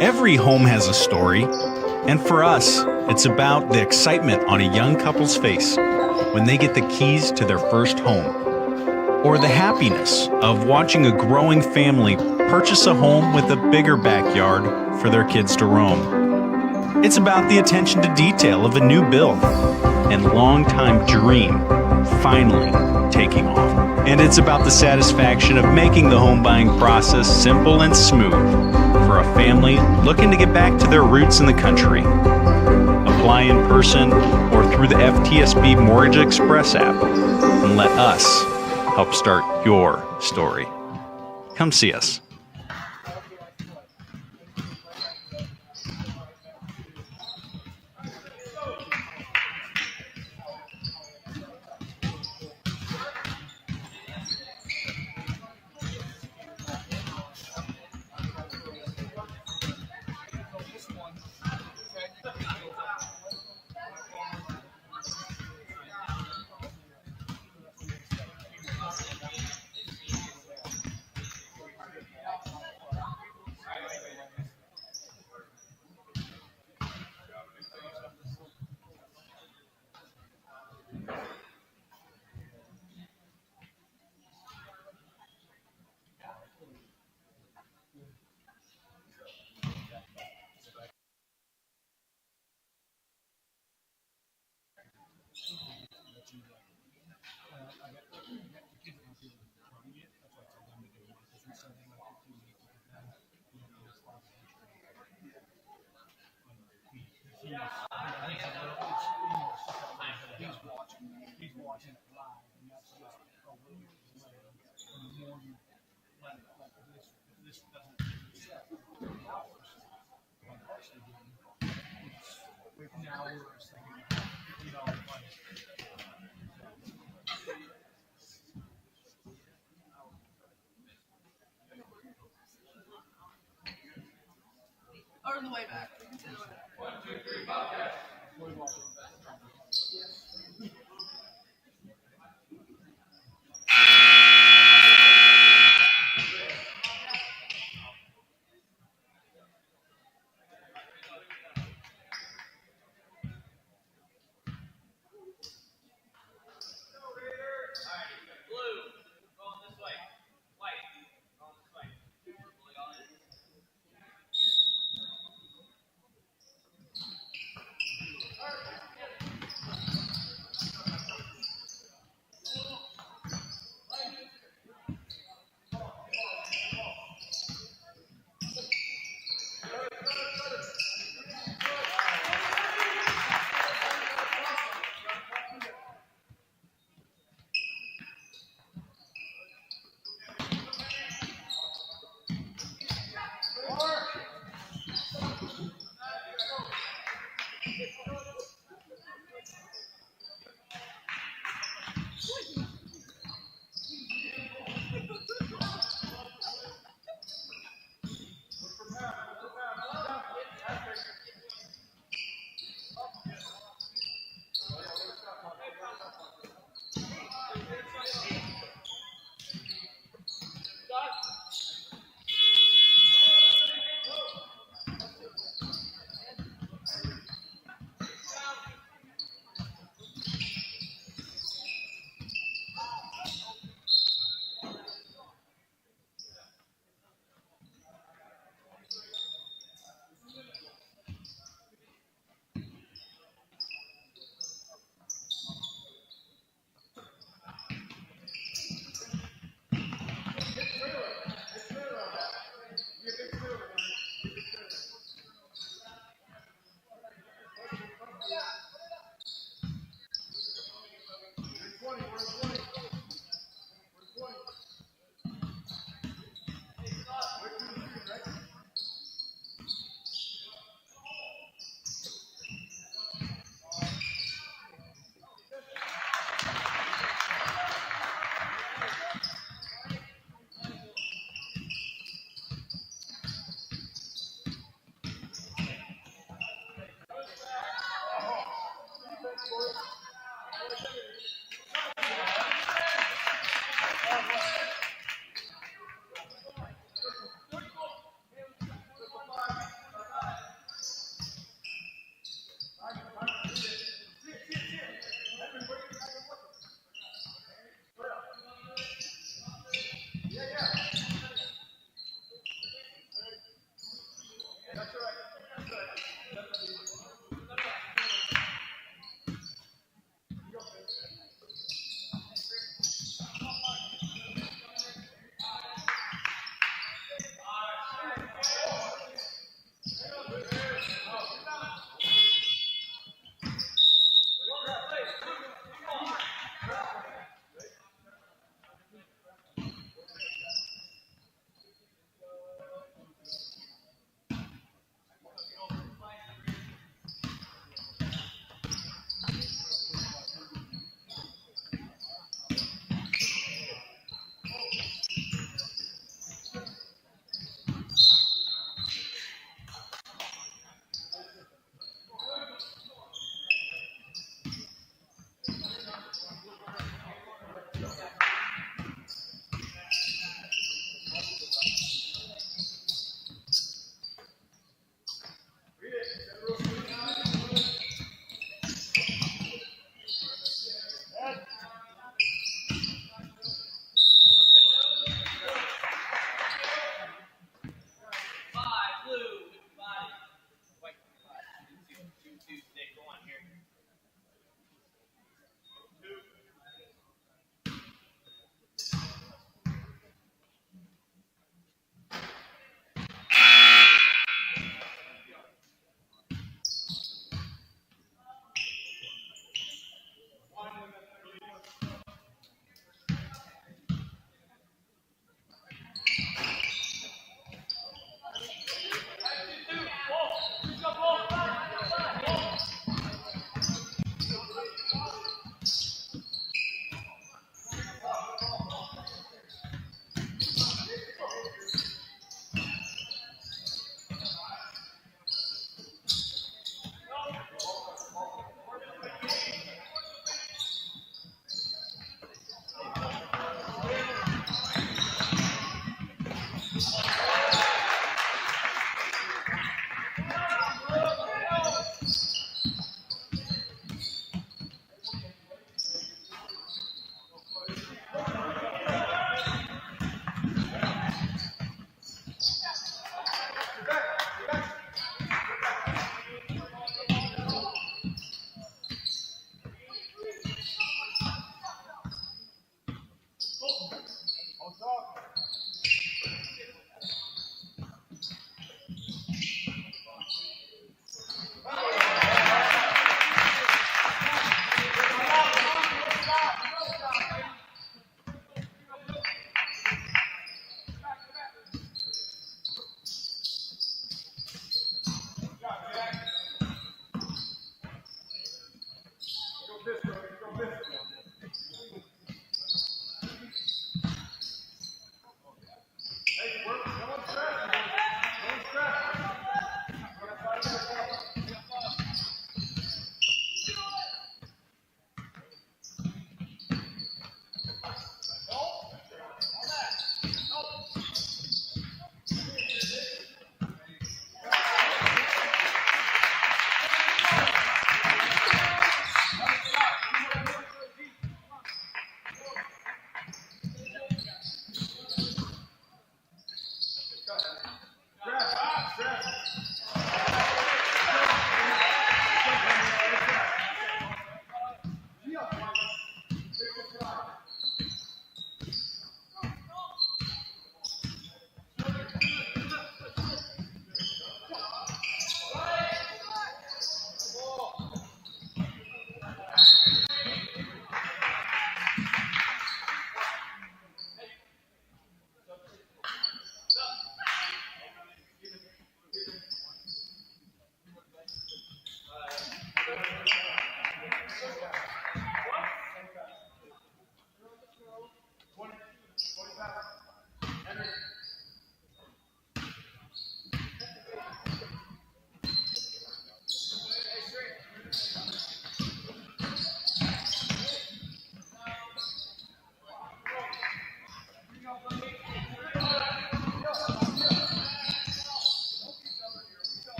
Every home has a story, and for us, it's about the excitement on a young couple's face when they get the keys to their first home, or the happiness of watching a growing family purchase a home with a bigger backyard for their kids to roam. It's about the attention to detail of a new build and long-time dream finally taking off. And it's about the satisfaction of making the home buying process simple and smooth for a family looking to get back to their roots in the country. Apply in person or through the FTSB Mortgage Express app and let us help start your story. Come see us. Or on the way back.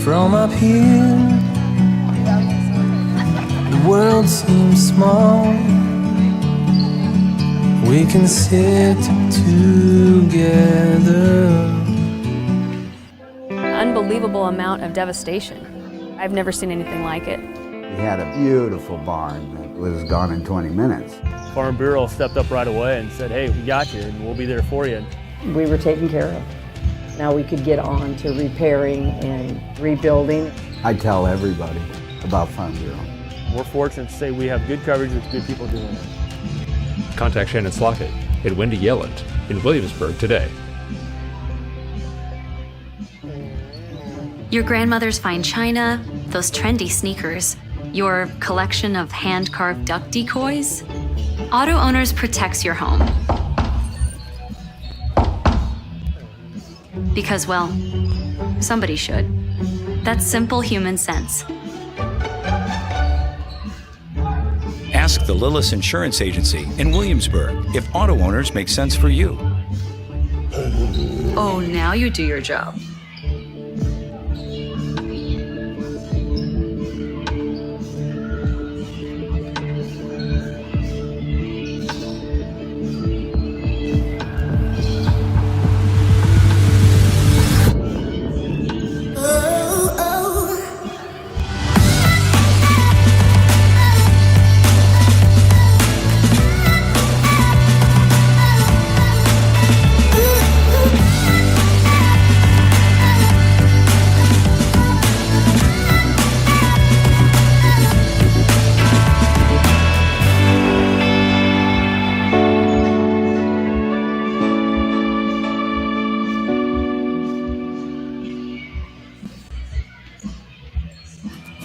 From up here, the world seems small. We can sit together. Unbelievable amount of devastation. I've never seen anything like it. We had a beautiful barn that was gone in 20 minutes. Farm Bureau stepped up right away and said, hey, we got you and we'll be there for you. We were taken care of. Now we could get on to repairing and rebuilding. I tell everybody about Farm Bureau. We're fortunate to say we have good coverage with good people doing it. Contact Shannon Slockett and Wendy Yelland in Williamsburg today. Your grandmother's fine china, those trendy sneakers, your collection of hand-carved duck decoys. Auto Owners protects your home. Because, well, somebody should. That's simple human sense. Ask the Lillis Insurance Agency in Williamsburg if auto owners make sense for you. Oh, now you do your job.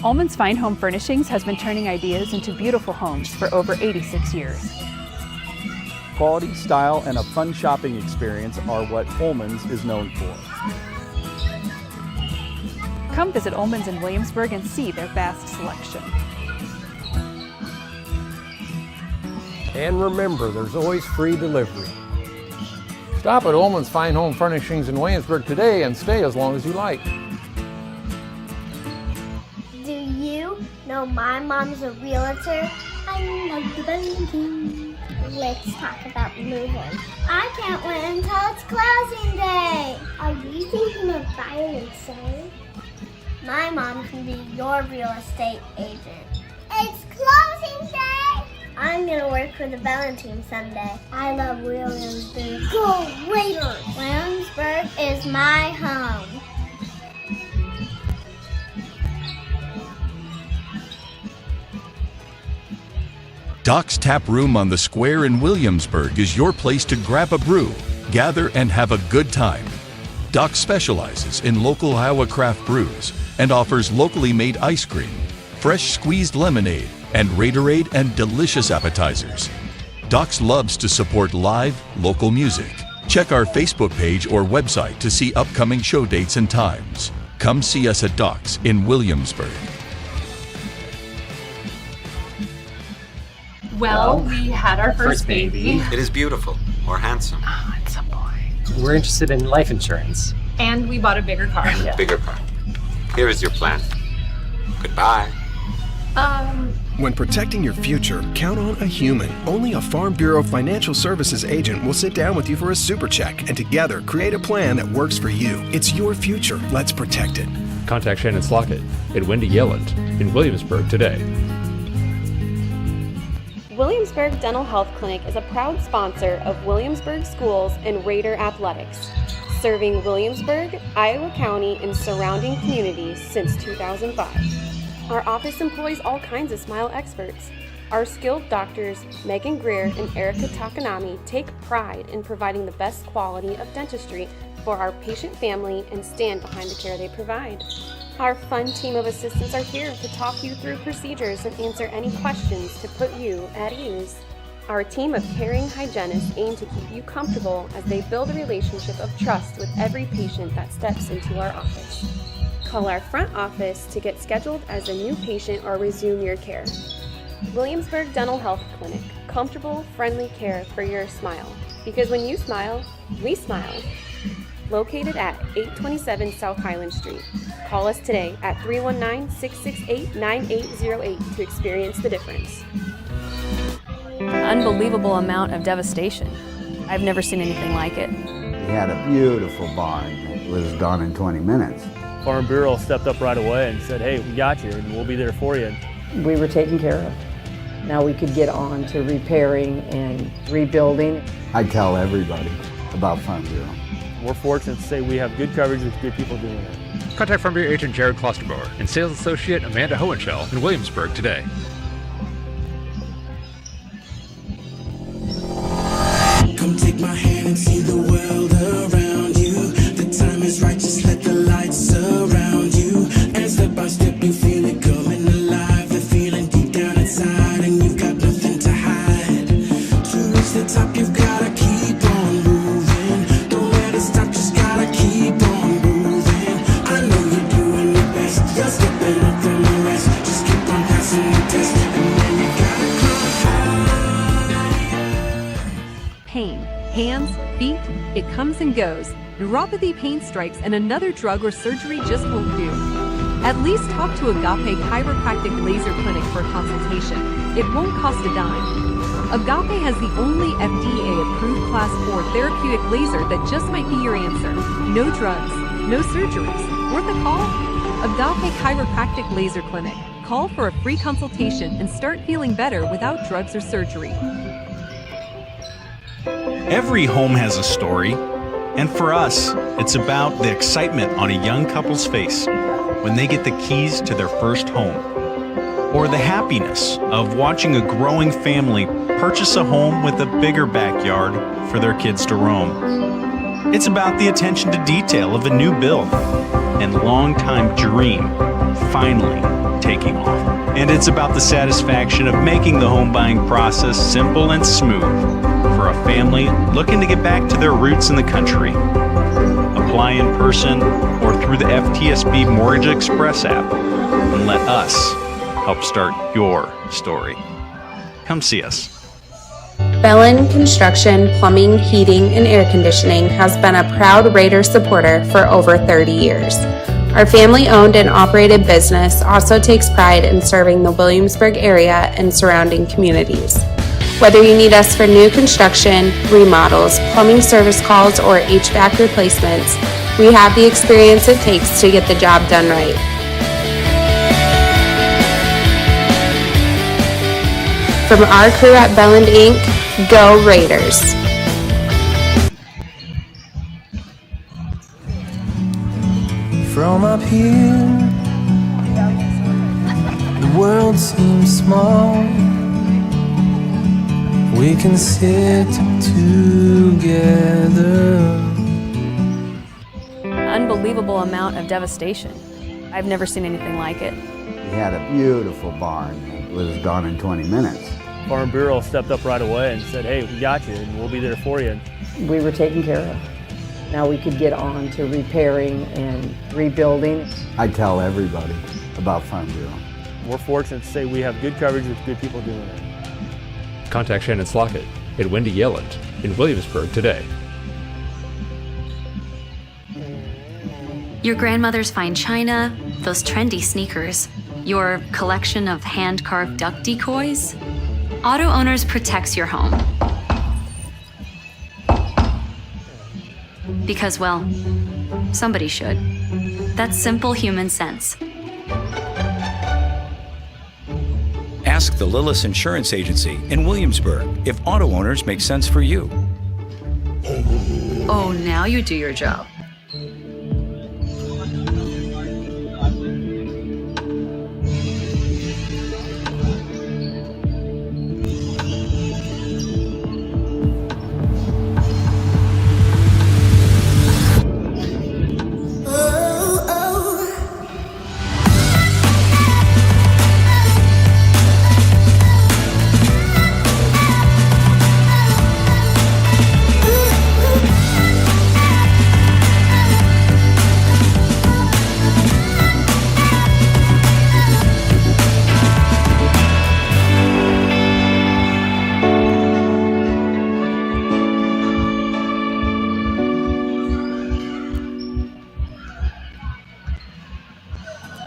Ullman's Fine Home Furnishings has been turning ideas into beautiful homes for over 86 years. Quality, style, and a fun shopping experience are what Ullman's is known for. Come visit Ullman's in Williamsburg and see their vast selection. And remember, there's always free delivery. Stop at Ullman's Fine Home Furnishings in Williamsburg today and stay as long as you like. Do you know my mom's a realtor? I love the banking. Let's talk about moving. I can't wait until it's closing day. Are you thinking of buying and selling? My mom can be your real estate agent. It's closing day! I'm gonna work for the Benton team someday. I love Williamsburg. Go Raiders! Williamsburg is my home. Doc's Tap Room on the Square in Williamsburg is your place to grab a brew, gather, and have a good time. Doc specializes in local Iowa craft brews and offers locally made ice cream, fresh squeezed lemonade, and Raiderade and delicious appetizers. Doc's loves to support live, local music. Check our Facebook page or website to see upcoming show dates and times. Come see us at Doc's in Williamsburg. Well, we had our first baby. It is beautiful or handsome. Oh, it's a boy. We're interested in life insurance. And we bought a bigger car. Yeah. Bigger car. Here is your plan. Goodbye. When protecting your future, count on a human. Only a Farm Bureau Financial Services agent will sit down with you for a super check and together create a plan that works for you. It's your future. Let's protect it. Contact Shannon Slockett and Wendy Yelland in Williamsburg today. Williamsburg Dental Health Clinic is a proud sponsor of Williamsburg Schools and Raider Athletics, serving Williamsburg, Iowa County, and surrounding communities since 2005. Our office employs all kinds of smile experts. Our skilled doctors, Megan Greer and Erica Takanami, take pride in providing the best quality of dentistry for our patient family and stand behind the care they provide. Our fun team of assistants are here to talk you through procedures and answer any questions to put you at ease. Our team of caring hygienists aim to keep you comfortable as they build a relationship of trust with every patient that steps into our office. Call our front office to get scheduled as a new patient or resume your care. Williamsburg Dental Health Clinic, comfortable, friendly care for your smile. Because when you smile, we smile. located at 827 South Highland Street. Call us today at 319-668-9808 to experience the difference. Unbelievable amount of devastation. I've never seen anything like it. We had a beautiful barn that was gone in 20 minutes. Farm Bureau stepped up right away and said, hey, we got you and we'll be there for you. We were taken care of. Now we could get on to repairing and rebuilding. I tell everybody about Farm Bureau. We're fortunate to say we have good coverage with good people doing it. Contact Farm Bureau agent Jared Klosterbauer and sales associate Amanda Hohenschel in Williamsburg today. Come take my hand and see the world around you. The time is right, just let the light surround you. And step by step you feel it coming alive. The feeling deep down inside and you've got nothing to hide. To reach the top you've gotta keep on moving. Don't let it stop, just gotta keep on moving. I know you're doing your best, you're stepping up from the rest. Just keep on passing the test and then you gotta Pain, hands, feet, it comes and goes. Neuropathy pain strikes and another drug or surgery just won't do. At least talk to Agape Chiropractic Laser Clinic for a consultation. It won't cost a dime. Agape has the only FDA-approved Class 4 therapeutic laser that just might be your answer. No drugs, no surgeries. Worth a call? Agape Chiropractic Laser Clinic. Call for a free consultation and start feeling better without drugs or surgery. Every home has a story, and for us, it's about the excitement on a young couple's face when they get the keys to their first home, or the happiness of watching a growing family purchase a home with a bigger backyard for their kids to roam. It's about the attention to detail of a new build and long-time dream finally taking off. And it's about the satisfaction of making the home buying process simple and smooth for a family looking to get back to their roots in the country. Apply in person or through the FTSB Mortgage Express app and let us help start your story. Come see us. Benton Construction, Plumbing, Heating, and Air Conditioning has been a proud Raider supporter for over 30 years. Our family-owned and operated business also takes pride in serving the Williamsburg area and surrounding communities. Whether you need us for new construction, remodels, plumbing service calls, or HVAC replacements, we have the experience it takes to get the job done right. From our crew at Belland Inc., go Raiders! From up here, the world seems small. We can sit together. Unbelievable amount of devastation. I've never seen anything like it. We had a beautiful barn that was gone in 20 minutes. Farm Bureau stepped up right away and said, hey, we got you and we'll be there for you. We were taken care of. Now we could get on to repairing and rebuilding. I tell everybody about Farm Bureau. We're fortunate to say we have good coverage with good people doing it. Contact Shannon Slockett and Wendy Yelland in Williamsburg today. Your grandmother's fine china, those trendy sneakers, your collection of hand-carved duck decoys. Auto Owners protects your home. Because, well, somebody should. That's simple human sense. Ask the Lillis Insurance Agency in Williamsburg if auto owners make sense for you. Oh, now you do your job.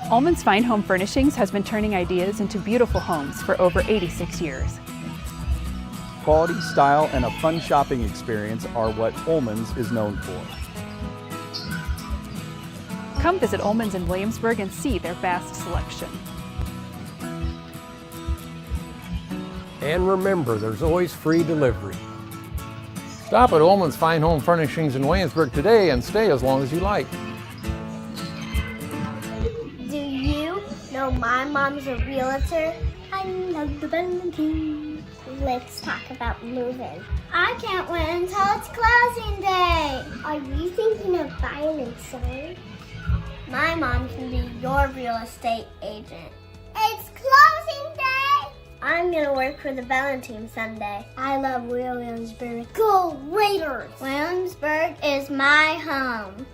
Ullman's Fine Home Furnishings has been turning ideas into beautiful homes for over 86 years. Quality, style, and a fun shopping experience are what Ullman's is known for. Come visit Ullman's in Williamsburg and see their vast selection. And remember, there's always free delivery. Stop at Ullman's Fine Home Furnishings in Williamsburg today and stay as long as you like. Do you know my mom's a realtor? I love the Benton. Let's talk about moving. I can't wait until it's closing day. Are you thinking of buying and selling? My mom can be your real estate agent. It's closing day! I'm gonna work for the Bellin team Sunday. I love Williamsburg. Go Raiders! Williamsburg is my home.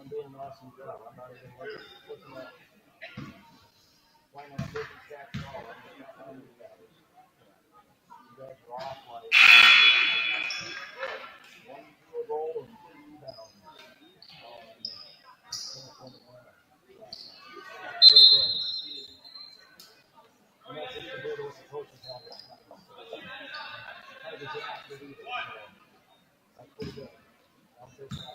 I'm doing an awesome job. I'm not even looking at playing on different stats at all. I'm just telling you guys. You guys are off like 1 field goal and 2 rebounds. And that's just compared to what the coaches have. That's pretty good. I'll take that.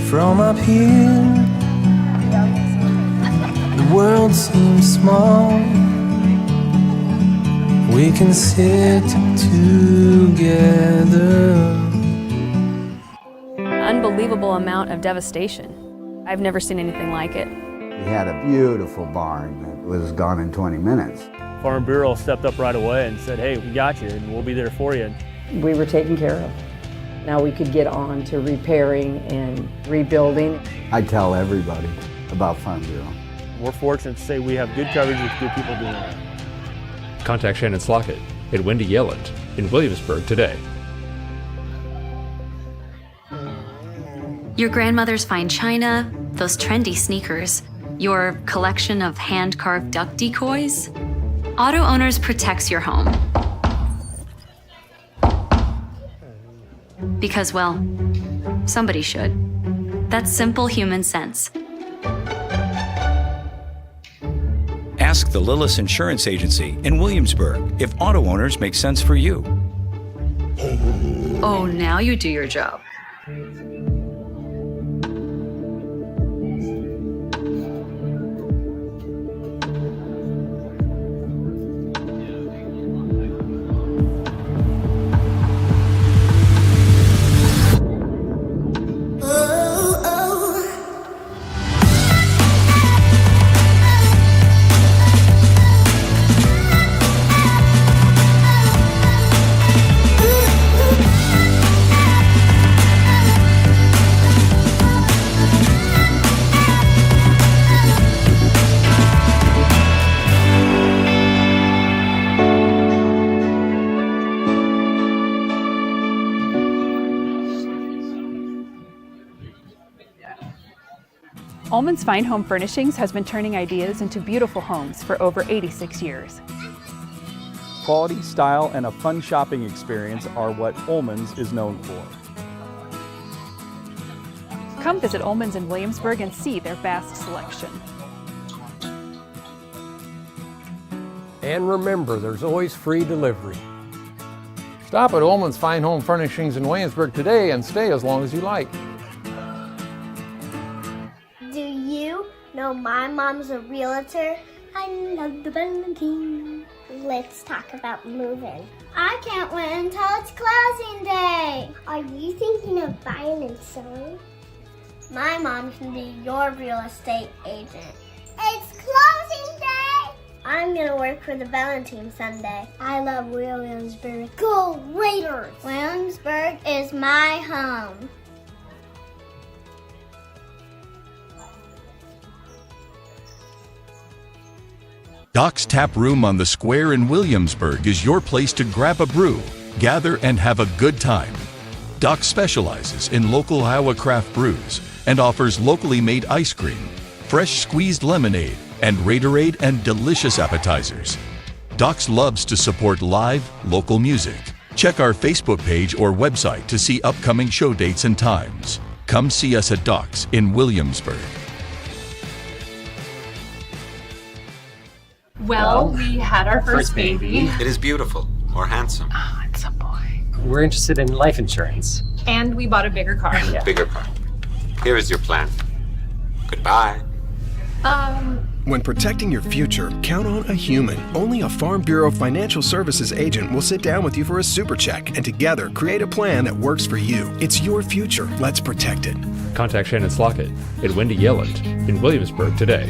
From up here, the world seems small. We can sit together. Unbelievable amount of devastation. I've never seen anything like it. We had a beautiful barn that was gone in 20 minutes. Farm Bureau stepped up right away and said, hey, we got you and we'll be there for you. We were taken care of. Now we could get on to repairing and rebuilding. I tell everybody about Farm Bureau. We're fortunate to say we have good coverage with good people doing it. Contact Shannon Slockett and Wendy Yelland in Williamsburg today. Your grandmother's fine china, those trendy sneakers, your collection of hand-carved duck decoys. Auto Owners protects your home. Because, well, somebody should. That's simple human sense. Ask the Lillis Insurance Agency in Williamsburg if auto owners make sense for you. Oh, now you do your job. Ullman's Fine Home Furnishings has been turning ideas into beautiful homes for over 86 years. Quality, style, and a fun shopping experience are what Ullman's is known for. Come visit Ullman's in Williamsburg and see their vast selection. And remember, there's always free delivery. Stop at Ullman's Fine Home Furnishings in Williamsburg today and stay as long as you like. Do you know my mom's a realtor? I love the Benton. Let's talk about moving. I can't wait until it's closing day. Are you thinking of buying and selling? My mom can be your real estate agent. It's closing day! I'm gonna work for the Benton team Sunday. I love Williamsburg. Go Raiders! Williamsburg is my home. Doc's Tap Room on the Square in Williamsburg is your place to grab a brew, gather, and have a good time. Doc specializes in local Iowa craft brews and offers locally made ice cream, fresh squeezed lemonade, and Raiderade and delicious appetizers. Doc's loves to support live, local music. Check our Facebook page or website to see upcoming show dates and times. Come see us at Doc's in Williamsburg. Well, we had our first baby. It is beautiful or handsome. Oh, it's a boy. We're interested in life insurance. And we bought a bigger car. Yeah. Bigger car. Here is your plan. Goodbye. When protecting your future, count on a human. Only a Farm Bureau Financial Services agent will sit down with you for a super check and together create a plan that works for you. It's your future. Let's protect it. Contact Shannon Slockett and Wendy Yelland in Williamsburg today.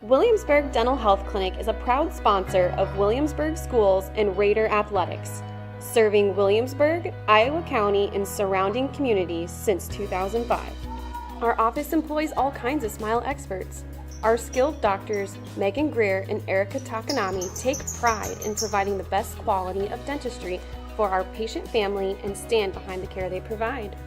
Williamsburg Dental Health Clinic is a proud sponsor of Williamsburg Schools and Raider Athletics, serving Williamsburg, Iowa County, and surrounding communities since 2005. Our office employs all kinds of smile experts. Our skilled doctors, Megan Greer and Erica Takanami, take pride in providing the best quality of dentistry for our patient family and stand behind the care they provide.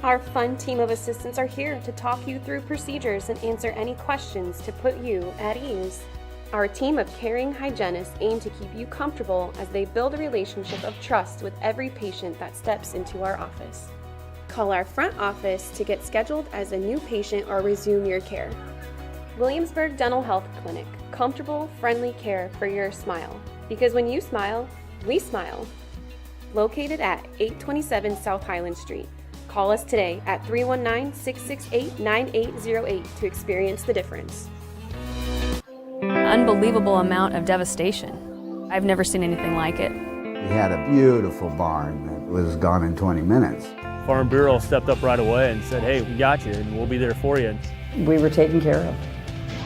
Our fun team of assistants are here to talk you through procedures and answer any questions to put you at ease. Our team of caring hygienists aim to keep you comfortable as they build a relationship of trust with every patient that steps into our office. Call our front office to get scheduled as a new patient or resume your care. Williamsburg Dental Health Clinic, comfortable, friendly care for your smile. Because when you smile, we smile. Located at 827 South Highland Street. Call us today at 319-668-9808 to experience the difference. Unbelievable amount of devastation. I've never seen anything like it. We had a beautiful barn that was gone in 20 minutes. Farm Bureau stepped up right away and said, hey, we got you and we'll be there for you. We were taken care of.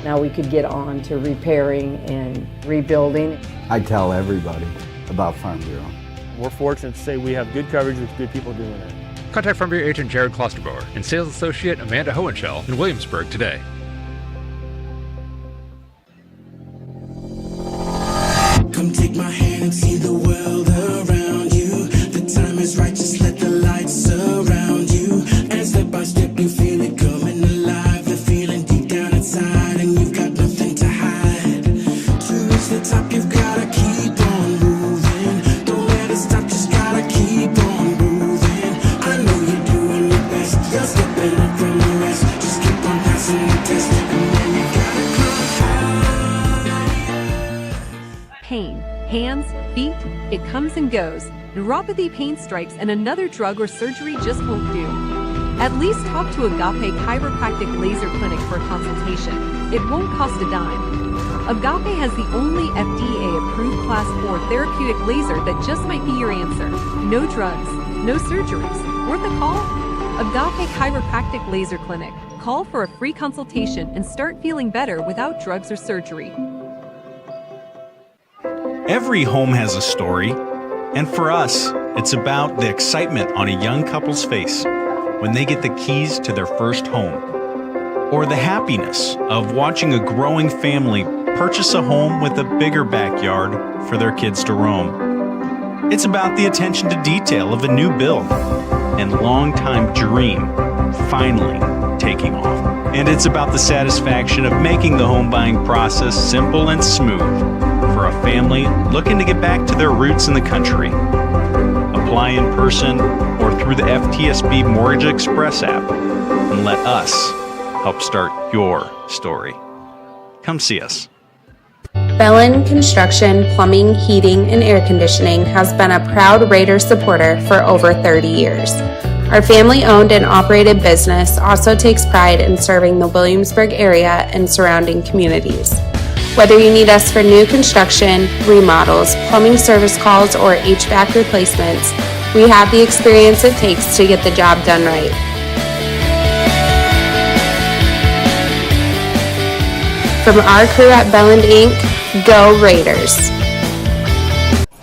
Now we could get on to repairing and rebuilding. I tell everybody about Farm Bureau. We're fortunate to say we have good coverage with good people doing it. Contact from your agent Jared Klosterbauer and sales associate Amanda Hohenschel in Williamsburg today. Come take my hand and see the world around you. The time is right, just let the light surround you. And step by step you feel it coming alive. The feeling deep down inside and you've got nothing to hide. To reach the top you've gotta keep on moving. Don't let it stop, just gotta keep on moving. I know you're doing your best, you're stepping up from the rest. Just keep on passing the test and then you gotta Pain, hands, feet, it comes and goes. Neuropathy, pain strikes, and another drug or surgery just won't do. At least talk to Agape Chiropractic Laser Clinic for a consultation. It won't cost a dime. Agape has the only FDA-approved Class 4 therapeutic laser that just might be your answer. No drugs, no surgeries. Worth a call? Agape Chiropractic Laser Clinic. Call for a free consultation and start feeling better without drugs or surgery. Every home has a story, and for us, it's about the excitement on a young couple's face when they get the keys to their first home, or the happiness of watching a growing family purchase a home with a bigger backyard for their kids to roam. It's about the attention to detail of a new build and long-time dream finally taking off. And it's about the satisfaction of making the home buying process simple and smooth for a family looking to get back to their roots in the country. Apply in person or through the FTSB Mortgage Express app and let us help start your story. Come see us. Bellin Construction, Plumbing, Heating, and Air Conditioning has been a proud Raider supporter for over 30 years. Our family-owned and operated business also takes pride in serving the Williamsburg area and surrounding communities. Whether you need us for new construction, remodels, plumbing service calls, or HVAC replacements, we have the experience it takes to get the job done right. From our crew at Belland Inc., go Raiders!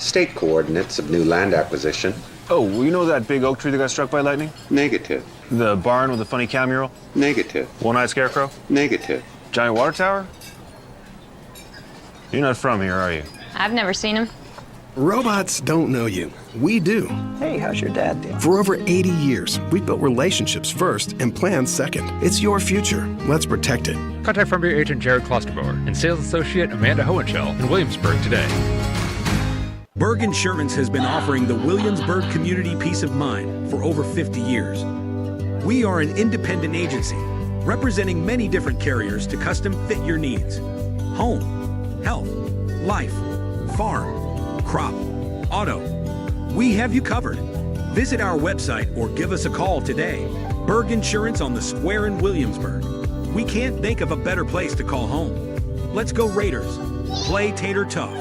State coordinates of new land acquisition. Oh, well, you know that big oak tree that got struck by lightning? Negative. The barn with the funny cow mural? Negative. One-eyed scarecrow? Negative. Giant water tower? You're not from here, are you? I've never seen him. Robots don't know you. We do. Hey, how's your dad doing? For over 80 years, we've built relationships first and plans second. It's your future. Let's protect it. Contact from your agent Jared Klosterbauer and sales associate Amanda Hohenschel in Williamsburg today. Berg Insurance has been offering the Williamsburg community peace of mind for over 50 years. We are an independent agency representing many different carriers to custom fit your needs. Home, health, life, farm, crop, auto. We have you covered. Visit our website or give us a call today. Berg Insurance on the Square in Williamsburg. We can't think of a better place to call home. Let's go Raiders. Play Tater tough.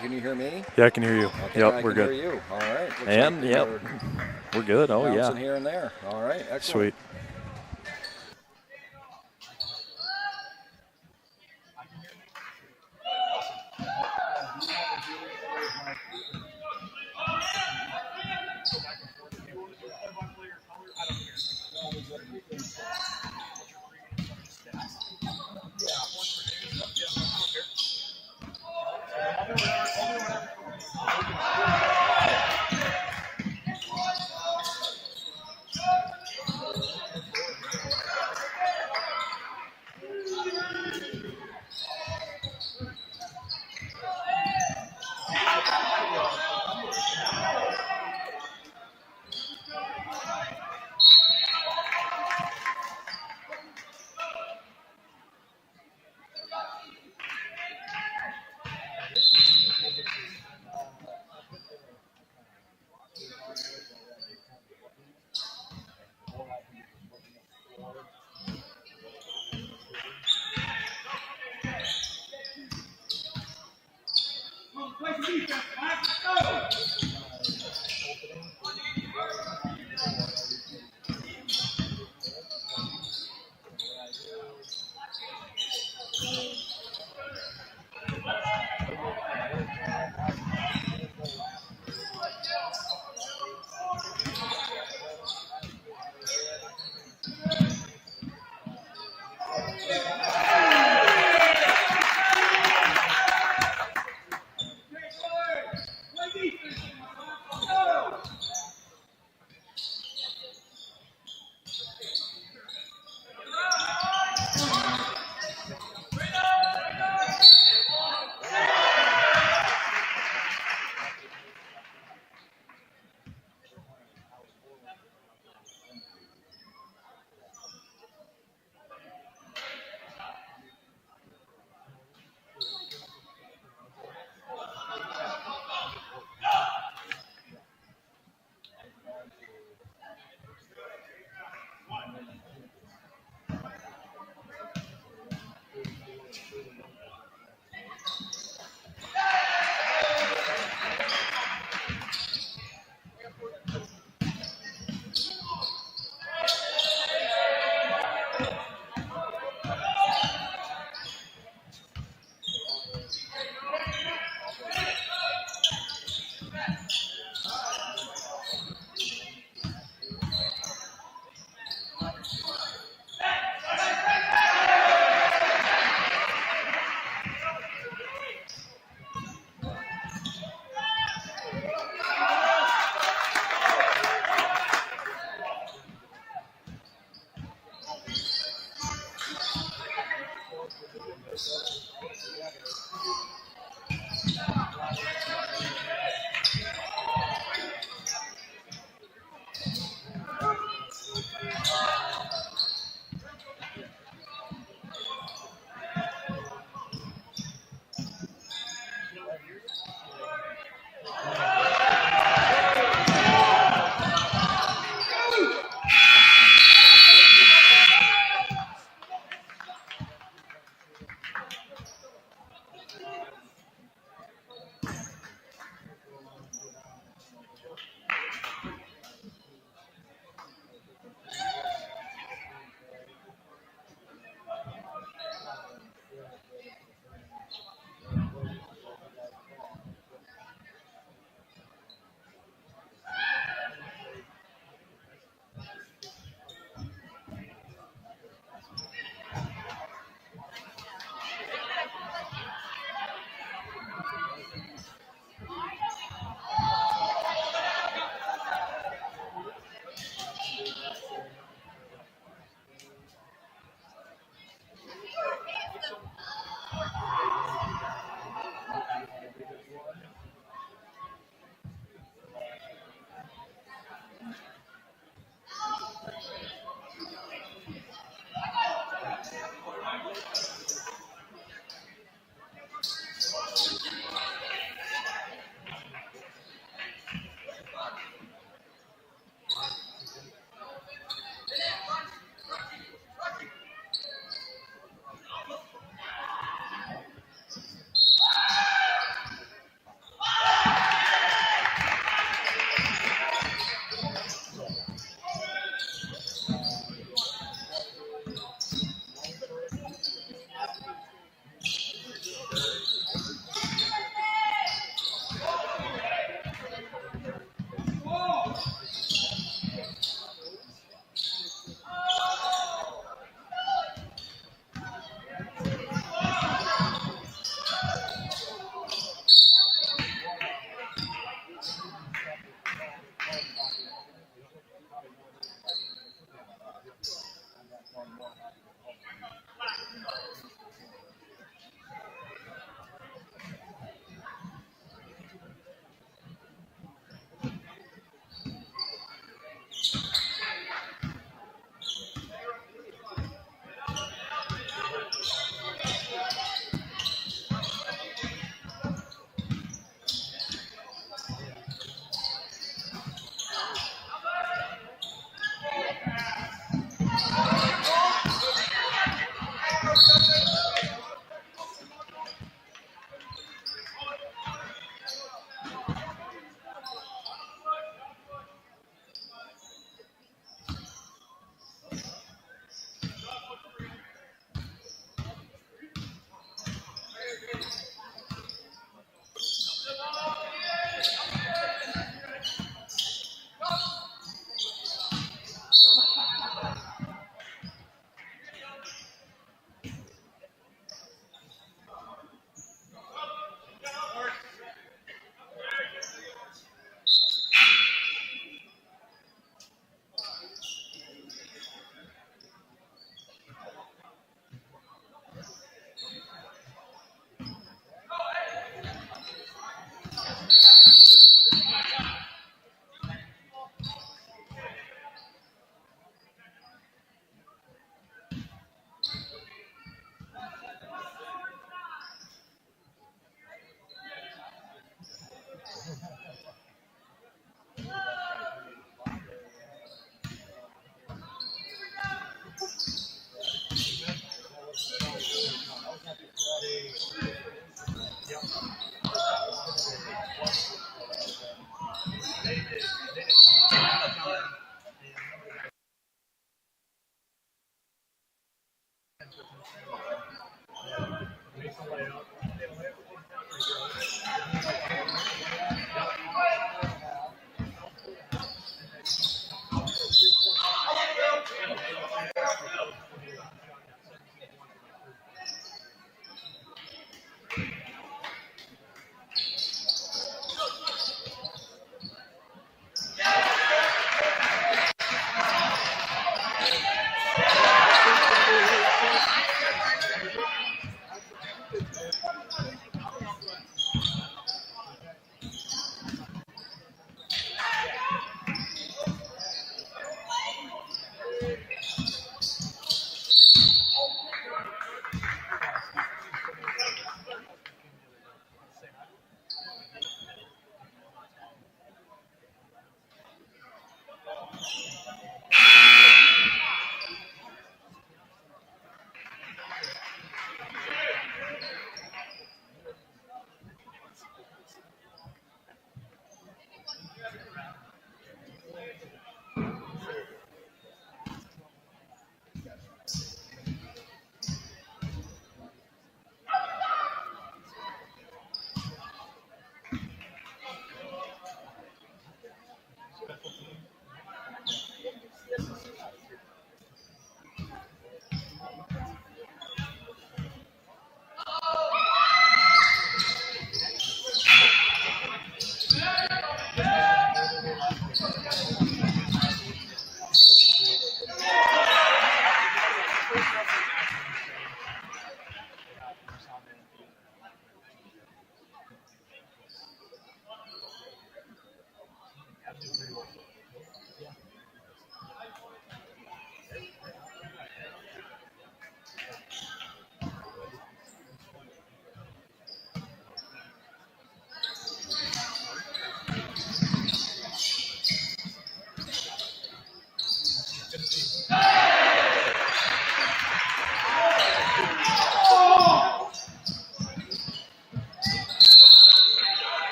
Can you hear me? Yeah, I can hear you. Okay, Yep, I we're can good. hear you. All right. Looks And like yep, we're good. Oh yeah. bouncing here and there. All right. Excellent. Sweet.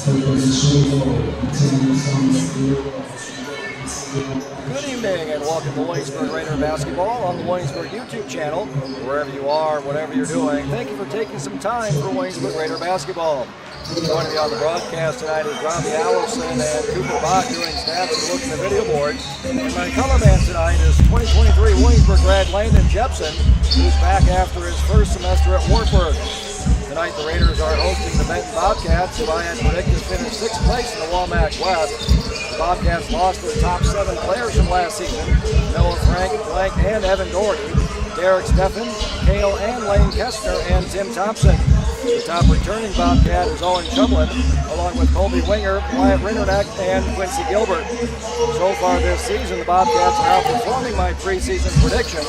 Good evening and welcome to Williamsburg Raider Basketball on the Williamsburg YouTube channel. Wherever you are, whatever you're doing, thank you for taking some time for Williamsburg Raider Basketball. Joining me on the broadcast tonight is Robbie Allison and Cooper Bach doing stats and looking at the video board. And my color man tonight is 2023 Williamsburg grad Landon Jepson, who's back after his first semester at Wartburg. Tonight the Raiders are hosting the Benton Bobcats, who I had predicted finished 6th place in the Walmack West. The Bobcats lost their top 7 players from last season: Noah Frank, Blank, and Evan Doherty, Derek Steffen, Cale and Lane Kestner, and Tim Thompson. The top returning Bobcat is Owen Chublin, along with Colby Winger, Wyatt Rinderneck, and Quincy Gilbert. So far this season, the Bobcats are outperforming my preseason predictions.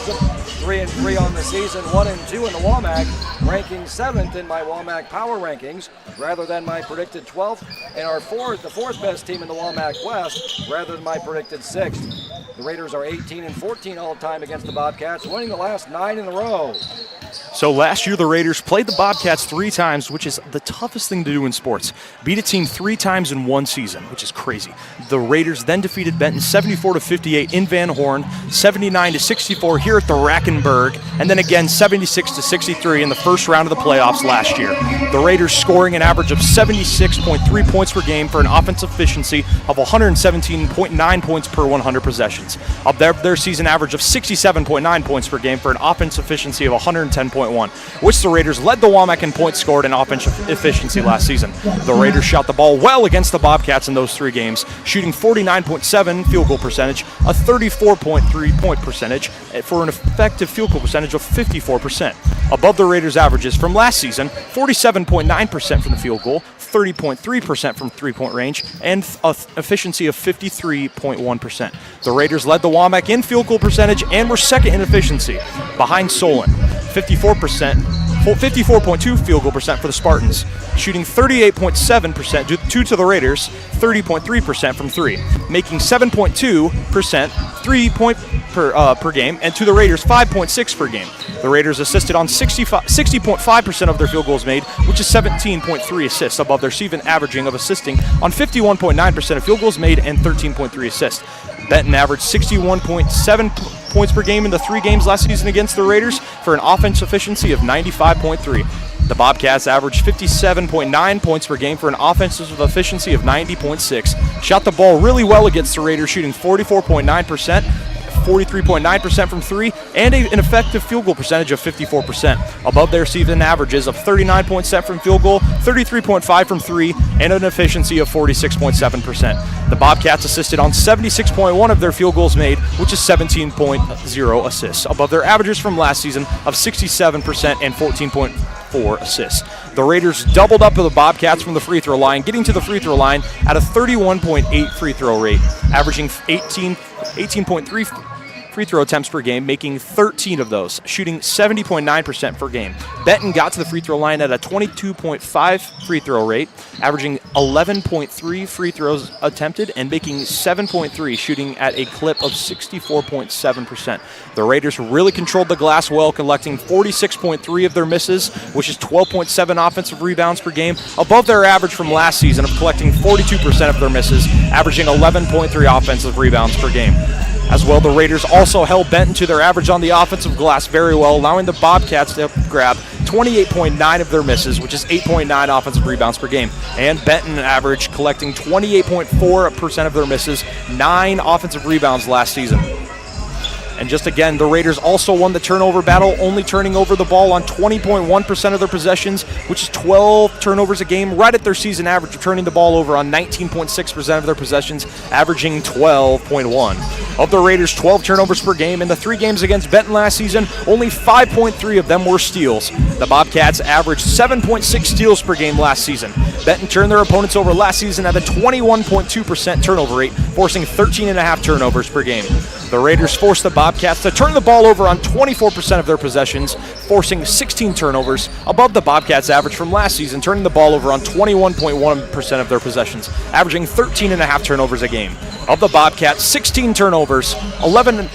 3-3 on the season, 1-2 in the WAMAC, ranking 7th in my WAMAC power rankings, rather than my predicted 12th, and are the fourth best team in the WAMAC West, rather than my predicted 6th. The Raiders are 18-14 all time against the Bobcats, winning the last 9 in a row. So last year the Raiders played the Bobcats 3 times, which is the toughest thing to do in sports. Beat a team 3 times in one season, which is crazy. The Raiders then defeated Benton 74-58 in Van Horn, 79-64 here at the Rackenberg, and then again 76-63 in the first round of the playoffs last year. The Raiders scoring an average of 76.3 points per game for an offensive efficiency of 117.9 points per 100 possessions. Of their season average of 67.9 points per game for an offense efficiency of 110.1, which the Raiders led the WAMAC in points scored and offensive efficiency last season. The Raiders shot the ball well against the Bobcats in those 3 games, shooting 49.7 field goal percentage, a 34.3 point percentage, for an effective field goal percentage of 54%. Above the Raiders' averages from last season, 47.9% from the field goal, 30.3% from three-point range, and an efficiency of 53.1%. The Raiders led the WAMAC in field goal percentage and were second in efficiency, behind Solon, 54.2 field goal percent for the Spartans, shooting 38.7% due to the Raiders, 30.3% from 3, making 7.2% 3-point per game, and to the Raiders 5.6 per game. The Raiders assisted on 60.5% of their field goals made, which is 17.3 assists above their season averaging of assisting on 51.9% of field goals made and 13.3 assists. Benton averaged 61.7 points per game in the 3 games last season against the Raiders for an offense efficiency of 95.3. The Bobcats averaged 57.9 points per game for an offensive efficiency of 90.6. Shot the ball really well against the Raiders, shooting 44.9%, 43.9% from 3, and an effective field goal percentage of 54%, above their season averages of 39% from field goal, 33.5% from 3, and an efficiency of 46.7%. The Bobcats assisted on 76.1 of their field goals made, which is 17.0 assists, above their averages from last season of 67% and 14.4 assists. The Raiders doubled up with the Bobcats from the free throw line, getting to the free throw line at a 31.8 free throw rate, averaging 18.3 free throw attempts per game, making 13 of those, shooting 70.9% per game. Benton got to the free throw line at a 22.5 free throw rate, averaging 11.3 free throws attempted and making 7.3, shooting at a clip of 64.7%. The Raiders really controlled the glass well, collecting 46.3 of their misses, which is 12.7 offensive rebounds per game, above their average from last season of collecting 42% of their misses, averaging 11.3 offensive rebounds per game. As well, the Raiders also held Benton to their average on the offensive glass very well, allowing the Bobcats to grab 28.9 of their misses, which is 8.9 offensive rebounds per game. And Benton averaged collecting 28.4% of their misses, 9 offensive rebounds last season. And just again, the Raiders also won the turnover battle, only turning over the ball on 20.1% of their possessions, which is 12 turnovers a game, right at their season average of turning the ball over on 19.6% of their possessions, averaging 12.1. Of the Raiders' 12 turnovers per game in the 3 games against Benton last season, only 5.3 of them were steals. The Bobcats averaged 7.6 steals per game last season. Benton turned their opponents over last season at a 21.2% turnover rate, forcing 13.5 turnovers per game. The Raiders forced the Bobcats to turn the ball over on 24% of their possessions, forcing 16 turnovers, above the Bobcats' average from last season, turning the ball over on 21.1% of their possessions, averaging 13.5 turnovers a game. Of the Bobcats, 16 turnovers, 11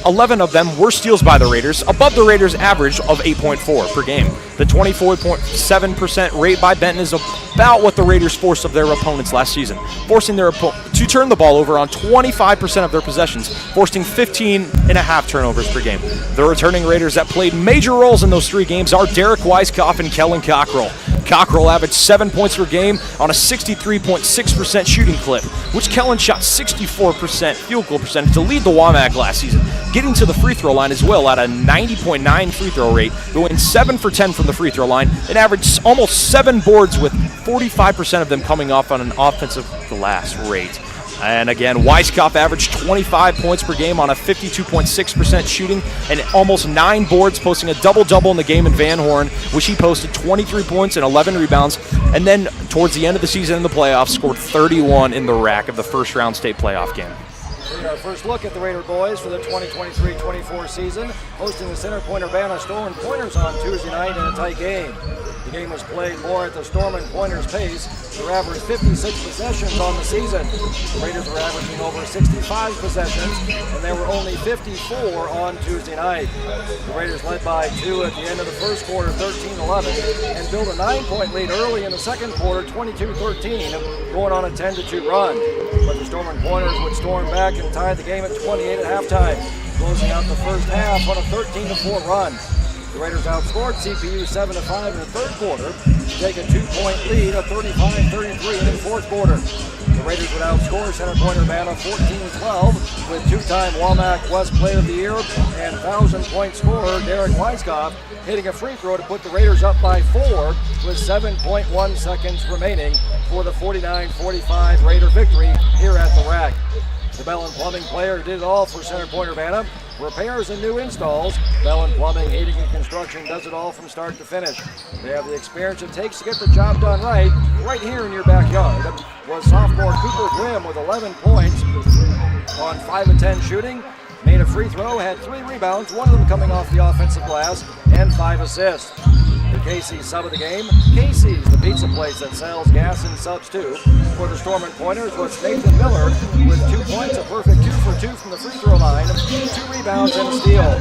11 of them were steals by the Raiders, above the Raiders' average of 8.4 per game. The 24.7% rate by Benton is about what the Raiders forced of their opponents last season, forcing their opponent to turn the ball over on 25% of their possessions, forcing 15.5 turnovers per game. The returning Raiders that played major roles in those 3 games are Derek Weiskopf and Kellen Cockrell. Cockrell averaged 7 points per game on a 63.6% shooting clip, which Kellen shot 64% field goal percentage to lead the WAMAC last season, getting to the free throw line as well at a 90.9 free throw rate, going 7 for 10 from the free throw line, and averaged almost 7 boards with 45% of them coming off on an offensive glass rate. And again, Weiskopf averaged 25 points per game on a 52.6% shooting and almost 9 boards, posting a double-double in the game in Van Horn, which he posted 23 points and 11 rebounds. And then towards the end of the season in the playoffs, scored 31 in the rack of the first-round state playoff game. Our first look at the Raider boys for the 2023-24 season, hosting the Center Point Urbana Storm and Pointers on Tuesday night in a tight game. The game was played more at the Storm and Pointers pace. They averaged 56 possessions on the season. The Raiders were averaging over 65 possessions, and there were only 54 on Tuesday night. The Raiders led by 2 at the end of the first quarter, 13-11, and built a 9-point lead early in the second quarter, 22-13, going on a 10-2 run. But the Storm and Pointers would storm back and tie the game at 28 at halftime, closing out the first half on a 13-4 run. The Raiders outscored CPU 7-5 in the third quarter to take a 2-point lead of 35-33 in the fourth quarter. The Raiders would outscore Center Point Urbana 14-12 with 2-time WAMAC West Player of the Year and 1,000-point scorer Derek Weiskopf hitting a free throw to put the Raiders up by 4 with 7.1 seconds remaining for the 49-45 Raider victory here at the rack. The Bell & Plumbing player did it all for Center Point Urbana. Repairs and new installs. Bell & Plumbing, Heating and Construction does it all from start to finish. They have the experience it takes to get the job done right here in your backyard. Was sophomore Cooper Grimm with 11 points on 5 of 10 shooting. Made a free throw, had 3 rebounds, 1 of them coming off the offensive glass, and 5 assists. The Casey's sub of the game, Casey's, the pizza place that sells gas and subs too. For the Storm and Pointers was Nathan Miller with 2 points, a perfect 2 for 2 from the free throw line, 2 rebounds and a steal.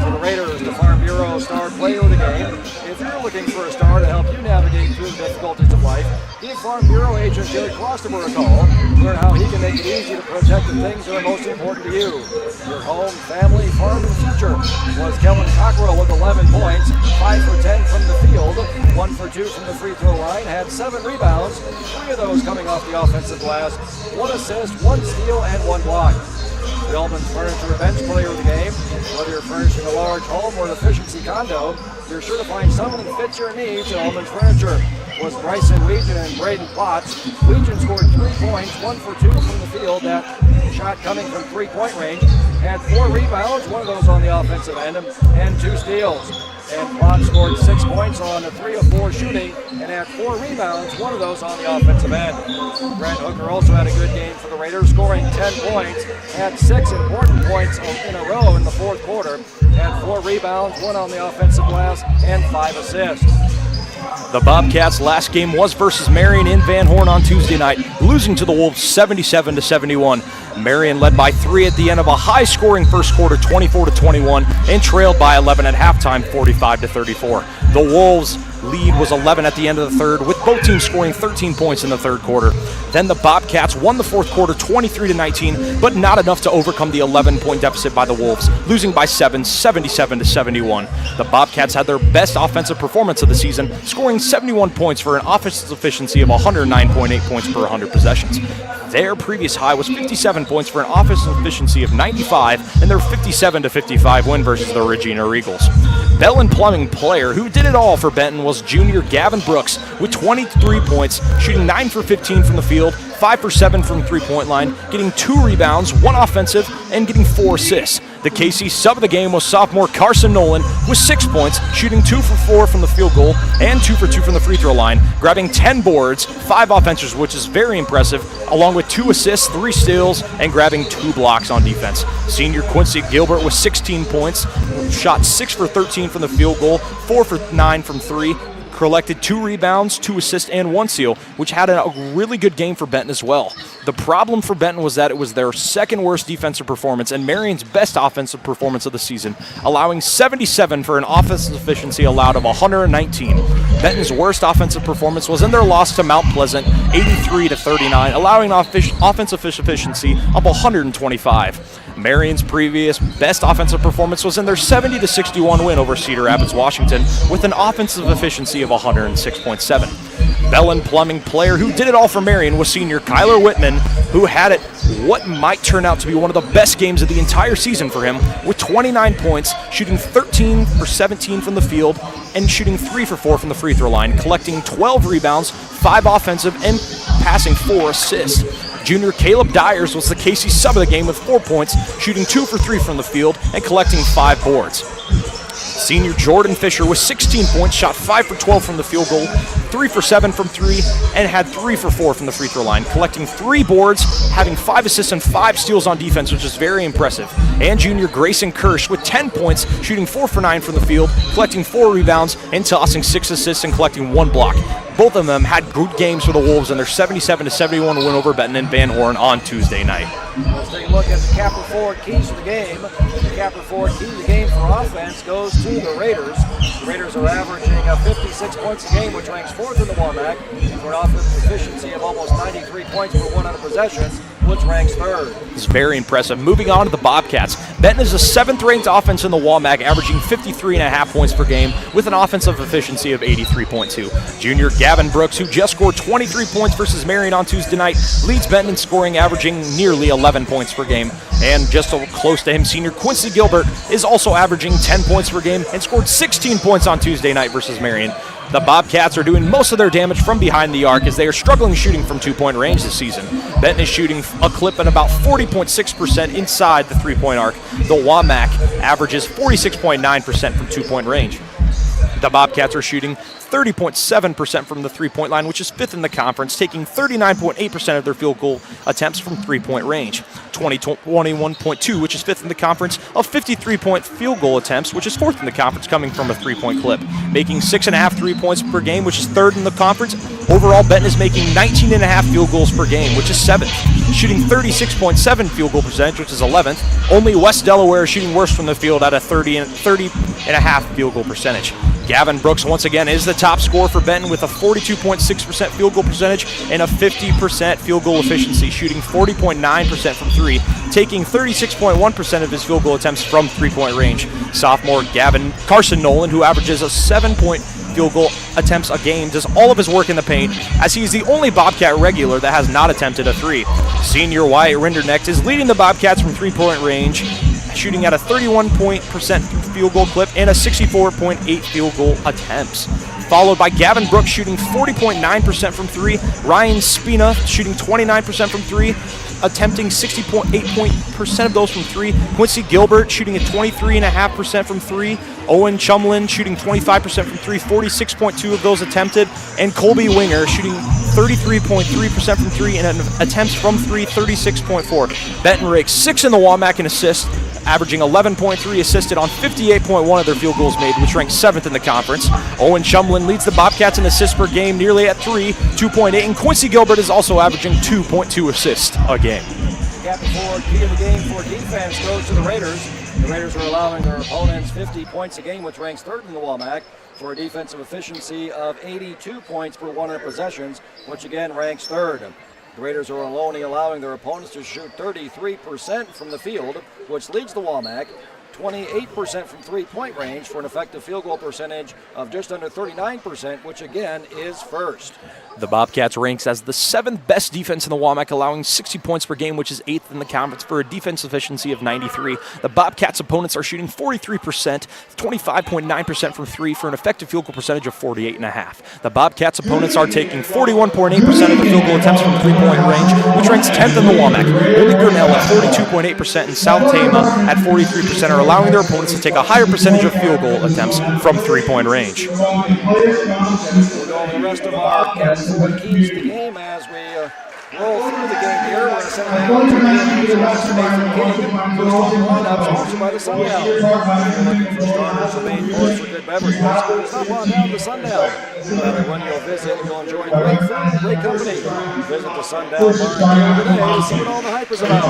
For the Raiders, the Farm Bureau star player of the game. If you're looking for a star to help you navigate through the difficulties of life, give Farm Bureau agent Jerry Klosterber a call. Learn how he can make it easy to protect the things that are most important to you. Your home, family, farm, and future. Was Kellen Cockrell with 11 points, 5 for 10 from the field, 1 for 2 from the free throw line, had 7 rebounds, 3 of those coming off the offensive glass, 1 assist, 1 steal, and 1 block. The Ullman's Furniture bench player of the game. Whether you're furnishing a large home or an efficiency condo, you're sure to find someone that fits your needs at Ullman's Furniture. Was Bryson Wheaton and Braden Potts. Wheaton scored 3 points, 1 for 2 from the field. That shot coming from 3-point range. Had 4 rebounds, 1 of those on the offensive end, and 2 steals. And Potts scored 6 points on a 3 of 4 shooting and had 4 rebounds, 1 of those on the offensive end. Grant Hooker also had a good game for the Raiders, scoring 10 points, had 6 important points in a row in the fourth quarter, had 4 rebounds, 1 on the offensive glass, and 5 assists. The Bobcats' last game was versus Marion in Van Horn on Tuesday night, losing to the Wolves 77-71. Marion led by 3 at the end of a high-scoring first quarter, 24-21, and trailed by 11 at halftime, 45-34. The Wolves' lead was 11 at the end of the third, with both teams scoring 13 points in the third quarter. Then the Bobcats won the fourth quarter 23-19, but not enough to overcome the 11-point deficit by the Wolves, losing by 7, 77-71. The Bobcats had their best offensive performance of the season, scoring 71 points for an offensive efficiency of 109.8 points per 100 possessions. Their previous high was 57 points for an offensive efficiency of 95 in their 57-55 win versus the Regina Eagles. Bell & Plumbing player who did it all for Benton was junior Gavin Brooks with 23 points, shooting 9 for 15 from the field, 5 for 7 from three-point line, getting 2 rebounds, 1 offensive, and getting 4 assists. The KC sub of the game was sophomore Carson Nolan with 6 points, shooting 2 for 4 from the field goal and 2 for 2 from the free throw line, grabbing 10 boards, 5 offenses, which is very impressive, along with 2 assists, 3 steals, and grabbing 2 blocks on defense. Senior Quincy Gilbert with 16 points, shot 6 for 13 from the field goal, 4 for 9 from 3, collected 2 rebounds, 2 assists, and 1 steal, which had a really good game for Benton as well. The problem for Benton was that it was their second worst defensive performance and Marion's best offensive performance of the season, allowing 77 for an offensive efficiency allowed of 119. Benton's worst offensive performance was in their loss to Mount Pleasant, 83-39, allowing an offensive efficiency of 125. Marion's previous best offensive performance was in their 70-61 win over Cedar Rapids, Washington, with an offensive efficiency of 106.7. Bellin Plumbing player who did it all for Marion was senior Kyler Whitman, who had it what might turn out to be one of the best games of the entire season for him, with 29 points, shooting 13 for 17 from the field, and shooting 3 for 4 from the free throw line, collecting 12 rebounds, 5 offensive, and passing 4 assists. Junior Caleb Dyers was the KC sub of the game with 4 points, shooting 2 for 3 from the field, and collecting 5 boards. Senior Jordan Fisher with 16 points, shot 5 for 12 from the field goal, 3 for 7 from 3, and had 3 for 4 from the free throw line, collecting 3 boards, having 5 assists and 5 steals on defense, which is very impressive. And junior Grayson Kirsch with 10 points, shooting 4 for 9 from the field, collecting 4 rebounds, and tossing 6 assists and collecting 1 block. Both of them had good games for the Wolves in their 77-71 win over Benton and Van Horn on Tuesday night. Let's take a look at the Capper Forward keys to the game. The Capper Forward key to the game for offense goes to the Raiders. The Raiders are averaging 56 points a game, which ranks 4th in the WAMAC, for an offensive efficiency of almost 93 points per 100 possessions, which ranks 3rd. It's very impressive. Moving on to the Bobcats. Benton is the 7th-ranked offense in the WAMAC, averaging 53.5 points per game with an offensive efficiency of 83.2. Junior Gavin Brooks, who just scored 23 points versus Marion on Tuesday night, leads Benton in scoring, averaging nearly 11 points per game. And just so close to him, senior Quincy Gilbert is also averaging 10 points per game and scored 16 points on Tuesday night versus Marion. The Bobcats are doing most of their damage from behind the arc as they are struggling shooting from 2-point range this season. Benton is shooting a clip at about 40.6% inside the 3-point arc. The WAMAC averages 46.9% from 2-point range. The Bobcats are shooting 30.7% from the 3-point line, which is 5th in the conference, taking 39.8% of their field goal attempts from 3-point range. 21.2, which is 5th in the conference, of 53-point field goal attempts, which is 4th in the conference, coming from a 3-point clip. Making 6.5 3-points per game, which is 3rd in the conference. Overall, Benton is making 19.5 field goals per game, which is 7th. Shooting 36.7 field goal percentage, which is 11th. Only West Delaware is shooting worse from the field at a 30.5 field goal percentage. Gavin Brooks, once again, is the top scorer for Benton with a 42.6% field goal percentage and a 50% field goal efficiency, shooting 40.9% from 3, taking 36.1% of his field goal attempts from 3-point range. Sophomore Carson Nolan, who averages a 7-point field goal attempts a game, does all of his work in the paint, as he is the only Bobcat regular that has not attempted a 3. Senior Wyatt Rinderknecht is leading the Bobcats from 3-point range, shooting at a 31% field goal clip and a 64.8 field goal attempts. Followed by Gavin Brooks shooting 40.9% from 3, Ryan Spina shooting 29% from 3, attempting 60.8% of those from 3, Quincy Gilbert shooting at 23.5% from 3, Owen Chumlin shooting 25% from 3, 46.2 of those attempted, and Colby Winger shooting 33.3% from 3 and attempts from 3, 36.4. Benton ranks 6th in the WAMAC in assists, averaging 11.3 assisted on 58.1 of their field goals made, which ranks 7th in the conference. Owen Chumlin leads the Bobcats in assists per game, nearly at 3, 2.8, and Quincy Gilbert is also averaging 2.2 assists a game. Captain Ford, key of the game for defense goes to the Raiders. The Raiders are allowing their opponents 50 points a game, which ranks 3rd in the WAMAC, for a defensive efficiency of 82 points per 100 possessions, which again ranks 3rd. The Raiders are only allowing their opponents to shoot 33% from the field, which leads the WAMAC, 28% from 3-point range for an effective field goal percentage of just under 39%, which again is 1st. The Bobcats ranks as the 7th best defense in the WAMAC, allowing 60 points per game, which is 8th in the conference for a defense efficiency of 93. The Bobcats' opponents are shooting 43%, 25.9% from 3 for an effective field goal percentage of 48.5. The Bobcats' opponents are taking 41.8% of the field goal attempts from 3-point range, which ranks 10th in the WAMAC. Only Grinnell at 42.8% and South Tama at 43% are allowing their opponents to take a higher percentage of field goal attempts from 3-point range. We'll go over the rest of our keys to the game as we roll through the game here. We're going to send it out to Nathan King. First on the lineup, sponsored by the Sundown. If you're looking for starters or main course or good beverages, stop on down to Sundown. No matter when you'll visit, you'll enjoy great food, great company. Visit the Sundown Bar and Grill today to see what all the hype is about.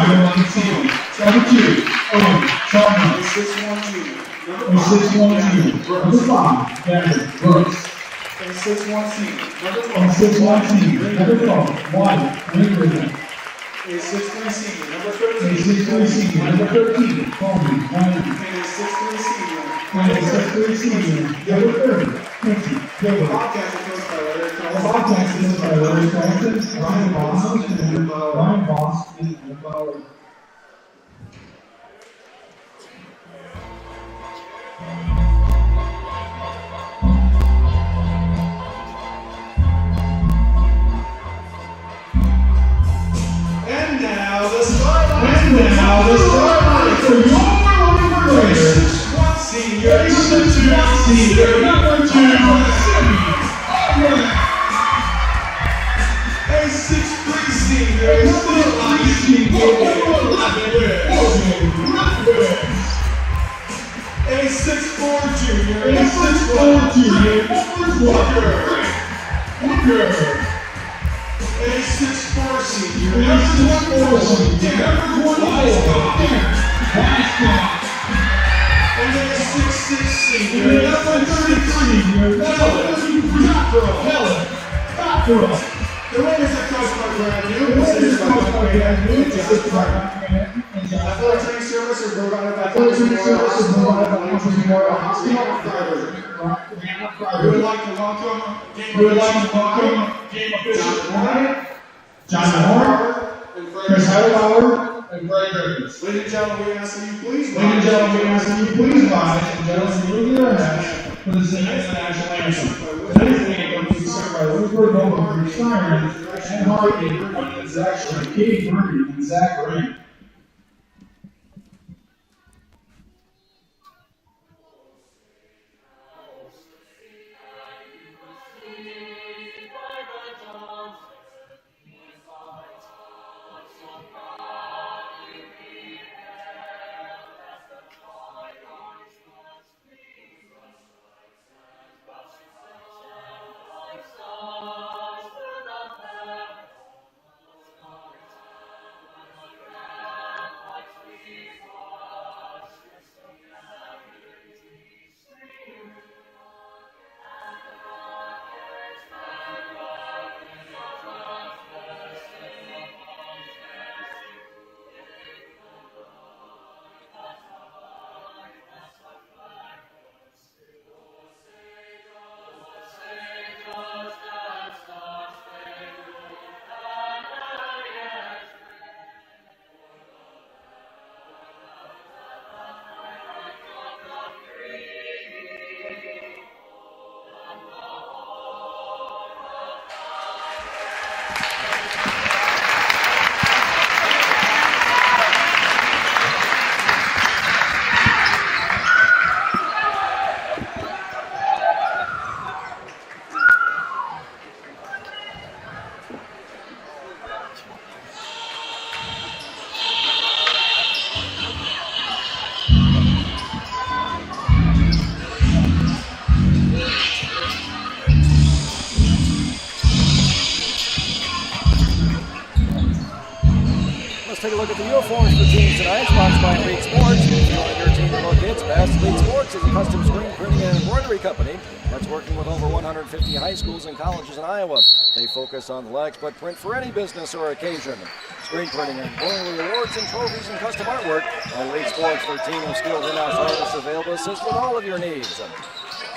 Take a look at the uniforms for teams tonight, sponsored by Elite Sports. If you want your team to look its best, Elite Sports is a custom screen printing and embroidery company that's working with over 150 high schools and colleges in Iowa. They focus on the legs, but print for any business or occasion. Screen printing and embroidery awards and trophies and custom artwork. At Elite Sports, their team of skilled in-house artists available to assist with all of your needs. So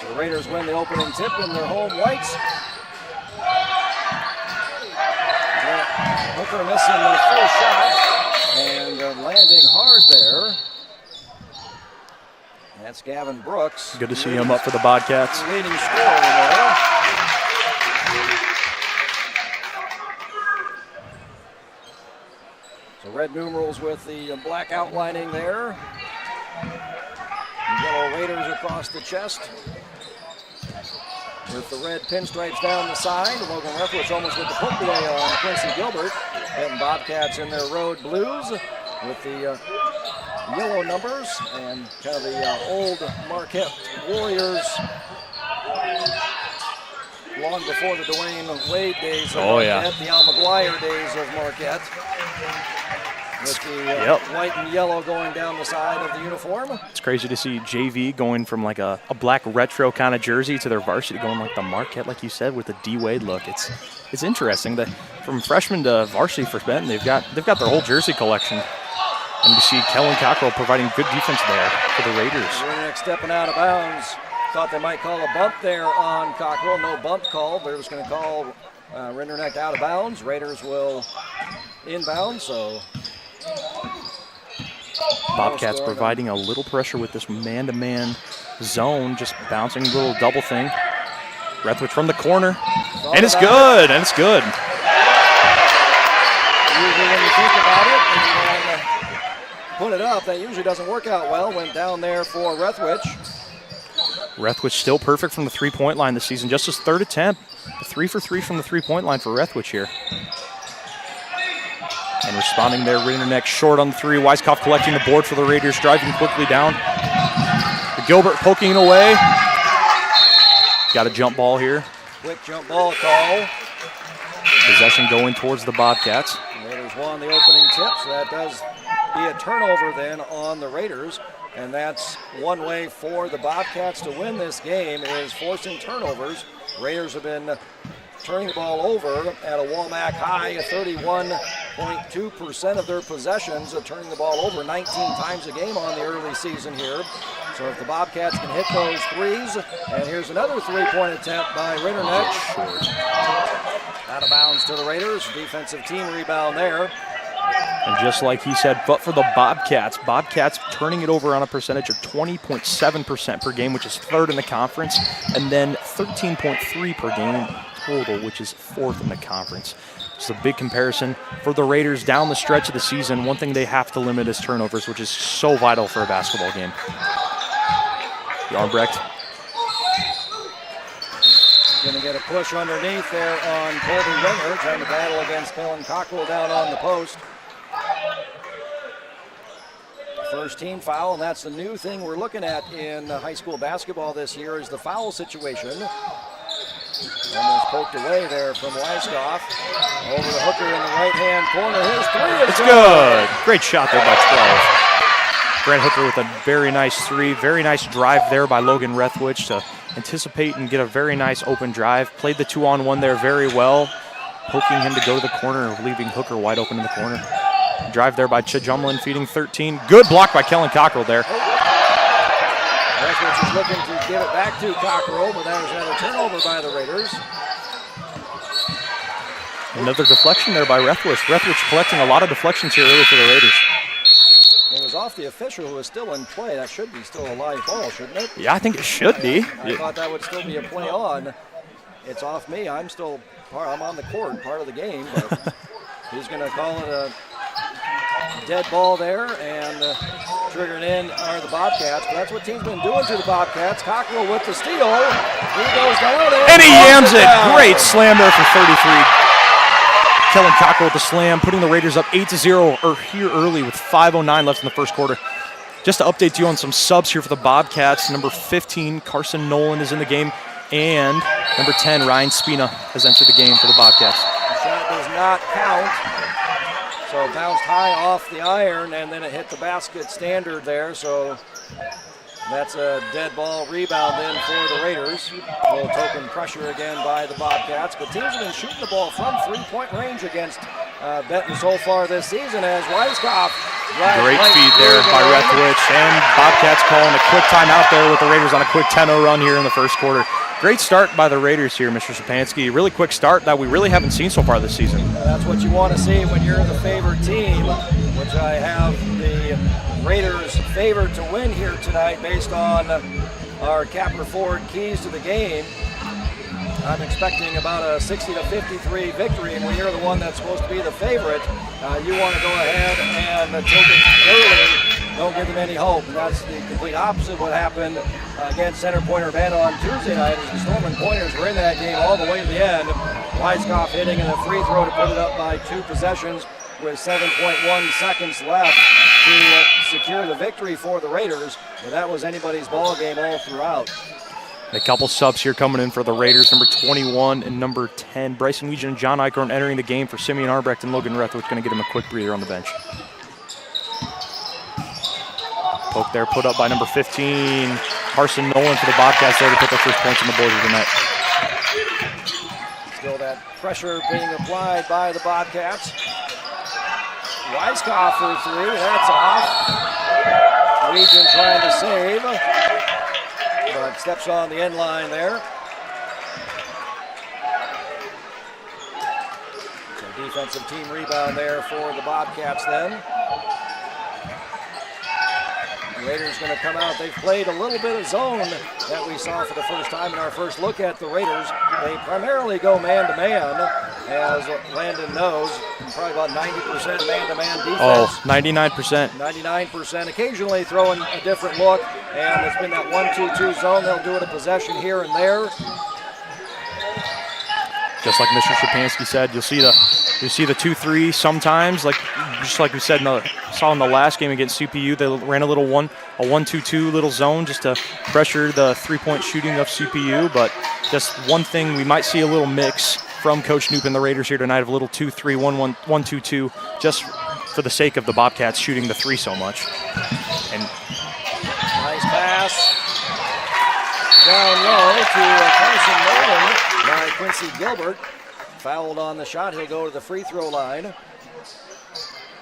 the Raiders win the opening tip in their home whites. Hooker missing the first shot. And landing hard there. That's Gavin Brooks. Good to see him up for the Bobcats. Leading scorer there. So red numerals with the black outlining there. Yellow Raiders across the chest. with the red pinstripes down the side. Logan Rethwich almost with the poke away on Quincy Gilbert. Benton Bobcats in their road blues with the yellow numbers and kind of the old Marquette Warriors long before the Dwayne Wade days of Marquette, the Al McGuire days of Marquette. With the white and yellow going down the side of the uniform. It's crazy to see JV going from like a black retro kind of jersey to their varsity going like the Marquette, like you said, with the D Wade look. It's interesting that from freshman to varsity for Benton, they've got their whole jersey collection. And we see Kellen Cockrell providing good defense there for the Raiders. Rinderneck stepping out of bounds. Thought they might call a bump there on Cockrell. No bump call. They're just going to call Rinderneck out of bounds. Raiders will inbound, so Bobcats providing a little pressure with this man-to-man zone, just bouncing a little double thing. Rethwich from the corner, and it's good, and it's good. Usually when you think about it and put it up, that usually doesn't work out well. Went down there for Rethwich. Rethwich still perfect from the three-point line this season, just his third attempt. 3 for 3 from the three-point line for Rethwich here. And responding there, Rinderneck short on the three. Weiskopf collecting the board for the Raiders, driving quickly down. Gilbert poking it away. Got a jump ball here. Quick jump ball call. Possession going towards the Bobcats. Raiders won the opening tip, so that does be a turnover then on the Raiders. And that's one way for the Bobcats to win this game is forcing turnovers. Raiders have been turning the ball over at a Walmack high, 31.2% of their possessions are turning the ball over 19 times a game on the early season here. So if the Bobcats can hit those threes, and here's another three-point attempt by Rinderneck. Out of bounds to the Raiders, defensive team rebound there. And just like he said, but for the Bobcats turning it over on a percentage of 20.7% per game, which is third in the conference, and then 13.3 per game total, which is fourth in the conference. It's a big comparison for the Raiders down the stretch of the season. One thing they have to limit is turnovers, which is so vital for a basketball game. Yarnbrecht. Going to get a push underneath there on Colby Ringer, trying to battle against Kellen Cockrell down on the post. First team foul, and that's the new thing we're looking at in high school basketball this year is the foul situation. Almost poked away there from Weiskopf. Over the hooker in the right-hand corner. His three is good. Great shot there by 12. Brent Hooker with a very nice three. Very nice drive there by Logan Rethwich to anticipate and get a very nice open drive. Played the 2-on-1 there very well, poking him to go to the corner, leaving Hooker wide open in the corner. Drive there by Chajumlin, feeding 13. Good block by Kellen Cockrell there. Rethwich is looking to give it back to Cockrell, but that was another turnover by the Raiders. Another deflection there by Rethwich. Rethwich collecting a lot of deflections here early for the Raiders. It was off the official who is still in play. That should be still a live ball, shouldn't it? Yeah, I think it should be. I thought that would still be a play on. It's off me. I'm on the court, part of the game, but he's going to call it a dead ball there, and triggering in are the Bobcats. But that's what team's been doing to the Bobcats. Cockrell with the steal. He goes down and he yams it. Great slam there for 33. Kellen Cockrell with the slam, putting the Raiders up 8-0 here early with 5:09 left in the first quarter. Just to update you on some subs here for the Bobcats, number 15, Carson Nolan is in the game, and number 10, Ryan Spina has entered the game for the Bobcats. The shot does not count, so it bounced high off the iron, and then it hit the basket standard there, so that's a dead ball rebound in for the Raiders. A little token pressure again by the Bobcats, but teams have been shooting the ball from three-point range against Benton so far this season as Weiskopf. Great feed there by Rethwich, and Bobcats calling a quick timeout there with the Raiders on a quick 10-0 run here in the first quarter. Great start by the Raiders here, Mr. Szczepanski. Really quick start that we really haven't seen so far this season. That's what you want to see when you're the favored team, which I have the Raiders favored to win here tonight based on our Capper Ford keys to the game. I'm expecting about a 60-53 victory, and when you're the one that's supposed to be the favorite, you want to go ahead and take it early don't give them any hope. And that's the complete opposite of what happened against Center Pointer Benton on Tuesday night, as the Storm and Pointers were in that game all the way to the end. Weiskopf hitting and a free throw to put it up by 2 possessions with 7.1 seconds left to secure the victory for the Raiders. But that was anybody's ball game all throughout. A couple subs here coming in for the Raiders, number 21 and number 10. Bryson Weegan and John Eichhorn entering the game for Simeon Arbrecht and Logan Rethwick, going to get him a quick breather on the bench. Poke there, put up by number 15. Carson Nolan for the Bobcats there to put their first points on the board of the night. Still that pressure being applied by the Bobcats. Weiskopf for 3, that's off. Weegan trying to save, but steps on the end line there. So defensive team rebound there for the Bobcats then. The Raiders going to come out. They've played a little bit of zone that we saw for the first time in our first look at the Raiders. They primarily go man-to-man, as Landon knows, probably about 90% man-to-man defense. Oh, 99%. 99%. Occasionally throwing a different look, and it's been that 1-2-2 zone. They'll do it a possession here and there. Just like Mr. Shapansky said, you'll see the 2-3 sometimes, just like we said saw in the last game against CPU. They ran a 1-2-2 little zone just to pressure the three-point shooting of CPU. But just one thing, we might see a little mix from Coach Knoop and the Raiders here tonight of a little 2-3, 1-2-2, just for the sake of the Bobcats shooting the three so much. And nice pass down low to Carson Nolan by Quincy Gilbert. Fouled on the shot. He'll go to the free throw line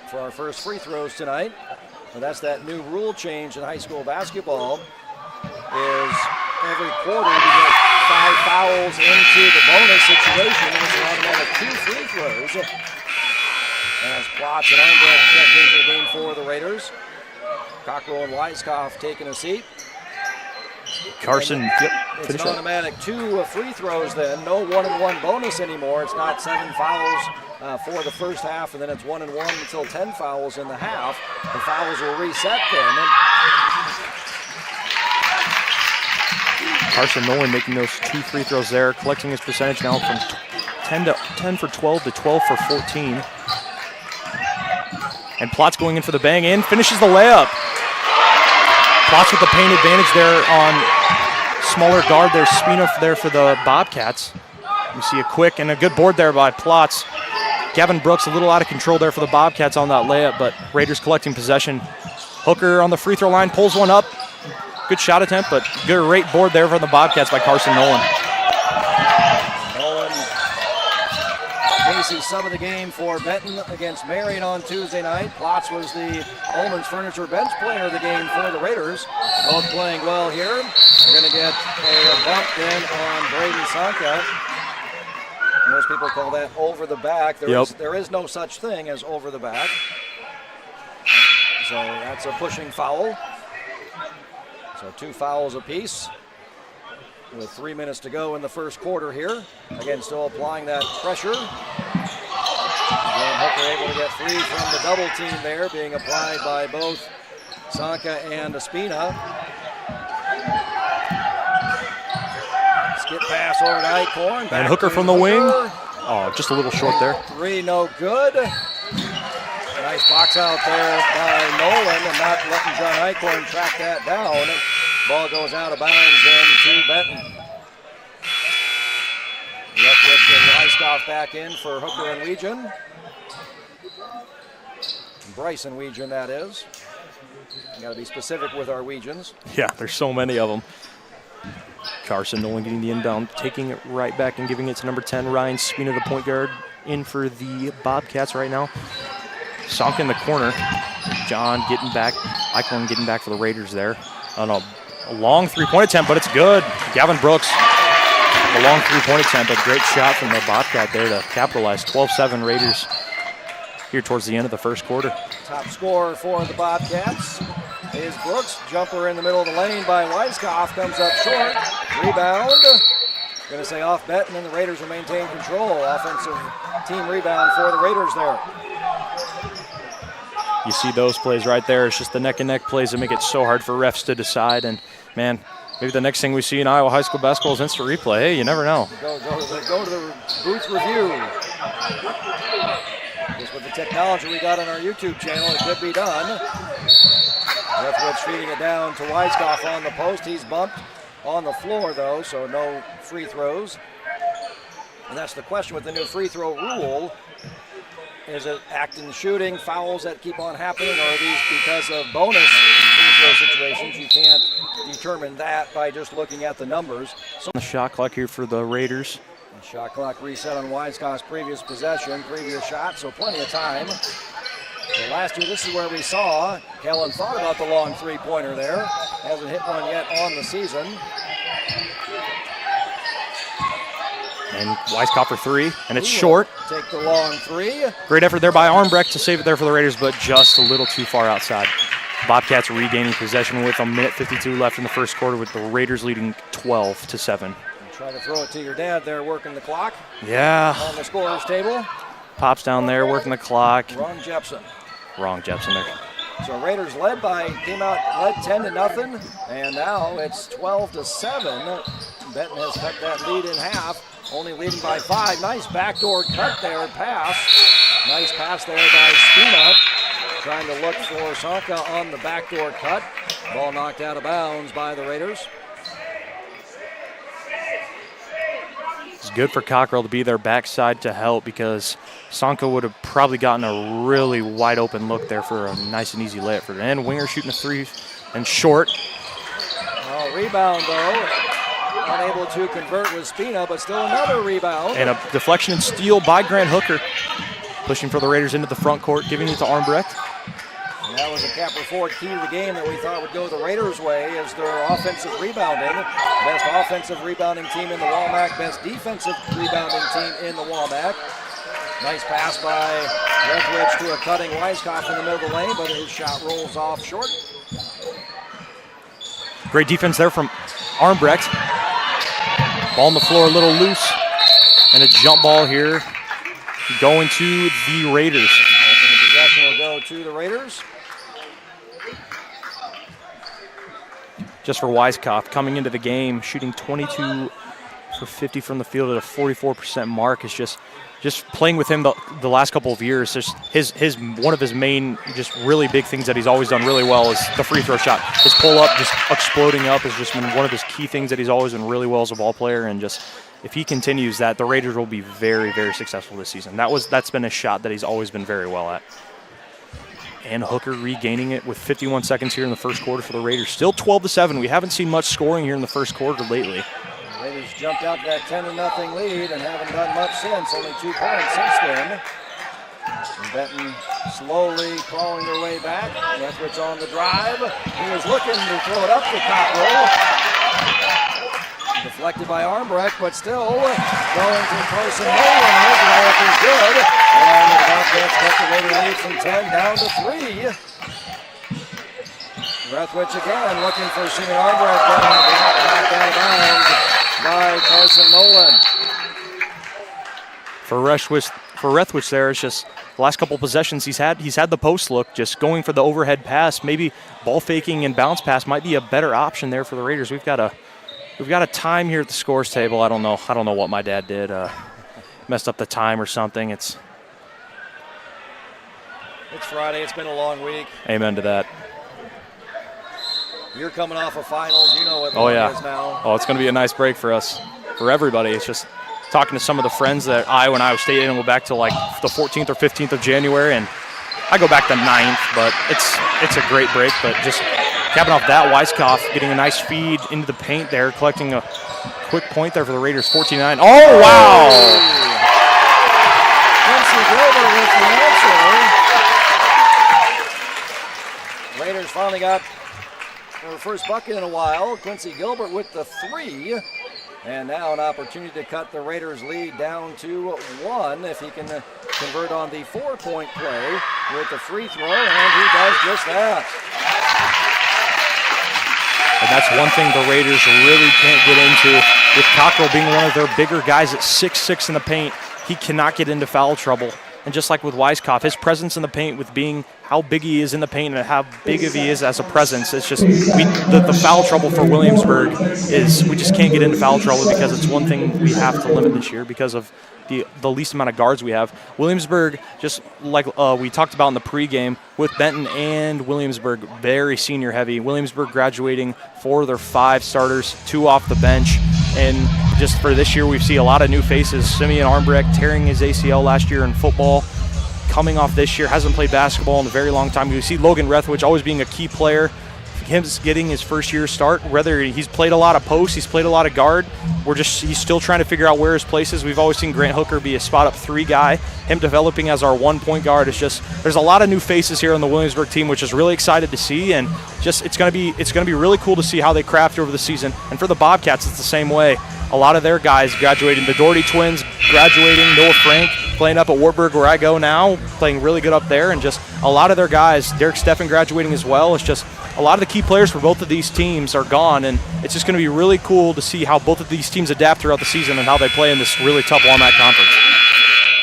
for our first free throws tonight. And that's that new rule change in high school basketball, is every quarter you get 5 fouls into the bonus situation, and it's an automatic 2 free throws. As Plotz and Armbrecht check into the game for the Raiders. Cockrell and Weiskopf taking a seat. Carson, it's an automatic 2 free throws then. No 1-and-1 bonus anymore. It's not 7 fouls for the first half, and then it's 1-and-1 until 10 fouls in the half. The fouls will reset then. Carson Nolan making those 2 free throws there, collecting his percentage now from 10 for 12 to 12 for 14. And Plotz going in for the bang in, finishes the layup. Plotz with the paint advantage there on smaller guard there, Spina there for the Bobcats. You see a quick and a good board there by Plotz. Gavin Brooks a little out of control there for the Bobcats on that layup, but Raiders collecting possession. Hooker on the free throw line, pulls one up. Good shot attempt, but great board there for the Bobcats by Carson Nolan. Nolan, Casey sub of the game for Benton against Marion on Tuesday night. Plotz was the Ullman's Furniture bench player of the game for the Raiders. Both playing well here. We're going to get a bump then on Braden Sanka. Most people call that over the back. There is no such thing as over the back. So that's a pushing foul. So 2 fouls apiece with 3 minutes to go in the first quarter here. Again, still applying that pressure. Again, Hooker able to get free from the double team there, being applied by both Sanka and Espina. Skip pass over to Eichhorn. And Hooker from the wing. Oh, just a little short there. 3 no good. Nice box out there by Nolan, and not letting John Eichhorn track that down. Ball goes out of bounds then to Benton. Rethwick and Weiskopf back in for Hooker and Weegan. Bryson Weegan, that is. Got to be specific with our Weegans. Yeah, there's so many of them. Carson Nolan getting the inbound, taking it right back and giving it to number 10, Ryan Spina, the point guard, in for the Bobcats right now. Sunk in the corner. John getting back, Eichhorn getting back for the Raiders there. On a long three-point attempt, but it's good. Gavin Brooks, a long three-point attempt, a great shot from the Bobcat there to capitalize. 12-7 Raiders here towards the end of the first quarter. Top scorer for the Bobcats is Brooks. Jumper in the middle of the lane by Weiskopf, comes up short. Rebound. Going to say off Benton, and the Raiders will maintain control. Offensive team rebound for the Raiders there. You see those plays right there. It's just the neck-and-neck plays that make it so hard for refs to decide. And, man, maybe the next thing we see in Iowa high school basketball is instant replay. Hey, you never know. Go to the booth review. Just with the technology we got on our YouTube channel, it could be done. Lethbridge feeding it down to Weiskopf on the post. He's bumped on the floor, though, so no free throws. And that's the question with the new free throw rule. Is it acting, shooting, fouls that keep on happening, or are these because of bonus free throw situations? You can't determine that by just looking at the numbers. So The shot clock here for the Raiders. the shot clock reset on Weiskopf's previous possession, previous shot, so plenty of time. So last year, this is where we saw Kellen thought about the long three-pointer there. Hasn't hit one yet on the season. And Weiskopf for three, and it's short. Take the long three. Great effort there by Armbrecht to save it there for the Raiders, but just a little too far outside. Bobcats regaining possession with 1:52 left in the first quarter, with the Raiders leading 12-7. Try to throw it to your dad there, working the clock. Yeah. On the scorer's table. Pops down there, working the clock. Ron Jepson. Wrong Jepson there. So Raiders led 10-0, and now it's 12-7. Benton has cut that lead in half, only leading by 5. Nice backdoor cut there, pass. Nice pass there by Spina. Trying to look for Sanka on the backdoor cut. Ball knocked out of bounds by the Raiders. It's good for Cockrell to be there backside to help, because Sanka would have probably gotten a really wide open look there for a nice and easy layup for the end. Winger shooting a three and short. Oh, rebound though. Unable to convert with Spina, but still another rebound. And a deflection and steal by Grant Hooker. Pushing for the Raiders into the front court, giving it to Armbrecht. And that was a Capper Ford key to the game that we thought would go the Raiders' way, as their offensive rebounding. Best offensive rebounding team in the WAMAC, best defensive rebounding team in the WAMAC. Nice pass by Lethbridge to a cutting Weiskopf in the middle of the lane, but his shot rolls off short. Great defense there from Armbrecht. Ball on the floor a little loose. And a jump ball here going to the Raiders. Open possession will go to the Raiders. Just for Weiskopf, coming into the game, shooting 22 for 50 from the field at a 44% mark, is just playing with him the last couple of years. Just his one of his main, just really big things that he's always done really well is the free throw shot. His pull up, just exploding up, has just been one of his key things that he's always done really well as a ball player. And just if he continues that, the Raiders will be very, very successful this season. That's been a shot that he's always been very well at. And Hooker regaining it with 51 seconds here in the first quarter for the Raiders. Still 12-7. We haven't seen much scoring here in the first quarter lately. The Raiders jumped out to that 10-0 lead and haven't done much since. Only 2 points since then. And Benton slowly crawling their way back. Lethbridge on the drive. He was looking to throw it up to Cockrell. Deflected by Armbrecht, but still going to Carson Nolan. His layup is good. And the Bobcats cut the Raider lead from 10 down to 3. Lethbridge again looking for Seaman Armbrecht. Knocked out of bounds by Carson Nolan. For Lethbridge there, it's just the last couple possessions he's had the post look, just going for the overhead pass. Maybe ball faking and bounce pass might be a better option there for the Raiders. We've got a time here at the scores table. I don't know what my dad did. Messed up the time or something. It's Friday. It's been a long week. Amen to that. You're coming off of finals. You know what Oh yeah. is now. Oh, it's going to be a nice break for us, for everybody. It's just talking to some of the friends that Iowa State didn't go back to like the 14th or 15th of January, and I go back to 9th, but it's a great break. But just capping off that, Weiskopf getting a nice feed into the paint there, collecting a quick point there for the Raiders, 14-9. Oh, wow! Quincy Gilbert with the answer. Raiders finally got their first bucket in a while. Quincy Gilbert with the 3. And now an opportunity to cut the Raiders' lead down to 1 if he can convert on the 4-point play with the free throw, and he does just that. And that's one thing the Raiders really can't get into. With Cockrell being one of their bigger guys at 6'6" in the paint, he cannot get into foul trouble. And just like with Weiskopf, his presence in the paint with being how big he is in the paint and how big of he is as a presence, it's just the foul trouble for Williamsburg is we just can't get into foul trouble because it's one thing we have to limit this year because of the least amount of guards we have. Williamsburg, just like we talked about in the pregame, with Benton and Williamsburg, very senior heavy. Williamsburg graduating 4 of their 5 starters, 2 off the bench. And just for this year, we see a lot of new faces. Simeon Armbrecht tearing his ACL last year in football, coming off this year, hasn't played basketball in a very long time. You see Logan Rethwich always being a key player. Him getting his first year start, whether he's played a lot of posts, he's played a lot of guard, he's still trying to figure out where his place is. We've always seen Grant Hooker be a spot up 3 guy. Him developing as our 1-point guard is just, there's a lot of new faces here on the Williamsburg team, which is really excited to see, and just it's gonna be really cool to see how they craft over the season. And for the Bobcats, it's the same way. A lot of their guys graduating. The Doherty twins graduating, Noah Frank playing up at Wartburg where I go now, playing really good up there, and just a lot of their guys, Derek Steffen graduating as well. It's just a lot of the key players for both of these teams are gone, and it's just going to be really cool to see how both of these teams adapt throughout the season and how they play in this really tough WAMAC conference.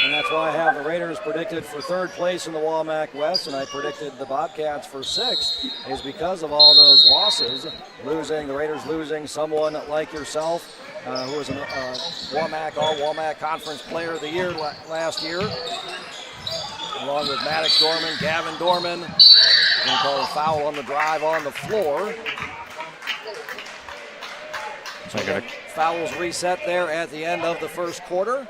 And that's why I have the Raiders predicted for 3rd place in the WAMAC West, and I predicted the Bobcats for 6th, is because of all those losses. The Raiders losing someone like yourself, who was a WAMAC, All-WAMAC Conference Player of the Year last year, along with Maddox Dorman, Gavin Dorman. Going to call a foul on the drive on the floor. So fouls reset there at the end of the first quarter.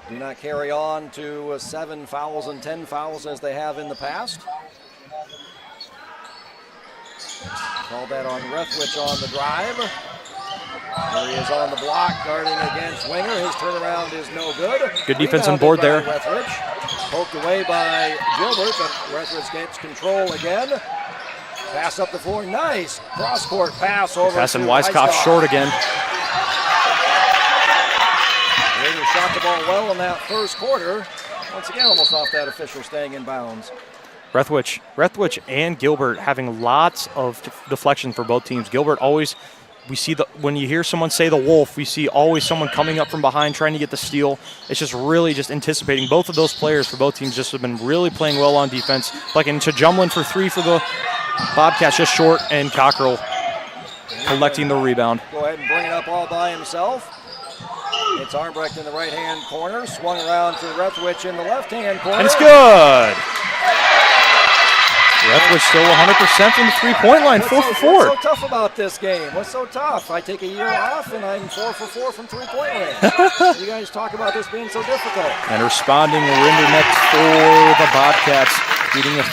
Do not carry on to 7 fouls and 10 fouls as they have in the past. Called that on Rethwich on the drive. There he is on the block, guarding against Winger. His turnaround is no good. Good defense on board there. Rethwich. Poked away by Gilbert, but Rethwich gets control again. Pass up the floor, nice cross-court pass over. Passing Weiskopf short again. Raiders shot the ball well in that first quarter. Once again, almost off that official, staying in bounds. Rethwich and Gilbert having lots of deflection for both teams. Gilbert always, we see when you hear someone say the Wolf, we see always someone coming up from behind trying to get the steal. It's just really just anticipating. Both of those players for both teams just have been really playing well on defense. Like into Jumlin for 3 for the Bobcats, just short, and Cockrell collecting the rebound. Go ahead and bring it up all by himself. It's Armbrecht in the right-hand corner, swung around to Rethwich in the left-hand corner. And it's good. Rethwich still 100% from the 3-point line, 4 for 4. What's so tough about this game? What's so tough? I take a year off and I'm 4 for 4 from 3-point range. You guys talk about this being so difficult. And responding Rinderneck for the Bobcats, beating a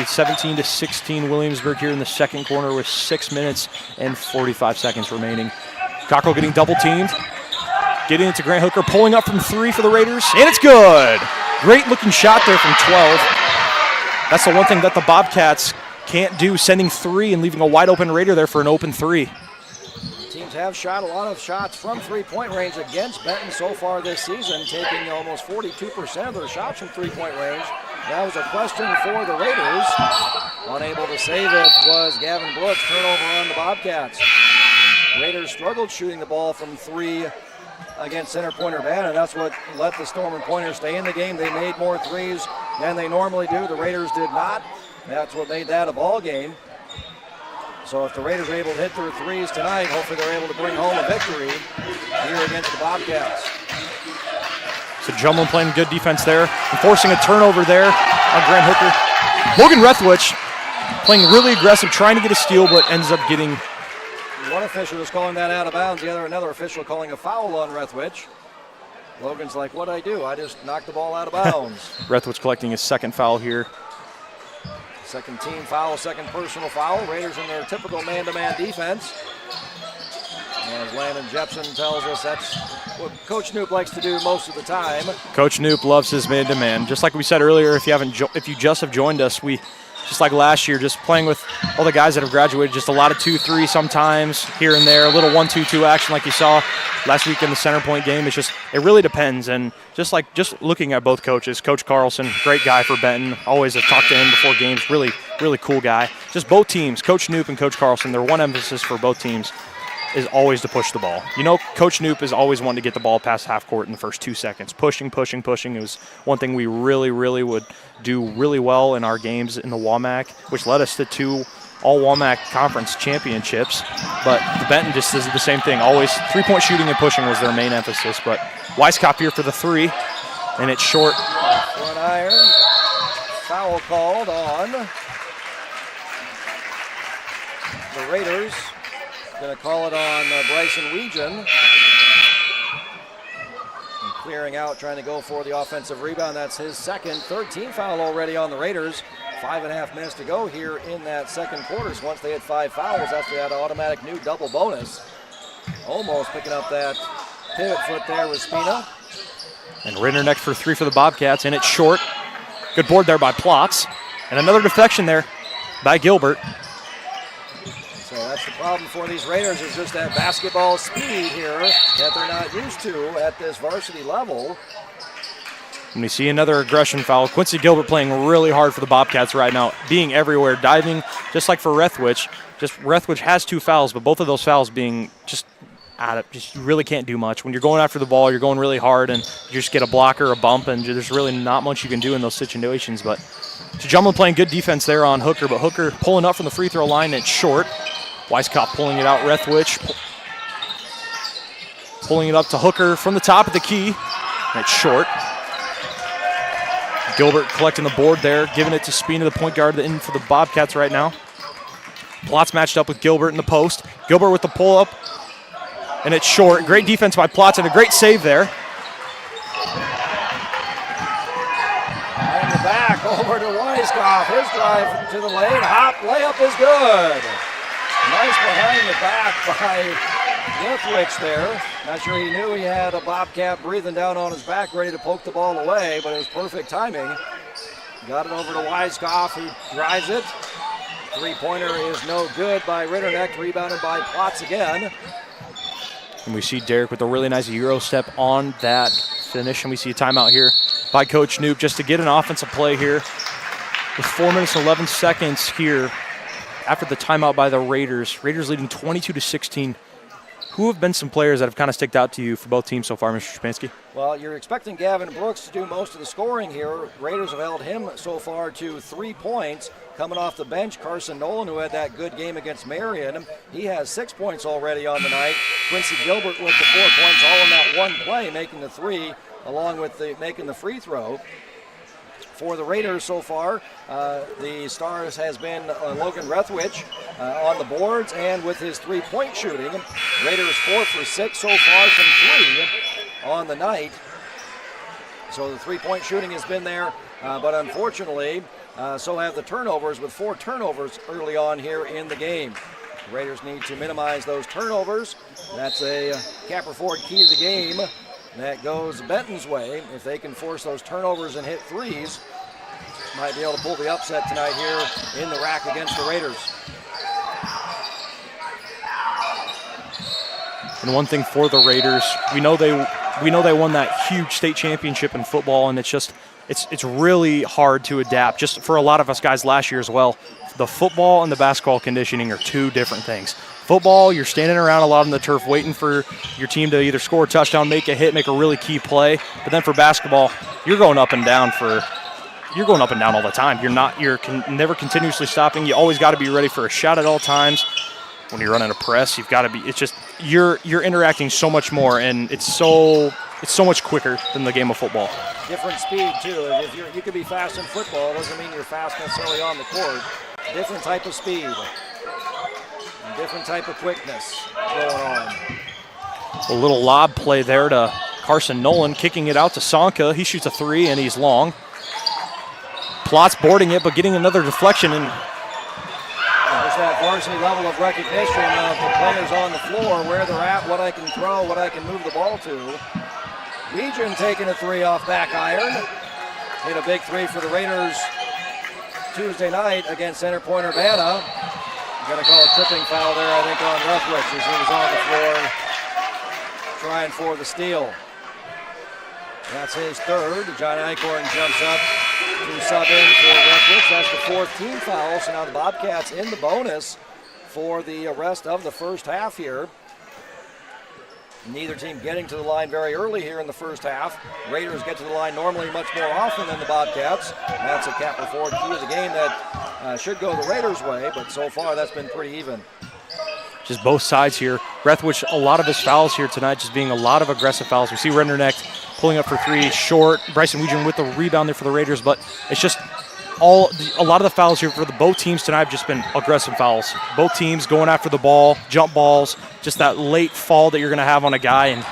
17-16 Williamsburg here in the second quarter with 6 minutes and 45 seconds remaining. Cockrell getting double teamed. Getting it to Grant Hooker, pulling up from 3 for the Raiders, and it's good. Great looking shot there from 12. That's the one thing that the Bobcats can't do, sending 3 and leaving a wide open Raider there for an open 3. Teams have shot a lot of shots from 3-point range against Benton so far this season, taking almost 42% of their shots from 3-point range. That was a question for the Raiders. Unable to save it was Gavin Brooks, turnover on the Bobcats. Raiders struggled shooting the ball from 3 against Center Point Urbana. That's what let the Storm and Pointers stay in the game. They made more 3s than they normally do. The Raiders did not. That's what made that a ball game. So if the Raiders are able to hit their 3s tonight, hopefully they're able to bring home a victory here against the Bobcats. So Jumlin playing good defense there, and forcing a turnover there on Grant Hooker. Logan Rethwich playing really aggressive, trying to get a steal, but ends up getting. One official is calling that out of bounds. Another official calling a foul on Rethwich. Logan's like, what'd I do? I just knocked the ball out of bounds. Rethwich collecting his second foul here. Second team foul, second personal foul. Raiders in their typical man-to-man defense. And as Landon Jepson tells us, that's what Coach Knoop likes to do most of the time. Coach Knoop loves his man-to-man. Just like we said earlier, if you just have joined us, we just like last year, just playing with all the guys that have graduated, just a lot of 2-3 sometimes here and there, a little 1-2-2 action like you saw last week in the Center Point game. It's just, it really depends. And just looking at both coaches, Coach Carlson, great guy for Benton. Always have talked to him before games. Really, really cool guy. Just both teams, Coach Knoop and Coach Carlson, they're one emphasis for both teams. is always to push the ball. You know, Coach Knoop is always wanting to get the ball past half court in the first 2 seconds. Pushing. It was one thing we really would do really well in our games in the WAMAC, which led us to 2 all-WAMAC conference championships. But the Benton just does the same thing. Always three-point shooting and pushing was their main emphasis. But Weiskopf here for the 3, and it's short. Front iron. Foul called on the Raiders. Going to call it on Bryson Weegan. And clearing out, trying to go for the offensive rebound. That's his second. Third team foul already on the Raiders. 5.5 minutes to go here in that second quarter. So once they had 5 fouls, after that automatic new double bonus. Almost picking up that pivot foot there with Spina. And Ritter next for 3 for the Bobcats, and it's short. Good board there by Plotz. And another deflection there by Gilbert. So that's the problem for these Raiders, is just that basketball speed here that they're not used to at this varsity level. And we see another aggression foul. Quincy Gilbert playing really hard for the Bobcats right now, being everywhere, diving, just like for Rethwich. Rethwich has 2 fouls, but both of those fouls being just you really can't do much. When you're going after the ball, you're going really hard, and you just get a block or a bump, and there's really not much you can do in those situations. But Jumlin playing good defense there on Hooker, but Hooker pulling up from the free throw line, and it's short. Weiskopf pulling it out. Rethwich pulling it up to Hooker from the top of the key, and it's short. Gilbert collecting the board there, giving it to Spina, the point guard in for the Bobcats right now. Plotz matched up with Gilbert in the post. Gilbert with the pull-up, and it's short. Great defense by Plotz and a great save there. And the back over to Weiskopf. His drive to the lane. Hop layup is good. Nice behind the back by Rethwich there. Not sure he knew he had a Bobcat breathing down on his back, ready to poke the ball away, but it was perfect timing. Got it over to Weiskopf, who drives it. Three-pointer is no good by Ritterneck, rebounded by Plotz again. And we see Derek with a really nice Euro step on that finish, and we see a timeout here by Coach Knoop just to get an offensive play here with 4 minutes and 11 seconds here after the timeout by the Raiders. Raiders leading 22-16. Who have been some players that have kind of sticked out to you for both teams so far, Mr. Shapansky? Well, you're expecting Gavin Brooks to do most of the scoring here. Raiders have held him so far to 3 points. Coming off the bench, Carson Nolan, who had that good game against Marion, he has 6 points already on the night. Quincy Gilbert with the 4 points, all in that one play, making the 3, along with making the free throw. For the Raiders so far, the stars has been Logan Rethwich on the boards and with his 3-point shooting. Raiders 4 for 6 so far from 3 on the night. So the 3-point shooting has been there, but unfortunately, so have the turnovers, with 4 turnovers early on here in the game. The Raiders need to minimize those turnovers. That's a Capper Ford key to the game. That goes Benton's way. If they can force those turnovers and hit threes, might be able to pull the upset tonight here in the rack against the Raiders. And one thing for the Raiders, we know they won that huge state championship in football, and it's really hard to adapt. Just for a lot of us guys last year as well, the football and the basketball conditioning are 2 different things. Football, you're standing around a lot on the turf waiting for your team to either score a touchdown, make a hit, make a really key play. But then for basketball, you're going up and down all the time. You're never continuously stopping. You always got to be ready for a shot at all times. When you're running a press, you've got to be. It's just you're interacting so much more, and it's so much quicker than the game of football. Different speed too. If you can be fast in football, doesn't mean you're fast necessarily on the court. Different type of speed. Different type of quickness going on. A little lob play there to Carson Nolan, kicking it out to Sonka. He shoots a 3, and he's long. Plotz boarding it, but getting another deflection. And there's that varsity level of recognition of the players on the floor, where they're at, what I can throw, what I can move the ball to. Weegan taking a 3 off back iron. Hit a big 3 for the Raiders Tuesday night against Center Point Urbana. Going to call a tripping foul there, I think, on Rethwich as he was on the floor trying for the steal. That's his 3rd. John Eichhorn jumps up to sub in for Rethwich. That's the 4th team foul. So now the Bobcats in the bonus for the rest of the first half here. Neither team getting to the line very early here in the first half. Raiders get to the line normally much more often than the Bobcats. And that's a Capper Ford key of the game that should go the Raiders' way, but so far that's been pretty even. Just both sides here. Brethwich, a lot of his fouls here tonight, just being a lot of aggressive fouls. We see Renderneck pulling up for three, short. Bryson Weegan with the rebound there for the Raiders, but it's just a lot of the fouls here for both teams tonight have just been aggressive fouls. Both teams going after the ball, jump balls, just that late fall that you're going to have on a guy. And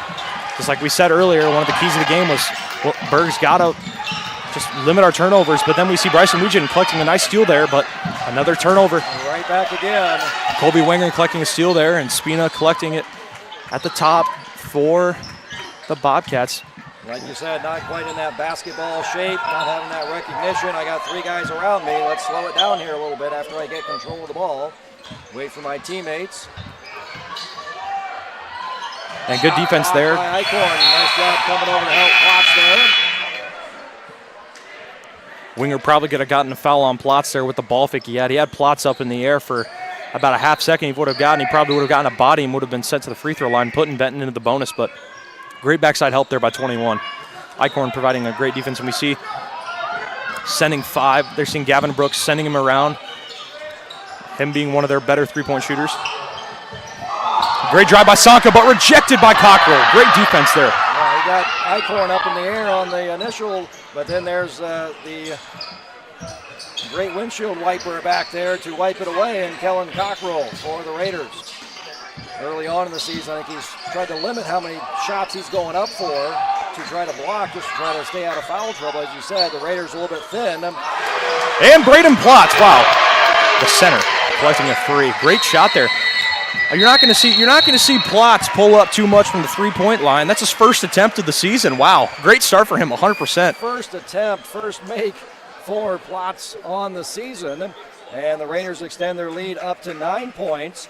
just like we said earlier, one of the keys of the game was, well, Berg's got to just limit our turnovers, but then we see Bryson Weegan collecting a nice steal there, but another turnover. Right back again. Colby Wenger collecting a steal there, and Spina collecting it at the top for the Bobcats. Like you said, not quite in that basketball shape, not having that recognition. I got three guys around me. Let's slow it down here a little bit after I get control of the ball. Wait for my teammates. And good defense there. By Eichhorn. Nice job coming over to help Plotz there. Winger probably could have gotten a foul on Plotz there with the ball fake he had. He had Plotz up in the air for about a half second. He would have gotten, he probably would have gotten a body and would have been sent to the free throw line, putting Benton into the bonus, but great backside help there by 21. Eichhorn providing a great defense, and we see sending five. They're seeing Gavin Brooks sending him around, him being one of their better three-point shooters. Great drive by Sanka, but rejected by Cockrell. Great defense there. Yeah, he got Eichhorn up in the air on the initial, but then there's the great windshield wiper back there to wipe it away, and Kellen Cockrell for the Raiders. Early on in the season, I think he's tried to limit how many shots he's going up for to try to block, just to try to stay out of foul trouble. As you said, the Raiders a little bit thin. And Braden Plotz, wow, the center collecting a three. Great shot there. You're not going to see Plotz pull up too much from the three-point line. That's his first attempt of the season. Wow, great start for him, 100%. First attempt, first make for Plotz on the season, and the Raiders extend their lead up to 9 points.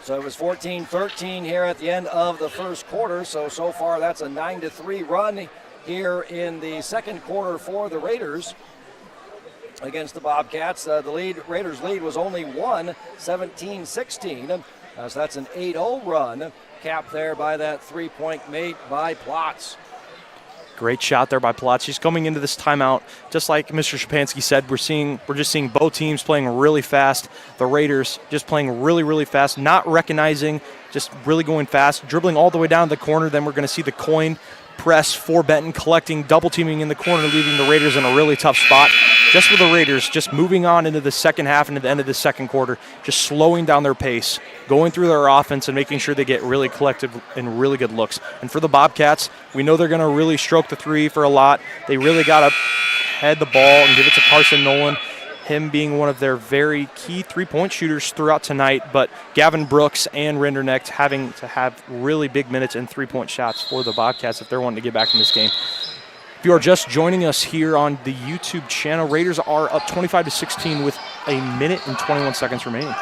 So it was 14-13 here at the end of the first quarter. So far that's a 9-3 run here in the second quarter for the Raiders against the Bobcats. The Raiders lead was only 17-16. So that's an 8-0 run, capped there by that three-point made by Plotz. Great shot there by Plotz. He's coming into this timeout, just like Mr. Shapansky said, we're just seeing both teams playing really fast. The Raiders just playing really, really fast, not recognizing, just really going fast, dribbling all the way down to the corner. Then we're going to see the coin press for Benton, collecting, double teaming in the corner, leaving the Raiders in a really tough spot. Just for the Raiders, just moving on into the second half and at the end of the second quarter, just slowing down their pace, going through their offense and making sure they get really collective and really good looks. And for the Bobcats, we know they're going to really stroke the three for a lot. They really got to head the ball and give it to Carson Nolan, him being one of their very key three-point shooters throughout tonight, but Gavin Brooks and Renderneck having to have really big minutes and three-point shots for the Bobcats if they're wanting to get back in this game. If you are just joining us here on the YouTube channel, Raiders are up 25-16 with a minute and 21 seconds remaining.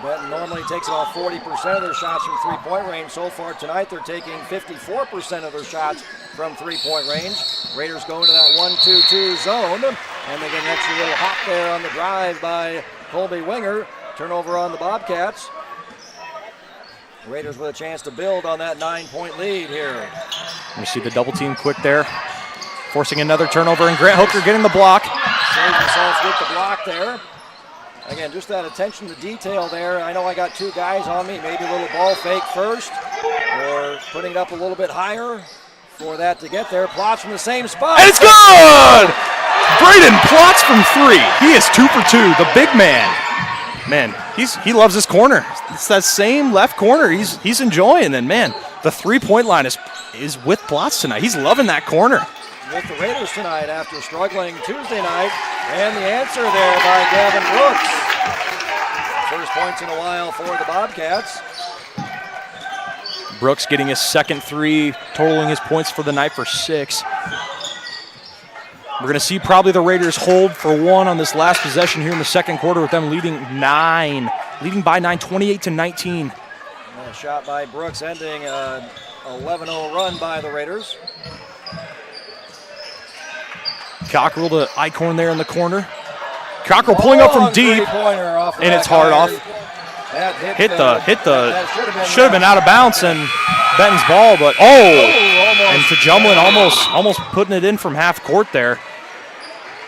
Benton normally takes about 40% of their shots from three-point range. So far tonight, they're taking 54% of their shots from three-point range. Raiders go into that 1-2-2 zone, and they get an extra little hop there on the drive by Colby Winger. Turnover on the Bobcats. Raiders with a chance to build on that 9-point lead here. We see the double team quick there, forcing another turnover, and Grant Hooker getting the block. Saves themselves with the block there. Again, just that attention to detail there. I know I got two guys on me, maybe a little ball fake first, or putting it up a little bit higher for that to get there. Plotz from the same spot. And it's good! Braden Plotz from three. He is 2 for 2, the big man. Man, he loves this corner. It's that same left corner he's enjoying, and man, the three-point line is with Plotz tonight. He's loving that corner. With the Raiders tonight after struggling Tuesday night, and the answer there by Gavin Brooks. First points in a while for the Bobcats. Brooks getting his second three, totaling his points for the night for 6. We're going to see probably the Raiders hold for one on this last possession here in the second quarter, with them leading by 9, 28-19. A shot by Brooks ending an 11-0 run by the Raiders. Cockrell to Eichhorn there in the corner. Cockrell pulling up from deep, and it's hard off. That should have been out of bounds and Benton's ball, but and to Jumlin almost putting it in from half court there.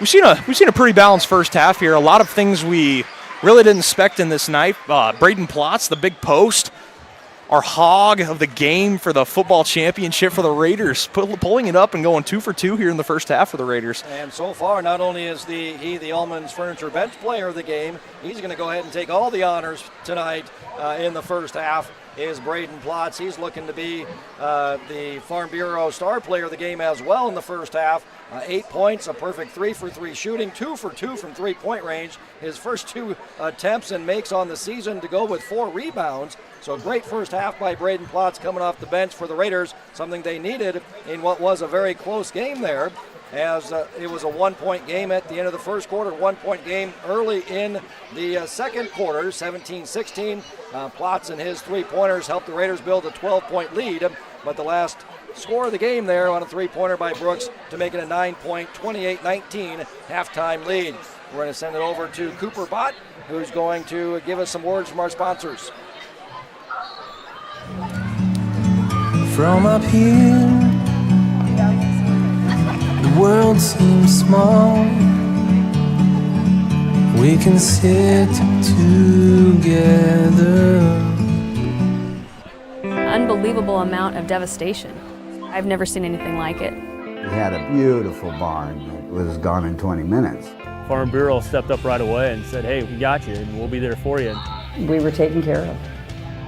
We've seen a pretty balanced first half here. A lot of things we really didn't expect in this night. Braden Plotz, the big post, our hog of the game for the football championship for the Raiders, pulling it up and going 2 for 2 here in the first half for the Raiders. And so far, not only is he the Ullman's Furniture bench player of the game, he's going to go ahead and take all the honors tonight in the first half. Is Braden Plotz. He's looking to be the Farm Bureau star player of the game as well in the first half. 8 points, a perfect 3 for 3 shooting, 2 for 2 from three-point range. His first 2 attempts and makes on the season to go with 4 rebounds. So a great first half by Braden Plotz coming off the bench for the Raiders, something they needed in what was a very close game there, as it was a 1-point game at the end of the first quarter, 1-point game early in the second quarter, 17-16. Plotz and his three-pointers helped the Raiders build a 12-point lead, but the last score of the game there on a three-pointer by Brooks to make it a 9-point, 28-19 halftime lead. We're going to send it over to Cooper Bott, who's going to give us some words from our sponsors. From up here, the world seems small. We can sit together. Unbelievable amount of devastation. I've never seen anything like it. We had a beautiful barn that was gone in 20 minutes. Farm Bureau stepped up right away and said, hey, we got you and we'll be there for you. We were taken care of.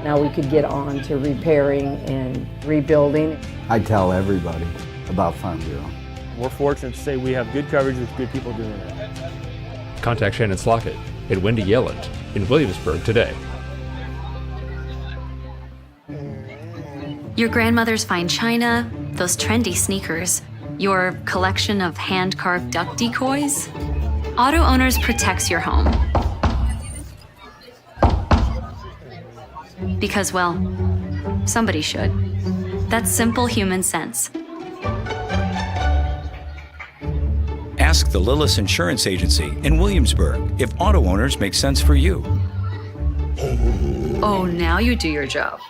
Now we could get on to repairing and rebuilding. I tell everybody about Farm Bureau. We're fortunate to say we have good coverage with good people doing it. Contact Shannon Slockett and Wendy Yelland in Williamsburg today. Your grandmother's fine china, those trendy sneakers, your collection of hand-carved duck decoys. Auto Owners protects your home. Because, well, somebody should. That's simple human sense. Ask the Lillis Insurance Agency in Williamsburg if auto owners make sense for you. Oh, now you do your job.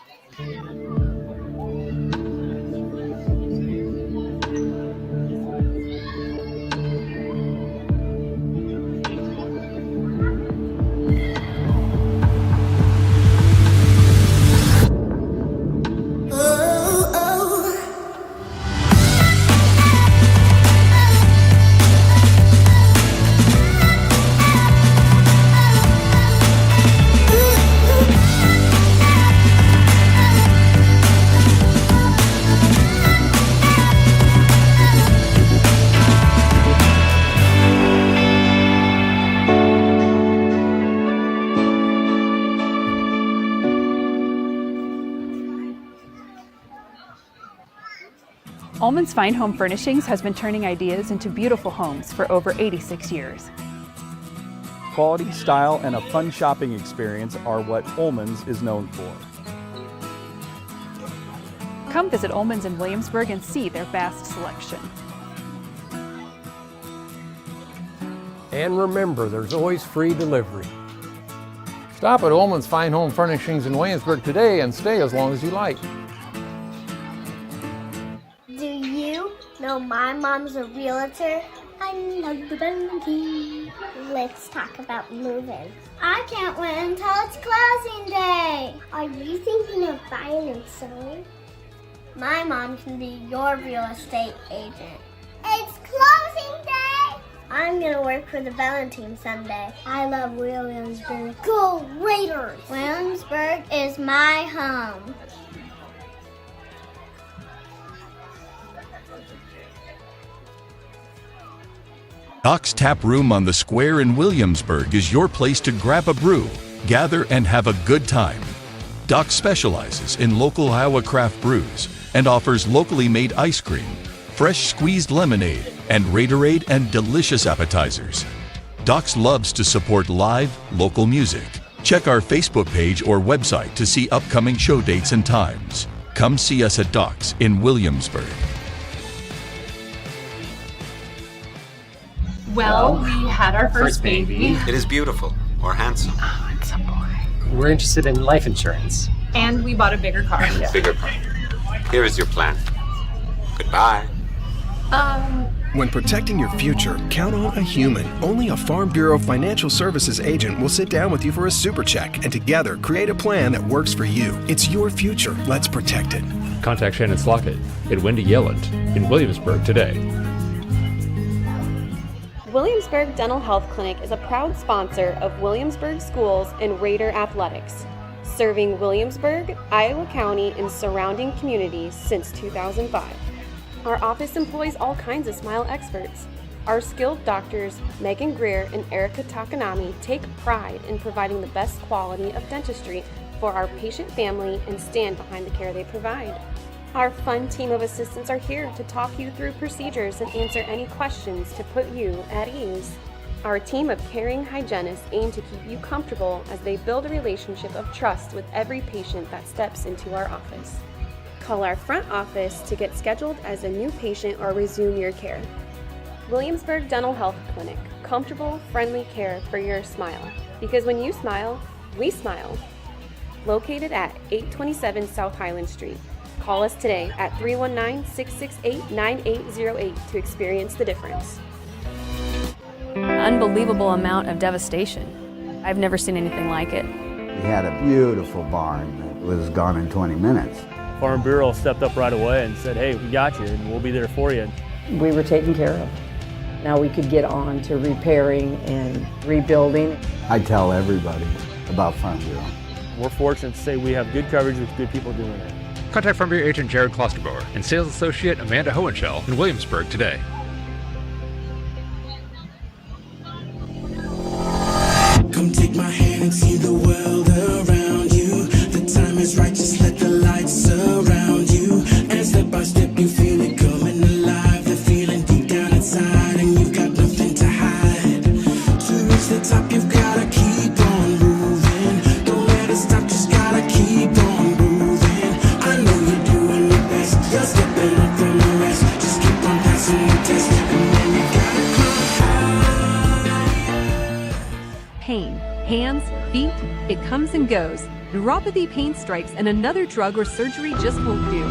Ullman's Fine Home Furnishings has been turning ideas into beautiful homes for over 86 years. Quality, style, and a fun shopping experience are what Ullman's is known for. Come visit Ullman's in Williamsburg and see their vast selection. And remember, there's always free delivery. Stop at Ullman's Fine Home Furnishings in Williamsburg today and stay as long as you like. Do you know my mom's a realtor? I love the Benton. Let's talk about moving. I can't wait until it's closing day. Are you thinking of buying and selling? My mom can be your real estate agent. It's closing day! I'm gonna work for the Bellin team someday. I love Williamsburg. Go Raiders! Williamsburg is my home. Doc's Tap Room on the Square in Williamsburg is your place to grab a brew, gather, and have a good time. Doc specializes in local Iowa craft brews and offers locally made ice cream, fresh squeezed lemonade, and Raiderade and delicious appetizers. Doc's loves to support live, local music. Check our Facebook page or website to see upcoming show dates and times. Come see us at Doc's in Williamsburg. Well, we had our first baby. It is beautiful or handsome. Oh, it's a boy. We're interested in life insurance. And we bought a bigger car. Bigger car. Here is your plan. Goodbye. When protecting your future, count on a human. Only a Farm Bureau Financial Services agent will sit down with you for a super check and together create a plan that works for you. It's your future. Let's protect it. Contact Shannon Slockett at Wendy Yelland in Williamsburg today. Williamsburg Dental Health Clinic is a proud sponsor of Williamsburg Schools and Raider Athletics, serving Williamsburg, Iowa County, and surrounding communities since 2005. Our office employs all kinds of smile experts. Our skilled doctors, Megan Greer and Erica Takanami, take pride in providing the best quality of dentistry for our patient family and stand behind the care they provide. Our fun team of assistants are here to talk you through procedures and answer any questions to put you at ease. Our team of caring hygienists aim to keep you comfortable as they build a relationship of trust with every patient that steps into our office. Call our front office to get scheduled as a new patient or resume your care. Williamsburg Dental Health Clinic, comfortable, friendly care for your smile. Because when you smile, we smile. Located at 827 South Highland Street. Call us today at 319-668-9808 to experience the difference. Unbelievable amount of devastation. I've never seen anything like it. We had a beautiful barn that was gone in 20 minutes. Farm Bureau stepped up right away and said, hey, we got you and we'll be there for you. We were taken care of. Now we could get on to repairing and rebuilding. I tell everybody about Farm Bureau. We're fortunate to say we have good coverage with good people doing it. Contact Farm Bureau agent Jared Klosterboer and sales associate Amanda Hohenschel in Williamsburg today. Come take my hand and see the world around you. The time is right, just let the lights surround you. And step by step you feel it coming alive. The feeling deep down inside and you've got nothing to hide. To reach the top you've gotta keep on moving. Don't let it stop, just gotta keep on moving. I know you're doing your best, you're stepping up from the rest. Just keep on passing the test and then you gotta climb high. Pain, hands, feet, it comes and goes. Neuropathy pain strikes and another drug or surgery just won't do.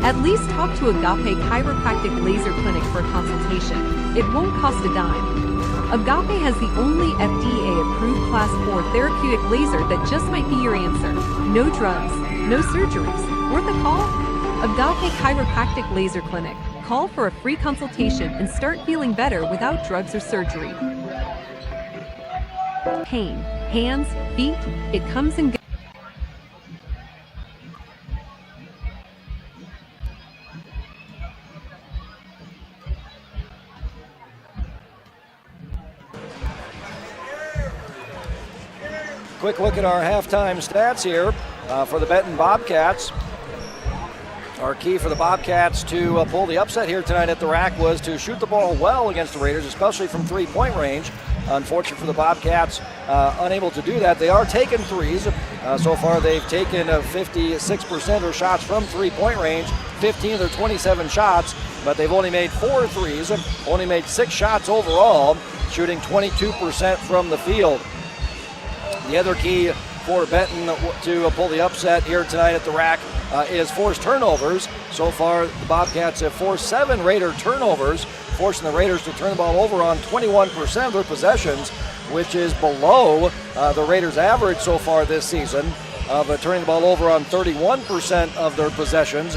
At least talk to Agape Chiropractic Laser Clinic for a consultation. It won't cost a dime. Agape has the only FDA-approved Class 4 therapeutic laser that just might be your answer. No drugs, no surgeries. Worth a call? Agape Chiropractic Laser Clinic. Call for a free consultation and start feeling better without drugs or surgery. Pain, hands, feet, it comes and goes. Quick look at our halftime stats here for the Benton Bobcats. Our key for the Bobcats to pull the upset here tonight at the rack was to shoot the ball well against the Raiders, especially from three-point range. Unfortunate for the Bobcats, unable to do that. They are taking threes. So far they've taken 56% of their shots from three-point range, 15 of their 27 shots, but they've only made 4 threes, only made 6 shots overall, shooting 22% from the field. The other key for Benton to pull the upset here tonight at the rack is forced turnovers. So far, the Bobcats have forced 7 Raider turnovers, forcing the Raiders to turn the ball over on 21% of their possessions, which is below the Raiders' average so far this season of turning the ball over on 31% of their possessions.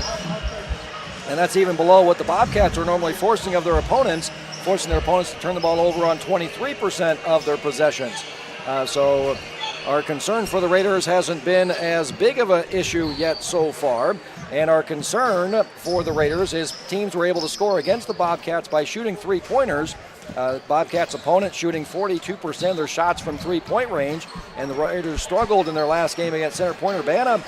And that's even below what the Bobcats are normally forcing of their opponents, forcing their opponents to turn the ball over on 23% of their possessions. So our concern for the Raiders hasn't been as big of an issue yet so far. And our concern for the Raiders is teams were able to score against the Bobcats by shooting three-pointers. Bobcats' opponents shooting 42% of their shots from three-point range, and the Raiders struggled in their last game against Center Point Urbana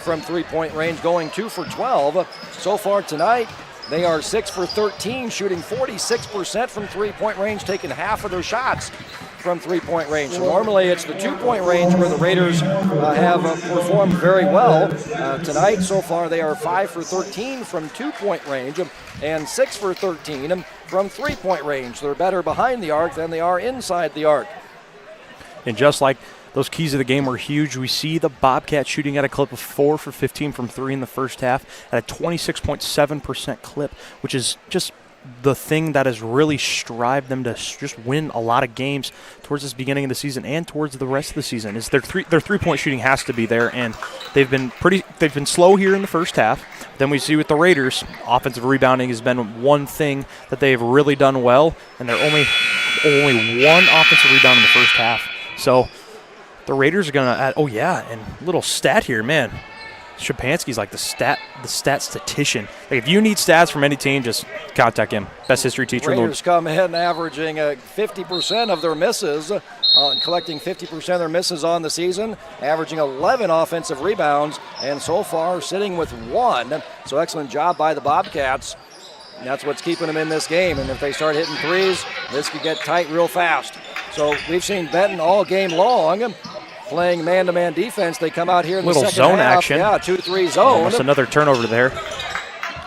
from three-point range, going 2 for 12. So far tonight, they are 6 for 13, shooting 46% from three-point range, taking half of their shots from three-point range. So normally it's the two-point range where the Raiders have performed very well. Tonight, so far, they are 5 for 13 from two-point range and 6 for 13 from three-point range. They're better behind the arc than they are inside the arc. And just like those keys of the game were huge. We see the Bobcats shooting at a clip of 4 for 15 from 3 in the first half at a 26.7% clip, which is just the thing that has really strived them to just win a lot of games towards this beginning of the season and towards the rest of the season. Is their three-point shooting has to be there, and they've been slow here in the first half. Then we see with the Raiders, offensive rebounding has been one thing that they've really done well, and they're only one offensive rebound in the first half. So the Raiders are going to add, and little stat here, man. Shapansky's like the stat statistician. Like, if you need stats from any team, just contact him. Best history teacher. Raiders come in averaging 50% of their misses, collecting 50% of their misses on the season, averaging 11 offensive rebounds, and so far sitting with 1. So excellent job by the Bobcats. And that's what's keeping them in this game. And if they start hitting threes, this could get tight real fast. So we've seen Benton all game long playing man-to-man defense. They come out here in the second zone half. Action. Yeah, 2-3 zone. Almost another turnover there.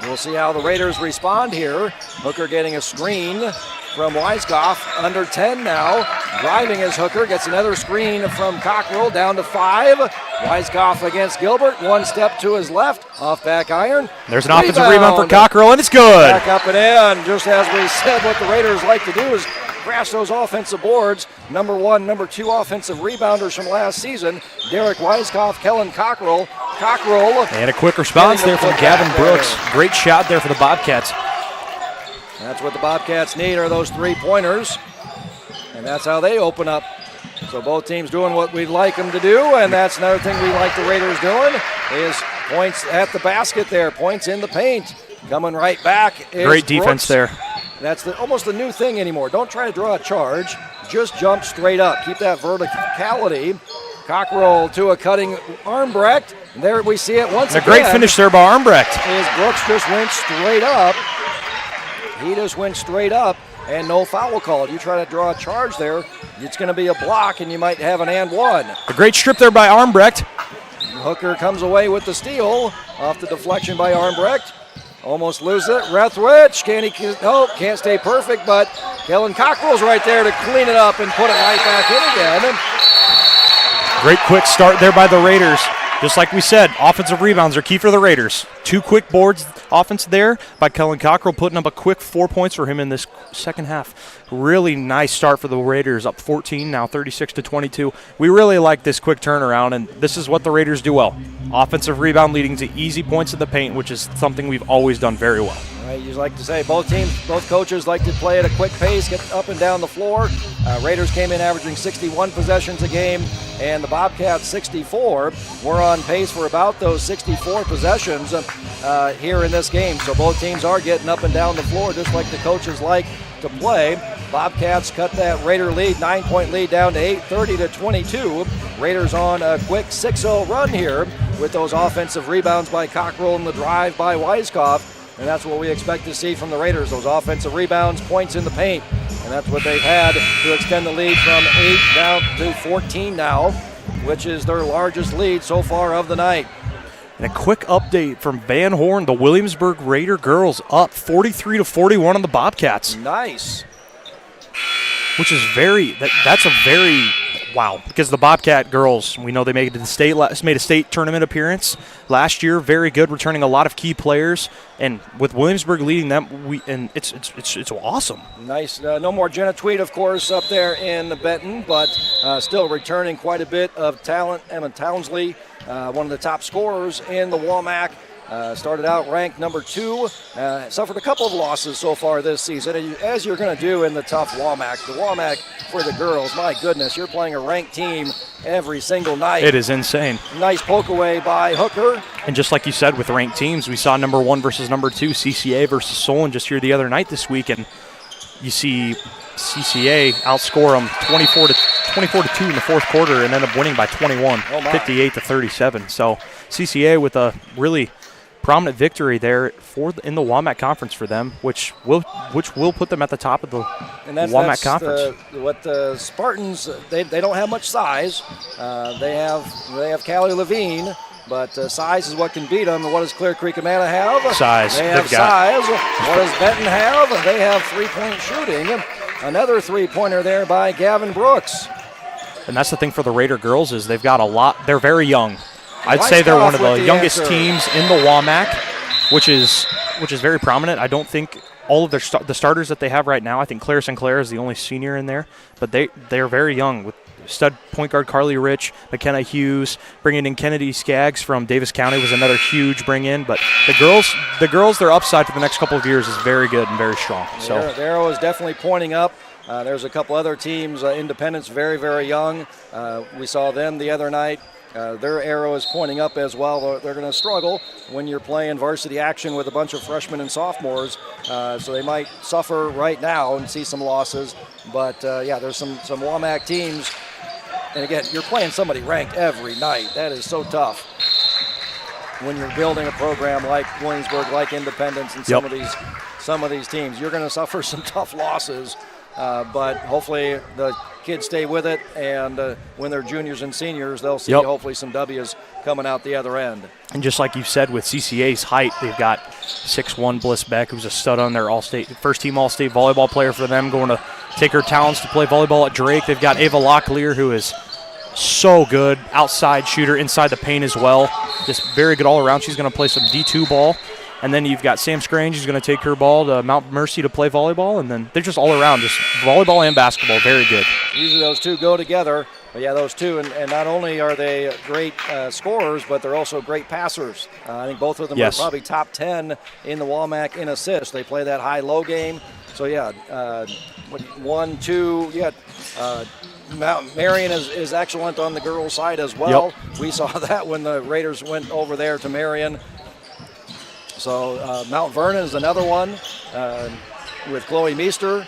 We'll see how the Raiders respond here. Hooker getting a screen from Weiskopf. Under 10 now. Driving as Hooker gets another screen from Cockrell down to 5. Weiskopf against Gilbert. One step to his left. Off back iron. There's an offensive rebound for Cockrell, and it's good. Back up and in. Just as we said, what the Raiders like to do is crash those offensive boards. Number 1, number 2 offensive rebounders from last season. Derek Weiskopf, Kellen Cockrell. And a quick response there from Gavin Brooks. Great shot there for the Bobcats. That's what the Bobcats need, are those 3-pointers. And that's how they open up. So both teams doing what we'd like them to do, and that's another thing we like the Raiders doing, is points at the basket there, points in the paint. Coming right back is Great defense Brooks. there. That's almost the new thing anymore. Don't try to draw a charge. Just jump straight up. Keep that verticality. Cockrell to a cutting Armbrecht. There we see it once again. A great finish there by Armbrecht. Is Brooks just went straight up. He just went straight up, and no foul called. You try to draw a charge there, it's going to be a block, and you might have an and one. A great strip there by Armbrecht. Hooker comes away with the steal off the deflection by Armbrecht. Almost loses it. Rethwich, can't stay perfect, but Kellen Cockrell's right there to clean it up and put it right back in again. Great quick start there by the Raiders. Just like we said, offensive rebounds are key for the Raiders. 2 quick boards offense there by Kellen Cockrell, putting up a quick 4 points for him in this second half. Really nice start for the Raiders, up 14, now 36-22. We really like this quick turnaround, and this is what the Raiders do well. Offensive rebound leading to easy points in the paint, which is something we've always done very well. Right, you like to say both coaches like to play at a quick pace, get up and down the floor. Raiders came in averaging 61 possessions a game, and the Bobcats 64. We're on pace for about those 64 possessions here in this game. So both teams are getting up and down the floor just like the coaches like to play. Bobcats cut that Raider lead, 9-point lead, down to 8, 30-22. Raiders on a quick 6-0 run here with those offensive rebounds by Cockrell and the drive by Weiskopf. And that's what we expect to see from the Raiders, those offensive rebounds, points in the paint. And that's what they've had to extend the lead from 8 down to 14 now, which is their largest lead so far of the night. And a quick update from Van Horn, the Williamsburg Raider girls up 43-41 on the Bobcats. Nice. Which is that's a very wow, because the Bobcat girls, we know they made a state tournament appearance last year. Very good, returning a lot of key players, and with Williamsburg leading them, it's awesome. Nice. No more Jenna Tweed, of course, up there in Benton, but still returning quite a bit of talent. Emma Townsley, one of the top scorers in the WAMAC. Started out ranked number 2, suffered a couple of losses so far this season, as you're going to do in the tough WAMAC. The WAMAC for the girls, my goodness, you're playing a ranked team every single night. It is insane. Nice poke away by Hooker. And just like you said with ranked teams, we saw number 1 versus number 2, CCA versus Solon just here the other night this week, and you see CCA outscore them 24-2 in the fourth quarter and end up winning by 21, 58-37. So CCA with a really prominent victory there in the WAMAC conference for them, which will put them at the top of the WAMAC conference. What the Spartans, they don't have much size. They have Callie Levine, but size is what can beat them. And what does Clear Creek Amana have? Size. They have size. What does Benton have? They have 3-point shooting. Another 3-pointer there by Gavin Brooks. And that's the thing for the Raider girls is they've got a lot. They're very young. I'd say they're one of the youngest teams in the WAMAC, which is very prominent. I don't think all of the starters that they have right now, I think Claire Sinclair is the only senior in there, but they're very young with stud point guard Carly Rich, McKenna Hughes, bringing in Kennedy Skaggs from Davis County was another huge bring in. But the girls, their upside for the next couple of years is very good and very strong. So the arrow is definitely pointing up. There's a couple other teams, Independence, very, very young. We saw them the other night. Their arrow is pointing up as well. They're going to struggle when you're playing varsity action with a bunch of freshmen and sophomores. So they might suffer right now and see some losses. But, there's some WAMAC teams. And, again, you're playing somebody ranked every night. That is so tough when you're building a program like Williamsburg, like Independence, and some of these teams. You're going to suffer some tough losses. But hopefully the kids stay with it, and when they're juniors and seniors, they'll see hopefully some W's coming out the other end. And just like you said with CCA's height, they've got 6'1" Bliss Beck, who's a stud on their first-team All-State volleyball player for them, going to take her talents to play volleyball at Drake. They've got Ava Locklear, who is so good, outside shooter, inside the paint as well. Just very good all around. She's going to play some D2 ball. And then you've got Sam Scrange, who's going to take her ball to Mount Mercy to play volleyball. And then they're just all around, just volleyball and basketball, very good. Usually those two go together. But, those two, and not only are they great scorers, but they're also great passers. I think both of them are probably top 10 in the WAMAC in assists. They play that high-low game. So, 1, 2, Mount Marion is excellent on the girls' side as well. We saw that when the Raiders went over there to Marion. So Mount Vernon is another one with Chloe Meester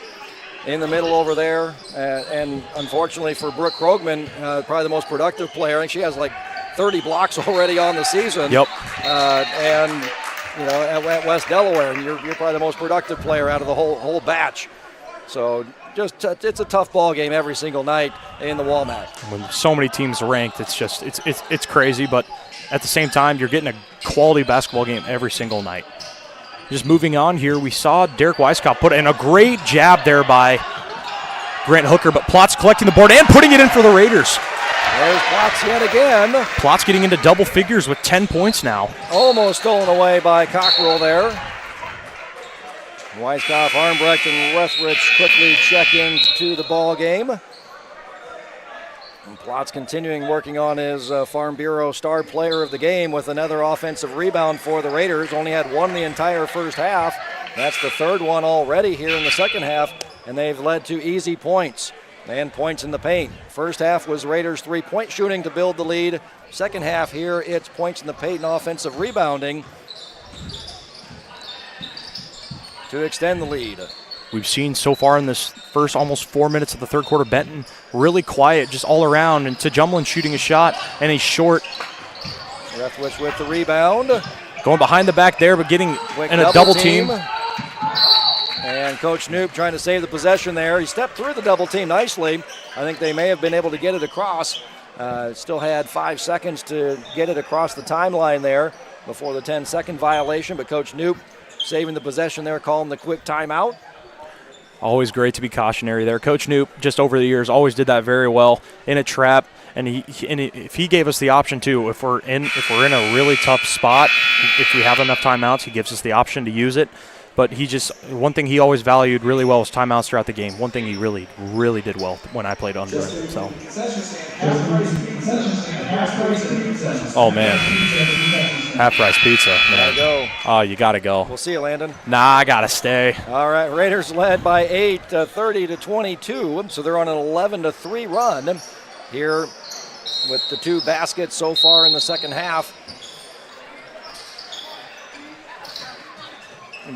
in the middle over there. And unfortunately for Brooke Krogman, probably the most productive player. I think she has like 30 blocks already on the season. And, at West Delaware, and you're probably the most productive player out of the whole batch. So it's a tough ball game every single night in the WAMAC. When so many teams ranked, it's crazy, but at the same time, you're getting a quality basketball game every single night. Just moving on here, we saw Derek Weisskopf put in a great jab there by Grant Hooker, but Plotz collecting the board and putting it in for the Raiders. There's Plotz yet again. Plotz getting into double figures with 10 points now. Almost stolen away by Cockrell there. Weisskopf, Armbrecht, and Westridge quickly check into the ball game. And Plotz continuing working on his Farm Bureau star player of the game with another offensive rebound for the Raiders. Only had one the entire first half. That's the third one already here in the second half, and they've led to easy points and points in the paint. First half was Raiders' three-point shooting to build the lead. Second half here, it's points in the paint and offensive rebounding to extend the lead. We've seen so far in this first almost 4 minutes of the third quarter, Benton really quiet just all around, and Tejumlin shooting a shot, and he's short. Rethwich with the rebound. Going behind the back there, but getting in a double team. And Coach Knoop trying to save the possession there. He stepped through the double team nicely. I think they may have been able to get it across. Still had 5 seconds to get it across the timeline there before the 10-second violation, but Coach Knoop saving the possession there, calling the quick timeout. Always great to be cautionary there. Coach Knoop, just over the years, always did that very well in a trap. And if he gave us the option too, if we're in a really tough spot, if we have enough timeouts, he gives us the option to use it. But one thing he always valued really well was timeouts throughout the game. One thing he really, really did well when I played under him. So. Oh man, half price pizza. Man. Gotta go. Oh, you gotta go. We'll see you, Landon. Nah, I gotta stay. All right, Raiders led by 8, 30-22. So they're on an 11-3 run here with the 2 baskets so far in the second half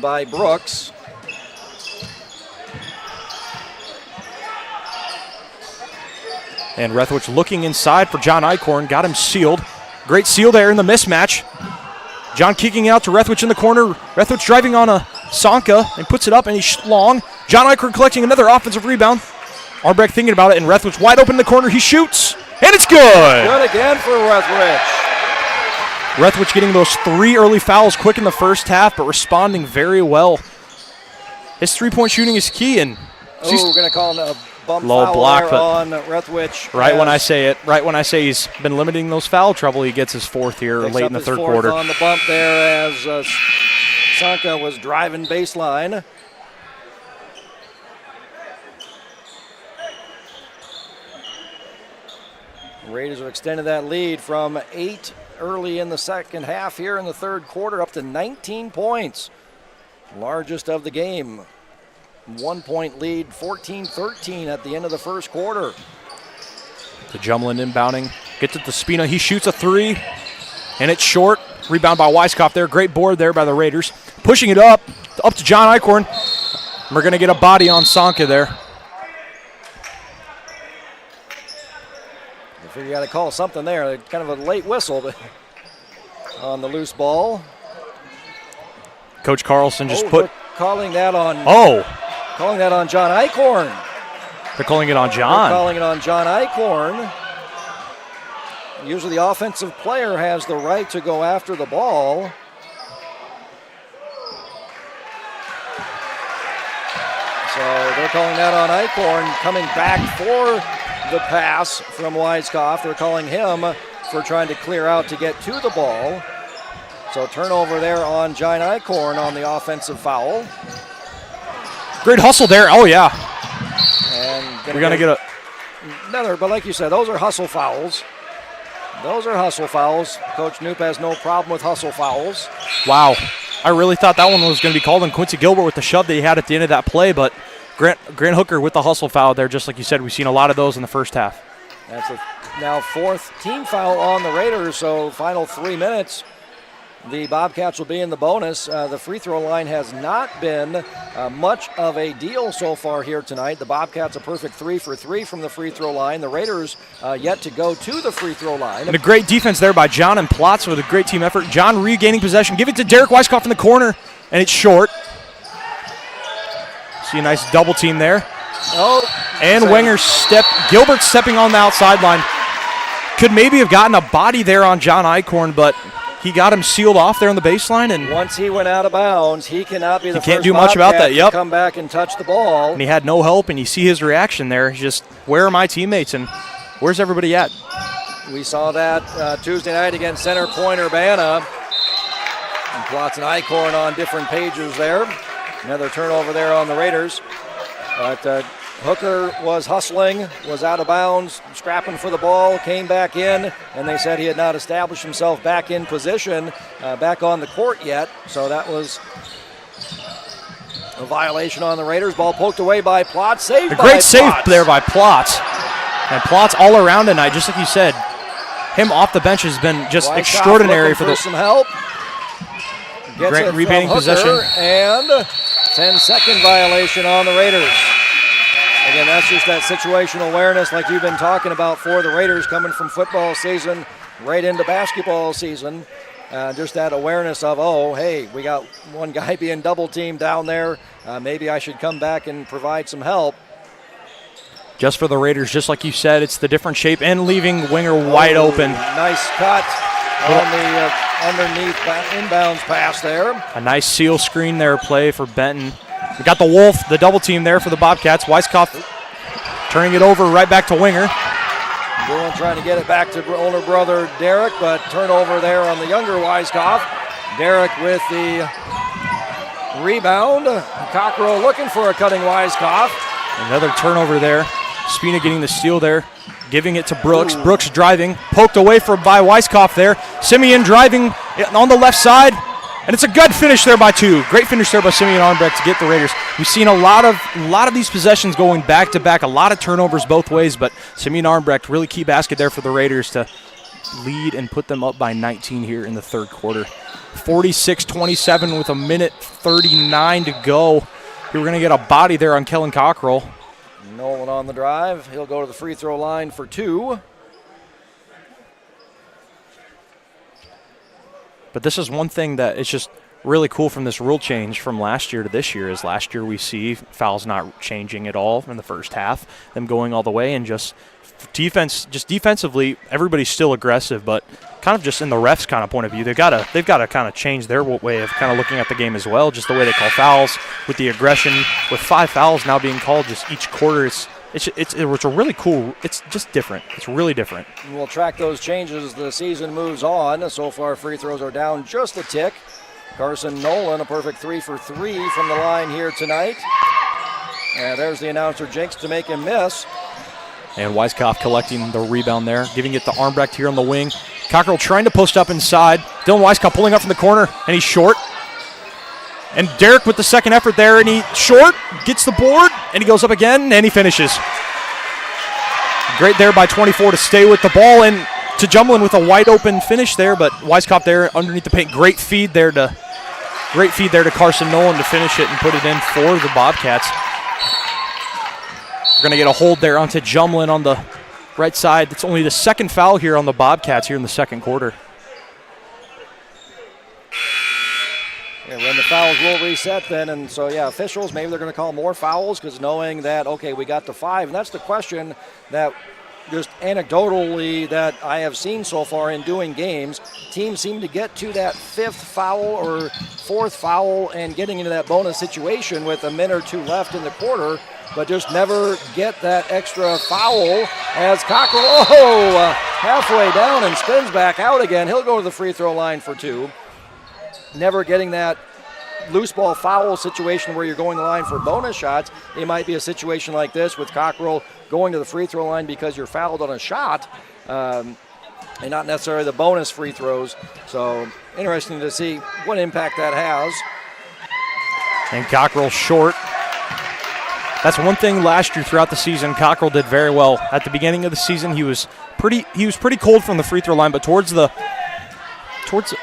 by Brooks. And Rethwich looking inside for John Eichhorn, got him sealed. Great seal there in the mismatch. John kicking out to Rethwich in the corner. Rethwich driving on a Sanka and puts it up, and he's long. John Eichhorn collecting another offensive rebound. Arbrecht thinking about it, and Rethwich wide open in the corner. He shoots, and it's good. Good again for Rethwich. Rethwich getting those 3 early fouls quick in the first half, but responding very well. His three-point shooting is key, and we're going to call him bump Low foul block, there but on Rethwich. Right when I say he's been limiting those foul trouble, he gets his fourth here late in the third quarter. On the bump there as Sanka was driving baseline. Raiders have extended that lead from 8 early in the second half here in the third quarter up to 19 points. Largest of the game. 1 point lead, 14-13 at the end of the first quarter. The Jumlin inbounding, gets it to Spina. He shoots a three, and it's short. Rebound by Weiskopf there. Great board there by the Raiders. Pushing it up to John Eichhorn. We're going to get a body on Sanka there. I figure you got to call something there. Kind of a late whistle but on the loose ball. Coach Carlson just calling that on. Calling that on John Eichhorn. They're calling it on John. They're calling it on John Eichhorn. Usually the offensive player has the right to go after the ball. So they're calling that on Eichhorn, coming back for the pass from Weiskopf. They're calling him for trying to clear out to get to the ball. So turnover there on John Eichhorn on the offensive foul. Great hustle there. Oh, yeah. And we're going to get another, but like you said, those are hustle fouls. Those are hustle fouls. Coach Knoop has no problem with hustle fouls. Wow. I really thought that one was going to be called on Quincy Gilbert with the shove that he had at the end of that play, but Grant Hooker with the hustle foul there, just like you said. We've seen a lot of those in the first half. That's now fourth team foul on the Raiders, so final 3 minutes. The Bobcats will be in the bonus. The free throw line has not been much of a deal so far here tonight. The Bobcats a perfect 3 for 3 from the free throw line. The Raiders yet to go to the free throw line. And a great defense there by John and Plotz with a great team effort. John regaining possession. Give it to Derek Weiskopf in the corner, and it's short. See a nice double team there. And Wenger Gilbert stepping on the outside line. Could maybe have gotten a body there on John Eichhorn, but he got him sealed off there on the baseline. And once he went out of bounds, he cannot be the first can't do much about that. to come back and touch the ball. And he had no help, and you see his reaction there. He's just, where are my teammates, and where's everybody at? We saw that Tuesday night against Center Point Urbana. And Plotz and Eichhorn on different pages there. Another turnover there on the Raiders. But Hooker was hustling, was out of bounds, scrapping for the ball, came back in, and they said he had not established himself back in position, back on the court yet. So that was a violation on the Raiders. Ball poked away by Plotz, saved by Plotz. A great save there by Plotz. And Plotz all around tonight, just like you said. Him off the bench has been just extraordinary for some help. Gets great rebounding possession. And 10-second violation on the Raiders. Again, that's just that situational awareness like you've been talking about for the Raiders coming from football season right into basketball season. Just that awareness of, oh, hey, we got one guy being double teamed down there. Maybe I should come back and provide some help. Just for the Raiders, just like you said, it's the different shape and leaving Winger wide open. Nice cut on the underneath inbounds pass there. A nice seal screen there play for Benton. We got the Wolf, the double team there for the Bobcats. Weiskopf turning it over right back to Winger. Dillon trying to get it back to older brother Derek, but turnover there on the younger Weiskopf. Derek with the rebound. Cockrell looking for a cutting Weiskopf. Another turnover there. Spina getting the steal there, giving it to Brooks. Brooks driving, poked away by Weiskopf there. Simeon driving on the left side. And it's a good finish there by two. Great finish there by Simeon Armbrecht to get the Raiders. We've seen a lot of these possessions going back to back, a lot of turnovers both ways, but Simeon Armbrecht really key basket there for the Raiders to lead and put them up by 19 here in the third quarter. 46-27 with a minute 39 to go. We're going to get a body there on Kellen Cockrell. Nolan on the drive. He'll go to the free throw line for two. But this is one thing that it's just really cool from this rule change from last year to this year is last year we see fouls not changing at all in the first half, them going all the way, and just defensively, everybody's still aggressive, but kind of just in the refs kind of point of view, they've got to kind of change their way of kind of looking at the game as well, just the way they call fouls with the aggression. With 5 fouls now being called just each quarter, it's it's a really cool. It's just different. It's really different. And we'll track those changes as the season moves on. So far, free throws are down just a tick. Carson Nolan, a perfect 3 for 3 from the line here tonight. And there's the announcer jinx to make him miss. And Weiskopf collecting the rebound there, giving it to Armbrecht here on the wing. Cockrell trying to post up inside. Dylan Weiskopf pulling up from the corner, and he's short. And Derek with the second effort there, and he short, gets the board, and he goes up again, and he finishes. Great there by 24 to stay with the ball, and to Jumlin with a wide open finish there, but Weiskopf there underneath the paint. Great feed there to Carson Nolan to finish it and put it in for the Bobcats. We're going to get a hold there onto Jumlin on the right side. It's only the second foul here on the Bobcats here in the second quarter. Yeah, when the fouls will reset then, and so officials, maybe they're going to call more fouls because knowing that, okay, we got to 5, and that's the question that just anecdotally that I have seen so far in doing games. Teams seem to get to that 5th foul or 4th foul and getting into that bonus situation with a minute or 2 left in the quarter, but just never get that extra foul as Cockrell, halfway down and spins back out again. He'll go to the free throw line for 2. Never getting that loose ball foul situation where you're going to the line for bonus shots. It might be a situation like this with Cockrell going to the free throw line because you're fouled on a shot and not necessarily the bonus free throws. So interesting to see what impact that has. And Cockrell short. That's one thing last year throughout the season. Cockrell did very well. At the beginning of the season, he was pretty cold from the free throw line, but towards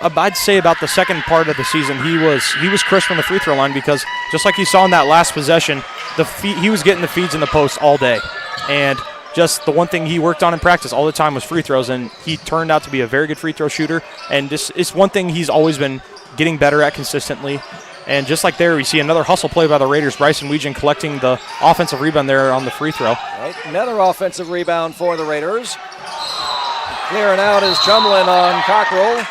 I'd say about the second part of the season, he was crisp from the free throw line because just like you saw in that last possession, he was getting the feeds in the post all day. And just the one thing he worked on in practice all the time was free throws, and he turned out to be a very good free throw shooter. And this is one thing he's always been getting better at consistently. And just like there, we see another hustle play by the Raiders. Bryson Weegan collecting the offensive rebound there on the free throw. Right, another offensive rebound for the Raiders. Clearing out is Chumlin on Cockrell.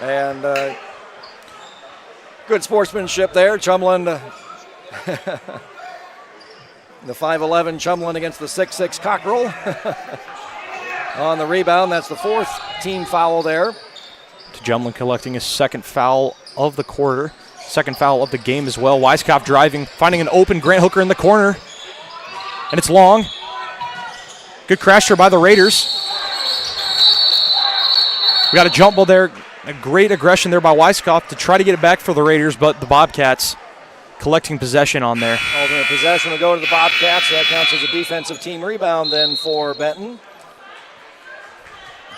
And good sportsmanship there. Chumlin, the 5'11 Chumlin against the 6'6 Cockrell. On the rebound, that's the 4th team foul there. To Chumlin collecting his second foul of the quarter. Second foul of the game as well. Weiskopf driving, finding an open Grant Hooker in the corner. And it's long. Good crasher by the Raiders. We got a jump ball there. A great aggression there by Weiskopf to try to get it back for the Raiders, but the Bobcats collecting possession on there. Ultimate possession will go to the Bobcats. That counts as a defensive team rebound then for Benton.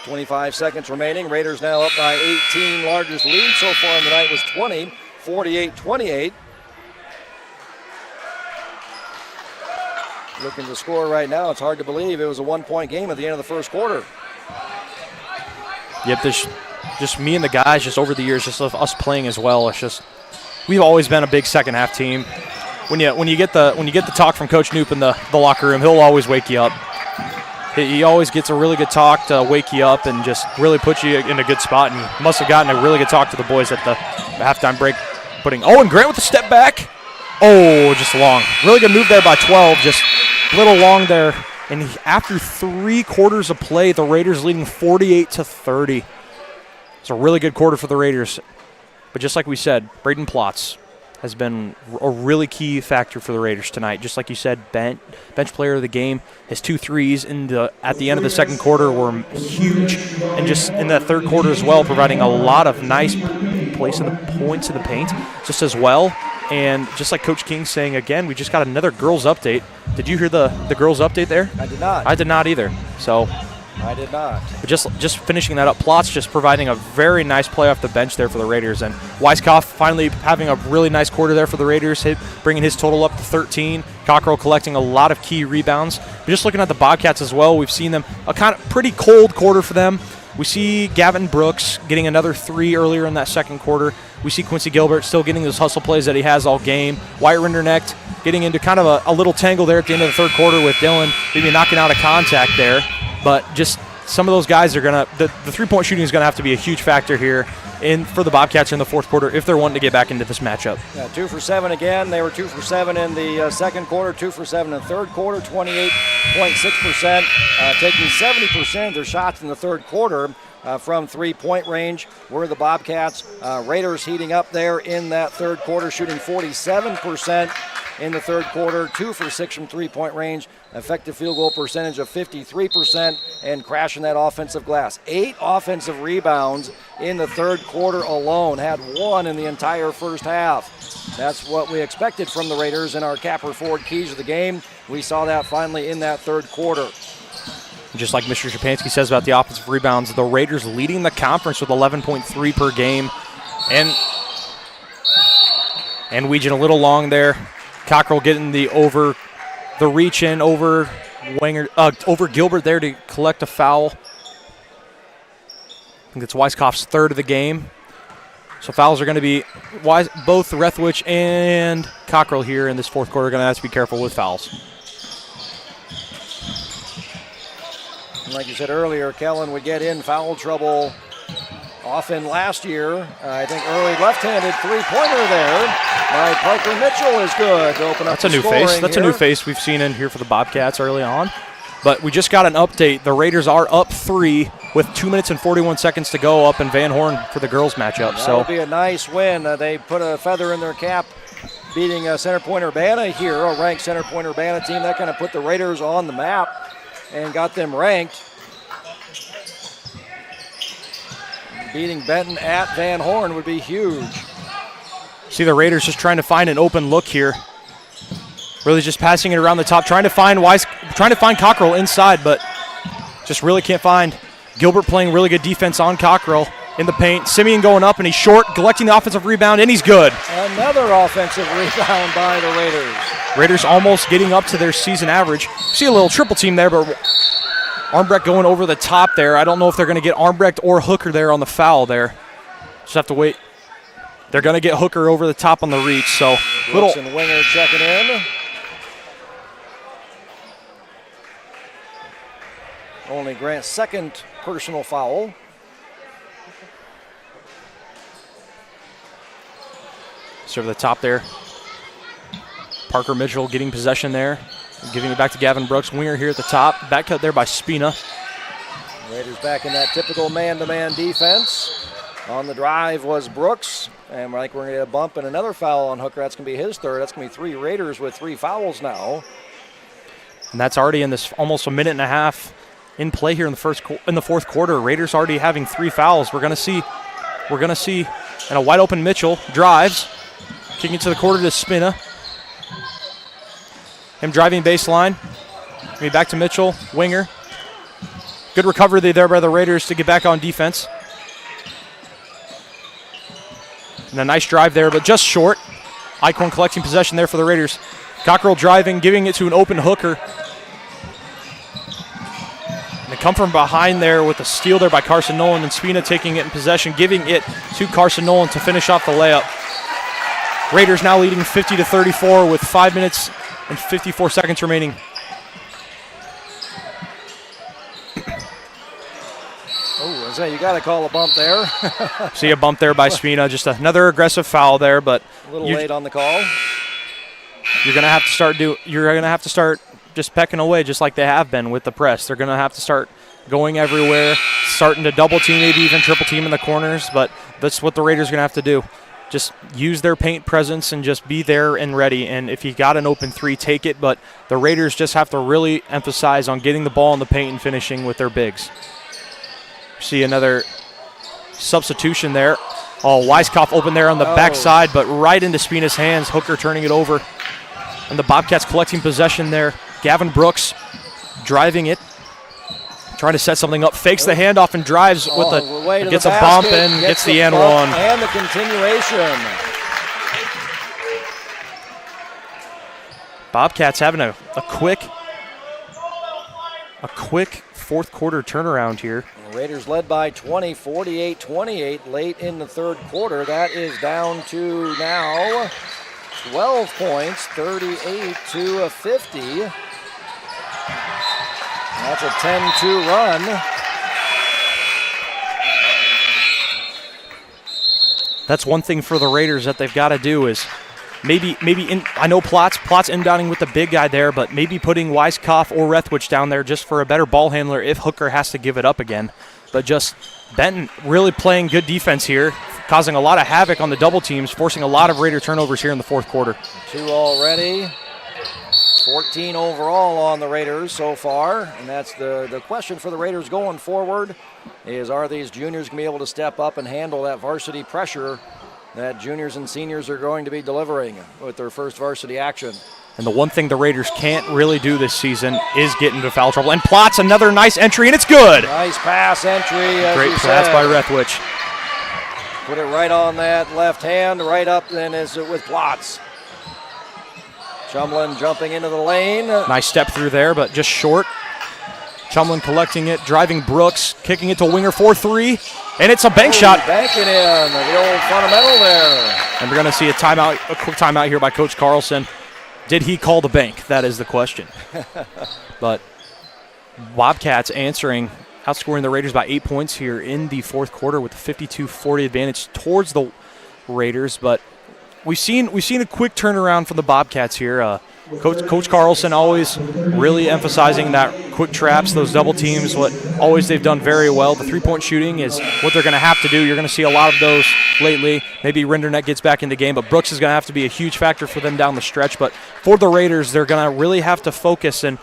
25 seconds remaining. Raiders now up by 18. Largest lead so far in the night was 20, 48-28. Looking to score right now. It's hard to believe it was a 1-point game at the end of the first quarter. Yep, this just me and the guys just over the years, just us playing as well. It's just we've always been a big second half team. When you get the talk from Coach Knoop in the locker room, he'll always wake you up. He always gets a really good talk to wake you up and just really put you in a good spot. And he must have gotten a really good talk to the boys at the halftime break. And Grant with the step back. Just long. Really good move there by 12. Just a little long there. And after 3 quarters of play, the Raiders leading 48-30. It's a really good quarter for the Raiders. But just like we said, Braden Plotz has been a really key factor for the Raiders tonight. Just like you said, bench player of the game. His 2 threes at the end of the second quarter were huge. And just in that third quarter as well, providing a lot of nice points in the paint just as well. And just like Coach King saying, again, we just got another girls update. Did you hear the girls update there? I did not. I did not either. So I did not. But just finishing that up, Plotz just providing a very nice play off the bench there for the Raiders. And Weiskopf finally having a really nice quarter there for the Raiders, bringing his total up to 13. Cockrell collecting a lot of key rebounds. But just looking at the Bobcats as well, we've seen them a kind of pretty cold quarter for them. We see Gavin Brooks getting another 3 earlier in that second quarter. We see Quincy Gilbert still getting those hustle plays that he has all game. Wyatt Rinderknecht getting into kind of a little tangle there at the end of the third quarter with Dylan maybe knocking out a contact there. But just some of those guys are going to, the three-point shooting is going to have to be a huge factor here for the Bobcats in the fourth quarter if they're wanting to get back into this matchup. Yeah, 2 for 7 again. They were 2 for 7 in the second quarter, 2 for 7 in the third quarter, 28.6%, taking 70% of their shots in the third quarter from three-point range. Were the Bobcats. Raiders heating up there in that third quarter, shooting 47% in the third quarter, 2 for 6 from three-point range, effective field goal percentage of 53%, and crashing that offensive glass. 8 offensive rebounds in the third quarter alone, had 1 in the entire first half. That's what we expected from the Raiders in our Capper Ford keys of the game. We saw that finally in that third quarter. Just like Mr. Shapansky says about the offensive rebounds, the Raiders leading the conference with 11.3 per game. And Weegan a little long there. Cockrell getting the reach in over Gilbert there to collect a foul. I think it's Weiskopf's third of the game. So fouls are going to be both Rethwich and Cockrell here in this fourth quarter are going to have to be careful with fouls. And like you said earlier, Kellen would get in foul trouble often last year. I think early left-handed three-pointer there by Parker Mitchell is good to open up the scoring. That's a new face we've seen in here for the Bobcats early on. But we just got an update. The Raiders are up 3 with 2 minutes and 41 seconds to go up in Van Horn for the girls matchup. That would be a nice win. They put a feather in their cap beating Center Point Urbana here, a ranked Center Point Urbana team. That kind of put the Raiders on the map and got them ranked. Beating Benton at Van Horn would be huge. See the Raiders just trying to find an open look here. Really just passing it around the top, trying to find Cockrell inside, but just really can't find. Gilbert playing really good defense on Cockrell in the paint. Simeon going up, and he's short, collecting the offensive rebound, and he's good. Another offensive rebound by the Raiders. Raiders almost getting up to their season average. See a little triple team there, but Armbrecht going over the top there. I don't know if they're going to get Armbrecht or Hooker there on the foul there. Just have to wait. They're going to get Hooker over the top on the reach. So Brooks and Winger checking in. Only Grant's second personal foul. Serve the top there. Parker Mitchell getting possession there. Giving it back to Gavin Brooks. Winger here at the top. Back cut there by Spina. Raiders back in that typical man-to-man defense. On the drive was Brooks. And we're going to get a bump and another foul on Hooker. That's going to be his third. That's going to be 3 Raiders with 3 fouls now. And that's already in this almost a minute and a half in play here in the fourth quarter. Raiders already having 3 fouls. We're going to see, and a wide open Mitchell drives, kicking to the quarter to Spina. Him driving baseline. Maybe back to Mitchell, Winger. Good recovery there by the Raiders to get back on defense. And a nice drive there, but just short. Eichhorn collecting possession there for the Raiders. Cockrell driving, giving it to an open Hooker. And they come from behind there with a steal there by Carson Nolan, and Spina taking it in possession, giving it to Carson Nolan to finish off the layup. Raiders now leading 50-34 with 5 minutes and 54 seconds remaining. Oh, I say you got to call a bump there. See a bump there by Spina. Just another aggressive foul there, but a little late on the call. You're gonna have to start just pecking away, just like they have been with the press. They're gonna have to start going everywhere, starting to double team, maybe even triple team in the corners. But that's what the Raiders are gonna have to do. Just use their paint presence and just be there and ready. And if you got an open 3, take it. But the Raiders just have to really emphasize on getting the ball in the paint and finishing with their bigs. See another substitution there. Oh, Weiskopf open there on the backside, but right into Spina's hands. Hooker turning it over. And the Bobcats collecting possession there. Gavin Brooks driving it. Trying to set something up. Fakes the handoff and drives with gets a bump and gets the and one. And the continuation. Bobcats having a quick fourth quarter turnaround here. The Raiders led by 20, 48-28 late in the third quarter. That is down to now 12 points, 38-50. That's a 10-2 run That's one thing for the Raiders that they've got to do is maybe I know Plotz inbounding with the big guy there, but maybe putting Weiskopf or Rethwich down there just for a better ball handler if Hooker has to give it up again. But just Benton really playing good defense here, causing a lot of havoc on the double teams, forcing a lot of Raider turnovers here in the fourth quarter. 2 already. 14 overall on the Raiders so far, and that's the question for the Raiders going forward is, are these juniors going to be able to step up and handle that varsity pressure that juniors and seniors are going to be delivering with their first varsity action? And the one thing the Raiders can't really do this season is get into foul trouble. And Plotz, another nice entry, and it's good. Nice pass entry. Great pass by Rethwich. Put it right on that left hand, right up then is it with Plotz. Chumlin jumping into the lane. Nice step through there, but just short. Chumlin collecting it, driving Brooks, kicking it to winger 4-3, and it's a bank shot. Banking in, the old fundamental there. And we're going to see a quick timeout here by Coach Carlson. Did he call the bank? That is the question. But Bobcats outscoring the Raiders by 8 points here in the fourth quarter with a 52-40 advantage towards the Raiders. But we've seen a quick turnaround from the Bobcats here. Coach Carlson always really emphasizing that quick traps, those double teams, what always they've done very well. The three-point shooting is what they're going to have to do. You're going to see a lot of those lately. Maybe Rinderneck gets back in the game, but Brooks is going to have to be a huge factor for them down the stretch. But for the Raiders, they're going to really have to focus and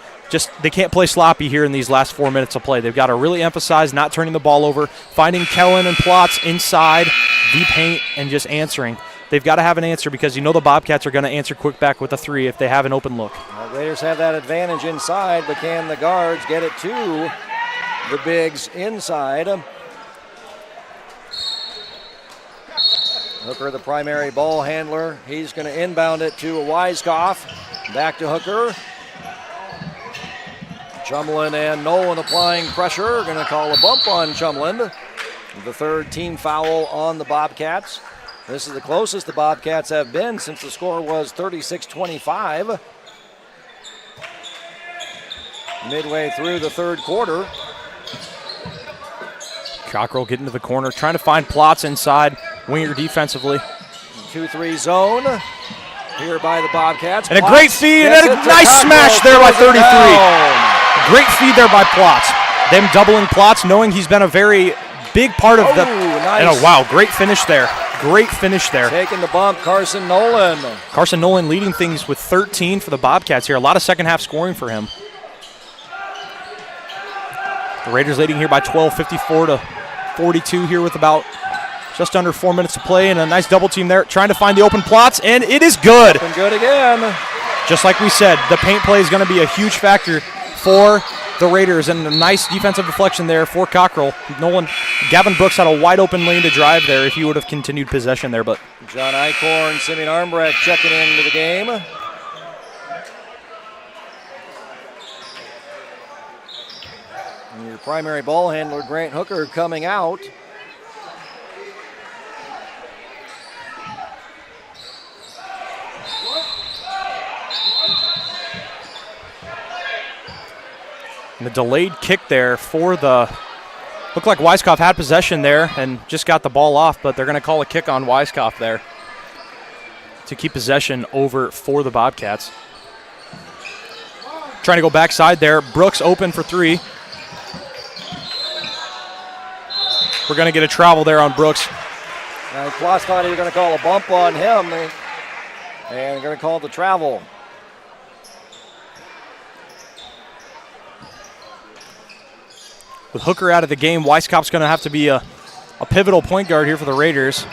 they can't play sloppy here in these last 4 minutes of play. They've got to really emphasize not turning the ball over, finding Kellen and Plotz inside the paint and just answering. They've got to have an answer because you know the Bobcats are going to answer quick back with a three if they have an open look. The Raiders have that advantage inside, but can the guards get it to the bigs inside? Hooker, the primary ball handler. He's going to inbound it to Weiskopf. Back to Hooker. Chumlin and Nolan applying pressure. Going to call a bump on Chumlin. The third team foul on the Bobcats. This is the closest the Bobcats have been since the score was 36-25. Midway through the third quarter. Cockrell getting to the corner, trying to find Plotz inside, winger defensively. 2-3 zone here by the Bobcats. And a great feed and a nice smash there by 33. Great feed there by Plotz. Them doubling Plotz, knowing he's been a very big part of the. Nice. And wow, great finish there. Great finish there. Taking the bump, Carson Nolan. Carson Nolan leading things with 13 for the Bobcats here. A lot of second half scoring for him. The Raiders leading here by 12, 54-42 here with about just under 4 minutes to play, and a nice double team there trying to find the open Plotz, and it is good. And good again. Just like we said, the paint play is going to be a huge factor for the Raiders, and a nice defensive deflection there for Cockrell. Gavin Brooks had a wide open lane to drive there if he would have continued possession there. But John Eichhorn, Simeon Armbrecht checking into the game. And your primary ball handler, Grant Hooker, coming out. And the delayed kick there for looked like Weiskopf had possession there and just got the ball off, but they're going to call a kick on Weiskopf there to keep possession over for the Bobcats. Trying to go backside there. Brooks open for three. We're going to get a travel there on Brooks. Plotz thought he was going to call a bump on him, and they're going to call the travel. With Hooker out of the game, Weiskopf's going to have to be a pivotal point guard here for the Raiders.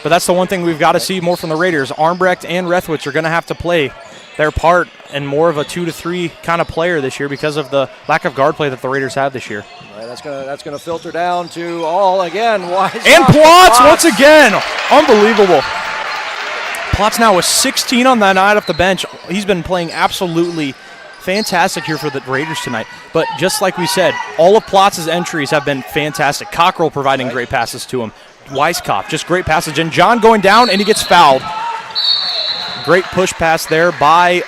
But that's the one thing we've got to see more from the Raiders. Armbrecht and Rethwich are going to have to play their part and more of a 2-3 kind of player this year because of the lack of guard play that the Raiders have this year. Right, that's going to filter down to all again. And Plotz once again. Unbelievable. Plotz now with 16 on that night off the bench. He's been playing absolutely fantastic here for the Raiders tonight. But just like we said, all of Plotz's entries have been fantastic. Cockrell providing great passes to him. Weiskopf, just great passage. And John going down, and he gets fouled. Great push pass there by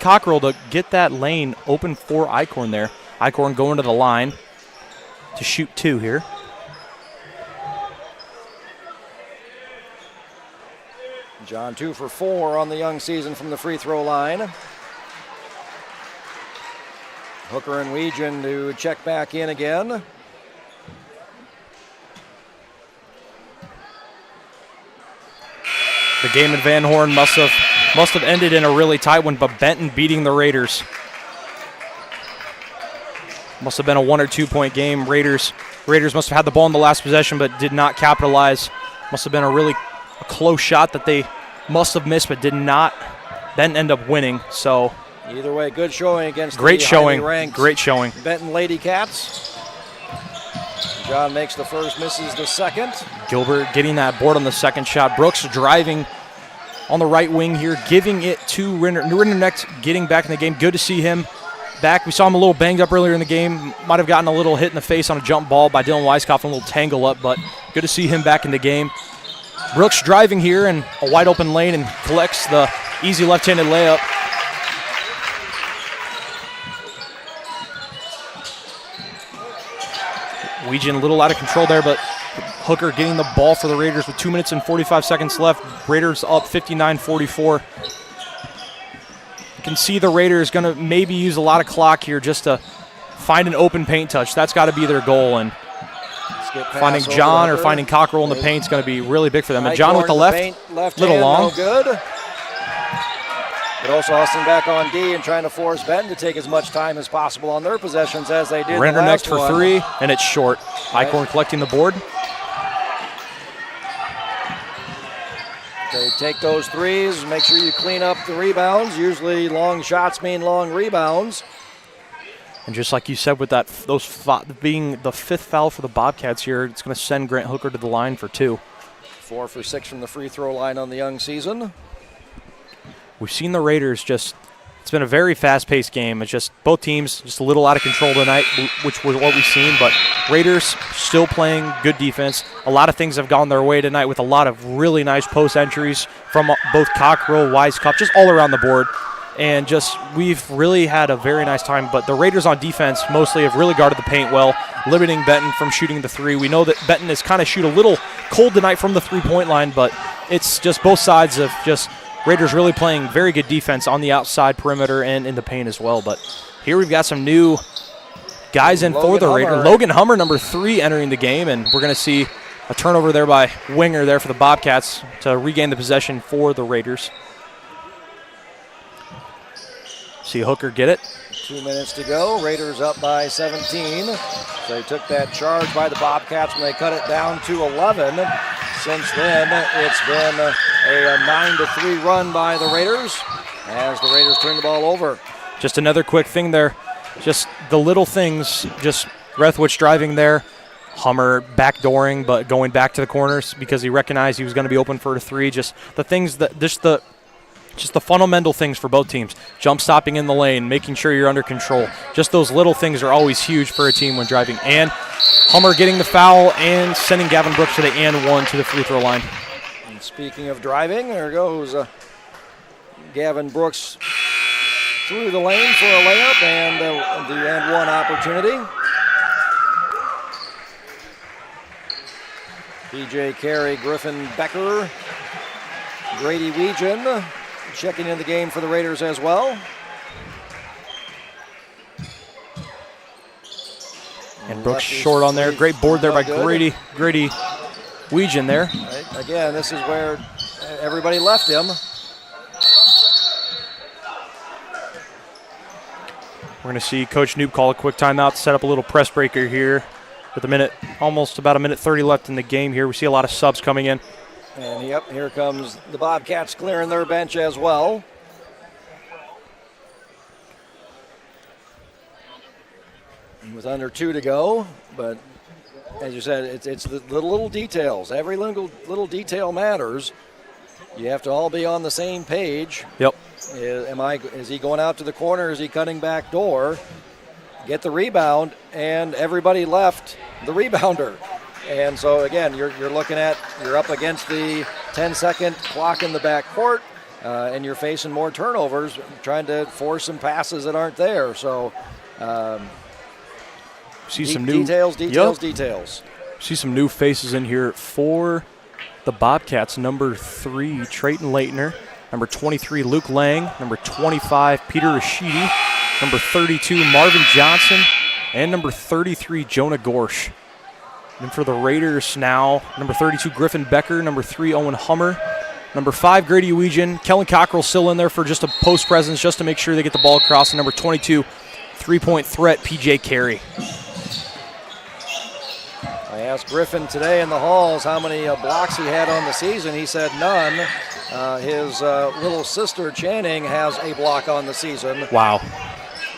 Cockrell to get that lane open for Eichhorn there. Eichhorn going to the line to shoot two here. John 2 for 4 on the young season from the free throw line. Hooker and Weegan to check back in again. The game in Van Horn must have ended in a really tight one, but Benton beating the Raiders. Must have been a 1 or 2 point game. Raiders must have had the ball in the last possession, but did not capitalize. Must have been a close shot that they must have missed, but did not then end up winning. So either way, good showing against great the showing. highly ranked Great showing. Benton Lady Cats. John makes the first, misses the second. Gilbert getting that board on the second shot. Brooks driving on the right wing here, giving it to Rinderknecht, getting back in the game. Good to see him back. We saw him a little banged up earlier in the game. Might have gotten a little hit in the face on a jump ball by Dylan Weiskopf, a little tangle up, but good to see him back in the game. Brooks driving here in a wide open lane and collects the easy left-handed layup. Weegan a little out of control there, but Hooker getting the ball for the Raiders with 2 minutes and 45 seconds left. Raiders up 59-44. You can see the Raiders going to maybe use a lot of clock here just to find an open paint touch. That's got to be their goal, and finding John or finding Cockrell in the paint is going to be really big for them. And John with the left little long. No good. But also Austin back on D and trying to force Benton to take as much time as possible on their possessions as they did. Rinderknecht for three, and it's short. Eichhorn collecting the board. They take those threes, make sure you clean up the rebounds. Usually long shots mean long rebounds. And just like you said, with that, being the fifth foul for the Bobcats here, it's going to send Grant Hooker to the line for 2. 4 for 6 from the free throw line on the young season. We've seen the Raiders it's been a very fast-paced game. It's just both teams just a little out of control tonight, which was what we've seen, but Raiders still playing good defense. A lot of things have gone their way tonight with a lot of really nice post entries from both Cockrell, Weiskopf, just all around the board. And we've really had a very nice time, but the Raiders on defense mostly have really guarded the paint well, limiting Benton from shooting the 3. We know that Benton is kind of shoot a little cold tonight from the 3-point line, but it's just both sides of just Raiders really playing very good defense on the outside perimeter and in the paint as well. But here we've got some new guys in for the Raiders. Logan Hummer, number 3, entering the game, and we're going to see a turnover there by Winger there for the Bobcats to regain the possession for the Raiders. See Hooker get it. 2 minutes to go. Raiders up by 17. So they took that charge by the Bobcats when they cut it down to 11. Since then, it's been a 9-3 run by the Raiders as the Raiders turn the ball over. Just another quick thing there. Just the little things. Just Rethwich driving there. Hummer backdooring, but going back to the corners because he recognized he was going to be open for a 3. Just the things that just the fundamental things for both teams. Jump stopping in the lane, making sure you're under control. Just those little things are always huge for a team when driving. And Hummer getting the foul and sending Gavin Brooks to the and 1 to the free throw line. And speaking of driving, there goes Gavin Brooks through the lane for a layup and the and 1 opportunity. PJ Carey, Griffin Becker, Grady Weegan checking in the game for the Raiders as well. And Brooks short on there. Great board there by Grady Weegan there. Right. Again, this is where everybody left him. We're going to see Coach Noob call a quick timeout to set up a little press breaker here with almost about a minute 30 left in the game here. We see a lot of subs coming in. And yep, here comes the Bobcats clearing their bench as well. And with under 2 to go, but as you said, it's the little details. Every little detail matters. You have to all be on the same page. Yep. Is he going out to the corner? Is he cutting back door? Get the rebound, and everybody left the rebounder. And so, again, you're up against the 10-second clock in the backcourt, and you're facing more turnovers, trying to force some passes that aren't there. So, see some new details. See some new faces in here for the Bobcats, number 3, Trayton Leitner, number 23, Luke Lang, number 25, Peter Rashidi, number 32, Marvin Johnson, and number 33, Jonah Gorsh. And for the Raiders now, number 32, Griffin Becker, number 3, Owen Hummer, number 5, Grady Uwegian. Kellen Cockrell still in there for just a post presence, just to make sure they get the ball across. And number 22, three-point threat, PJ Carey. I asked Griffin today in the halls how many blocks he had on the season. He said none. His little sister, Channing, has a block on the season. Wow.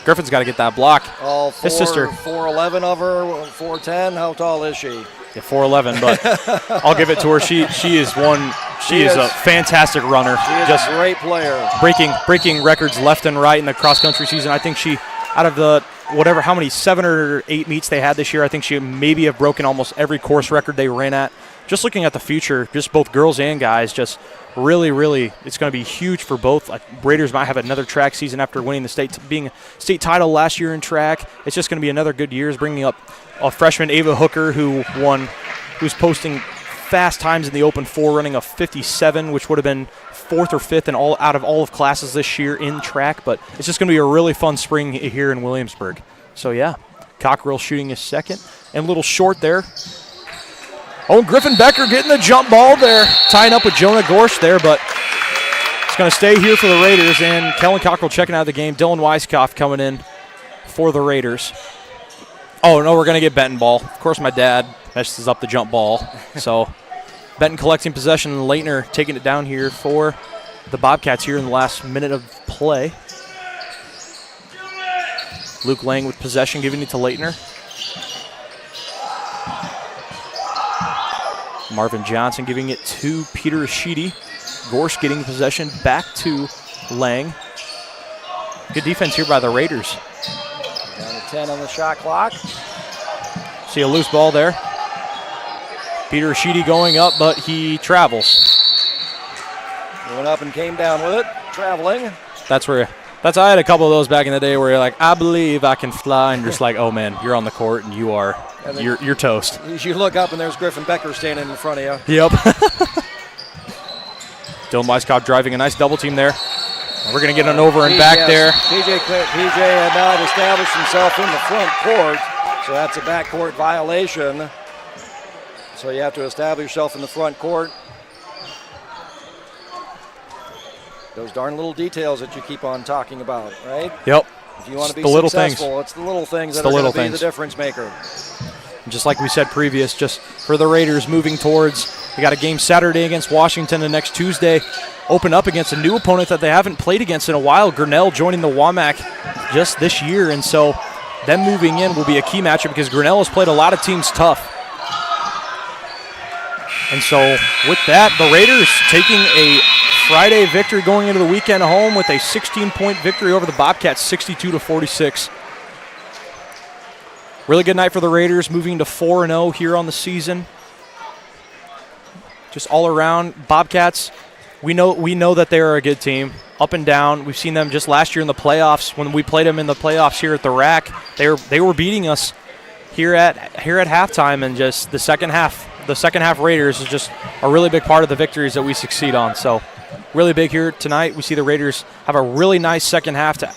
Griffin's got to get that block. All His sister. 4'11" of her, 4'10". How tall is she? Yeah, 4'11", but I'll give it to her. She is one. She is a fantastic runner. She is just a great player. Breaking records left and right in the cross-country season. I think she, out of the how many 7 or 8 meets they had this year, I think she maybe have broken almost every course record they ran at. Just looking at the future, just both girls and guys, just really, it's going to be huge for both. Raiders might have another track season after winning being state title last year in track. It's just going to be another good year. Bringing up a freshman, Ava Hooker, who's posting fast times in the Open 4, running a 57, which would have been 4th or 5th in out of all of classes this year in track. But it's just going to be a really fun spring here in Williamsburg. So yeah, Cockrell shooting his second, and a little short there. Oh, Griffin Becker getting the jump ball there, tying up with Jonah Gorsh there, but it's going to stay here for the Raiders. And Kellen Cockrell checking out of the game. Dylan Weiskopf coming in for the Raiders. Oh, no, we're going to get Benton ball. Of course, my dad messes up the jump ball. So Benton collecting possession, and Leitner taking it down here for the Bobcats here in the last minute of play. Luke Lang with possession, giving it to Leitner. Marvin Johnson giving it to Peter Rashidi. Gorsh getting possession back to Lang. Good defense here by the Raiders. Down to 10 on the shot clock. See a loose ball there. Peter Rashidi going up, but he travels. He went up and came down with it, traveling. I had a couple of those back in the day where you're like, I believe I can fly, and you're just like, oh man, you're on the court and you're toast. You look up and there's Griffin Becker standing in front of you. Yep. Dylan Weiskopf driving a nice double team there. We're going to get an over and back there. PJ had not established himself in the front court, so that's a backcourt violation. So you have to establish yourself in the front court. Those darn little details that you keep on talking about, right? Yep. If you want to be successful, it's the little things that are going to be the difference maker. Just like we said previous, just for the Raiders moving towards, we got a game Saturday against Washington and next Tuesday open up against a new opponent that they haven't played against in a while, Grinnell joining the WAMAC just this year. And so them moving in will be a key matchup because Grinnell has played a lot of teams tough. And so with that, the Raiders taking a Friday victory going into the weekend home with a 16-point victory over the Bobcats, 62-46. Really good night for the Raiders, moving to 4-0 here on the season. Just all around, Bobcats, we know that they are a good team, up and down. We've seen them just last year in the playoffs. When we played them in the playoffs here at the RAC, they were beating us here at halftime, and just the second half Raiders is just a really big part of the victories that we succeed on. So really big here tonight. We see the Raiders have a really nice second half to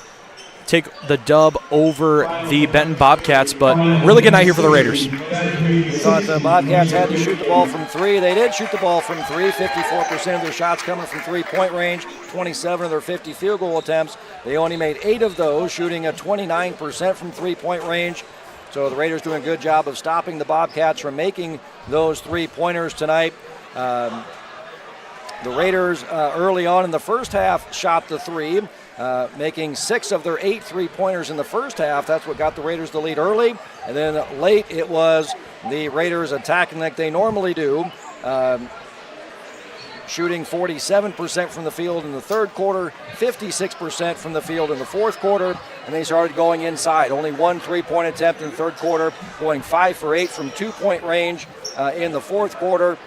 take the dub over the Benton Bobcats, but really good night here for the Raiders. We thought the Bobcats had to shoot the ball from 3. They did shoot the ball from 3, 54% of their shots coming from three-point range, 27 of their 50 field goal attempts. They only made 8 of those, shooting at 29% from three-point range. So the Raiders doing a good job of stopping the Bobcats from making those three-pointers tonight. The Raiders early on in the first half shot the 3, making 6 of their 8 three-pointers in the first half. That's what got the Raiders the lead early. And then late it was the Raiders attacking like they normally do, shooting 47% from the field in the third quarter, 56% from the field in the fourth quarter, and they started going inside. Only 1 three-point attempt in the third quarter, going 5 for 8 from two-point range in the fourth quarter.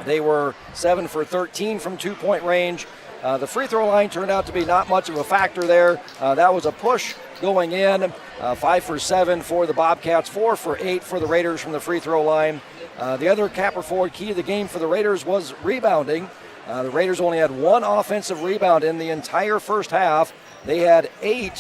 They were 7 for 13 from two-point range. The free throw line turned out to be not much of a factor there. That was a push going in. 5 for 7 for the Bobcats, 4 for 8 for the Raiders from the free throw line. The other capper forward key to the game for the Raiders was rebounding. The Raiders only had one offensive rebound in the entire first half. They had 7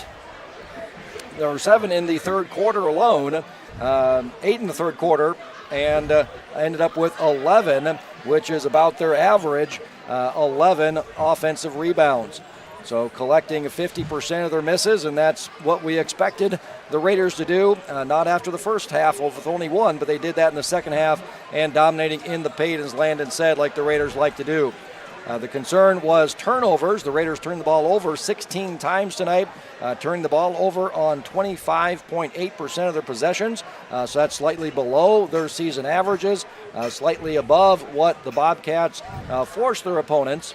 in the third quarter alone, 8 in the third quarter, and ended up with 11, which is about their average, 11 offensive rebounds. So collecting 50% of their misses, and that's what we expected the Raiders to do. Not after the first half with only one, but they did that in the second half and dominating in the paint, as Landon said, like the Raiders like to do. The concern was turnovers. The Raiders turned the ball over 16 times tonight, turning the ball over on 25.8% of their possessions. So that's slightly below their season averages, slightly above what the Bobcats forced their opponents.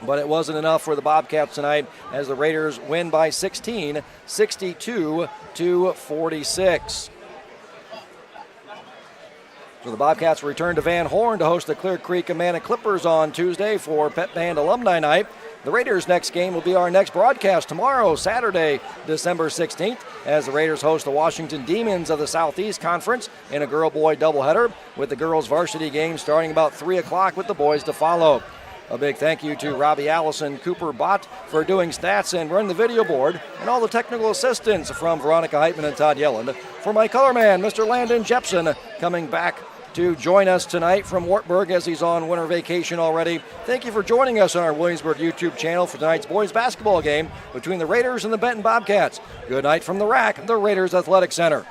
But it wasn't enough for the Bobcats tonight as the Raiders win by 16, 62-46. So the Bobcats return to Van Horn to host the Clear Creek Amana Clippers on Tuesday for Pep Band Alumni Night. The Raiders' next game will be our next broadcast tomorrow, Saturday, December 16th, as the Raiders host the Washington Demons of the Southeast Conference in a girl-boy doubleheader, with the girls' varsity game starting about 3 o'clock with the boys to follow. A big thank you to Robbie Allison, Cooper Bott for doing stats and running the video board, and all the technical assistance from Veronica Heitman and Todd Yelland. For my color man, Mr. Landon Jepson, coming back to join us tonight from Wartburg as he's on winter vacation already. Thank you for joining us on our Williamsburg YouTube channel for tonight's boys basketball game between the Raiders and the Benton Bobcats. Good night from the RAC, the Raiders Athletic Center.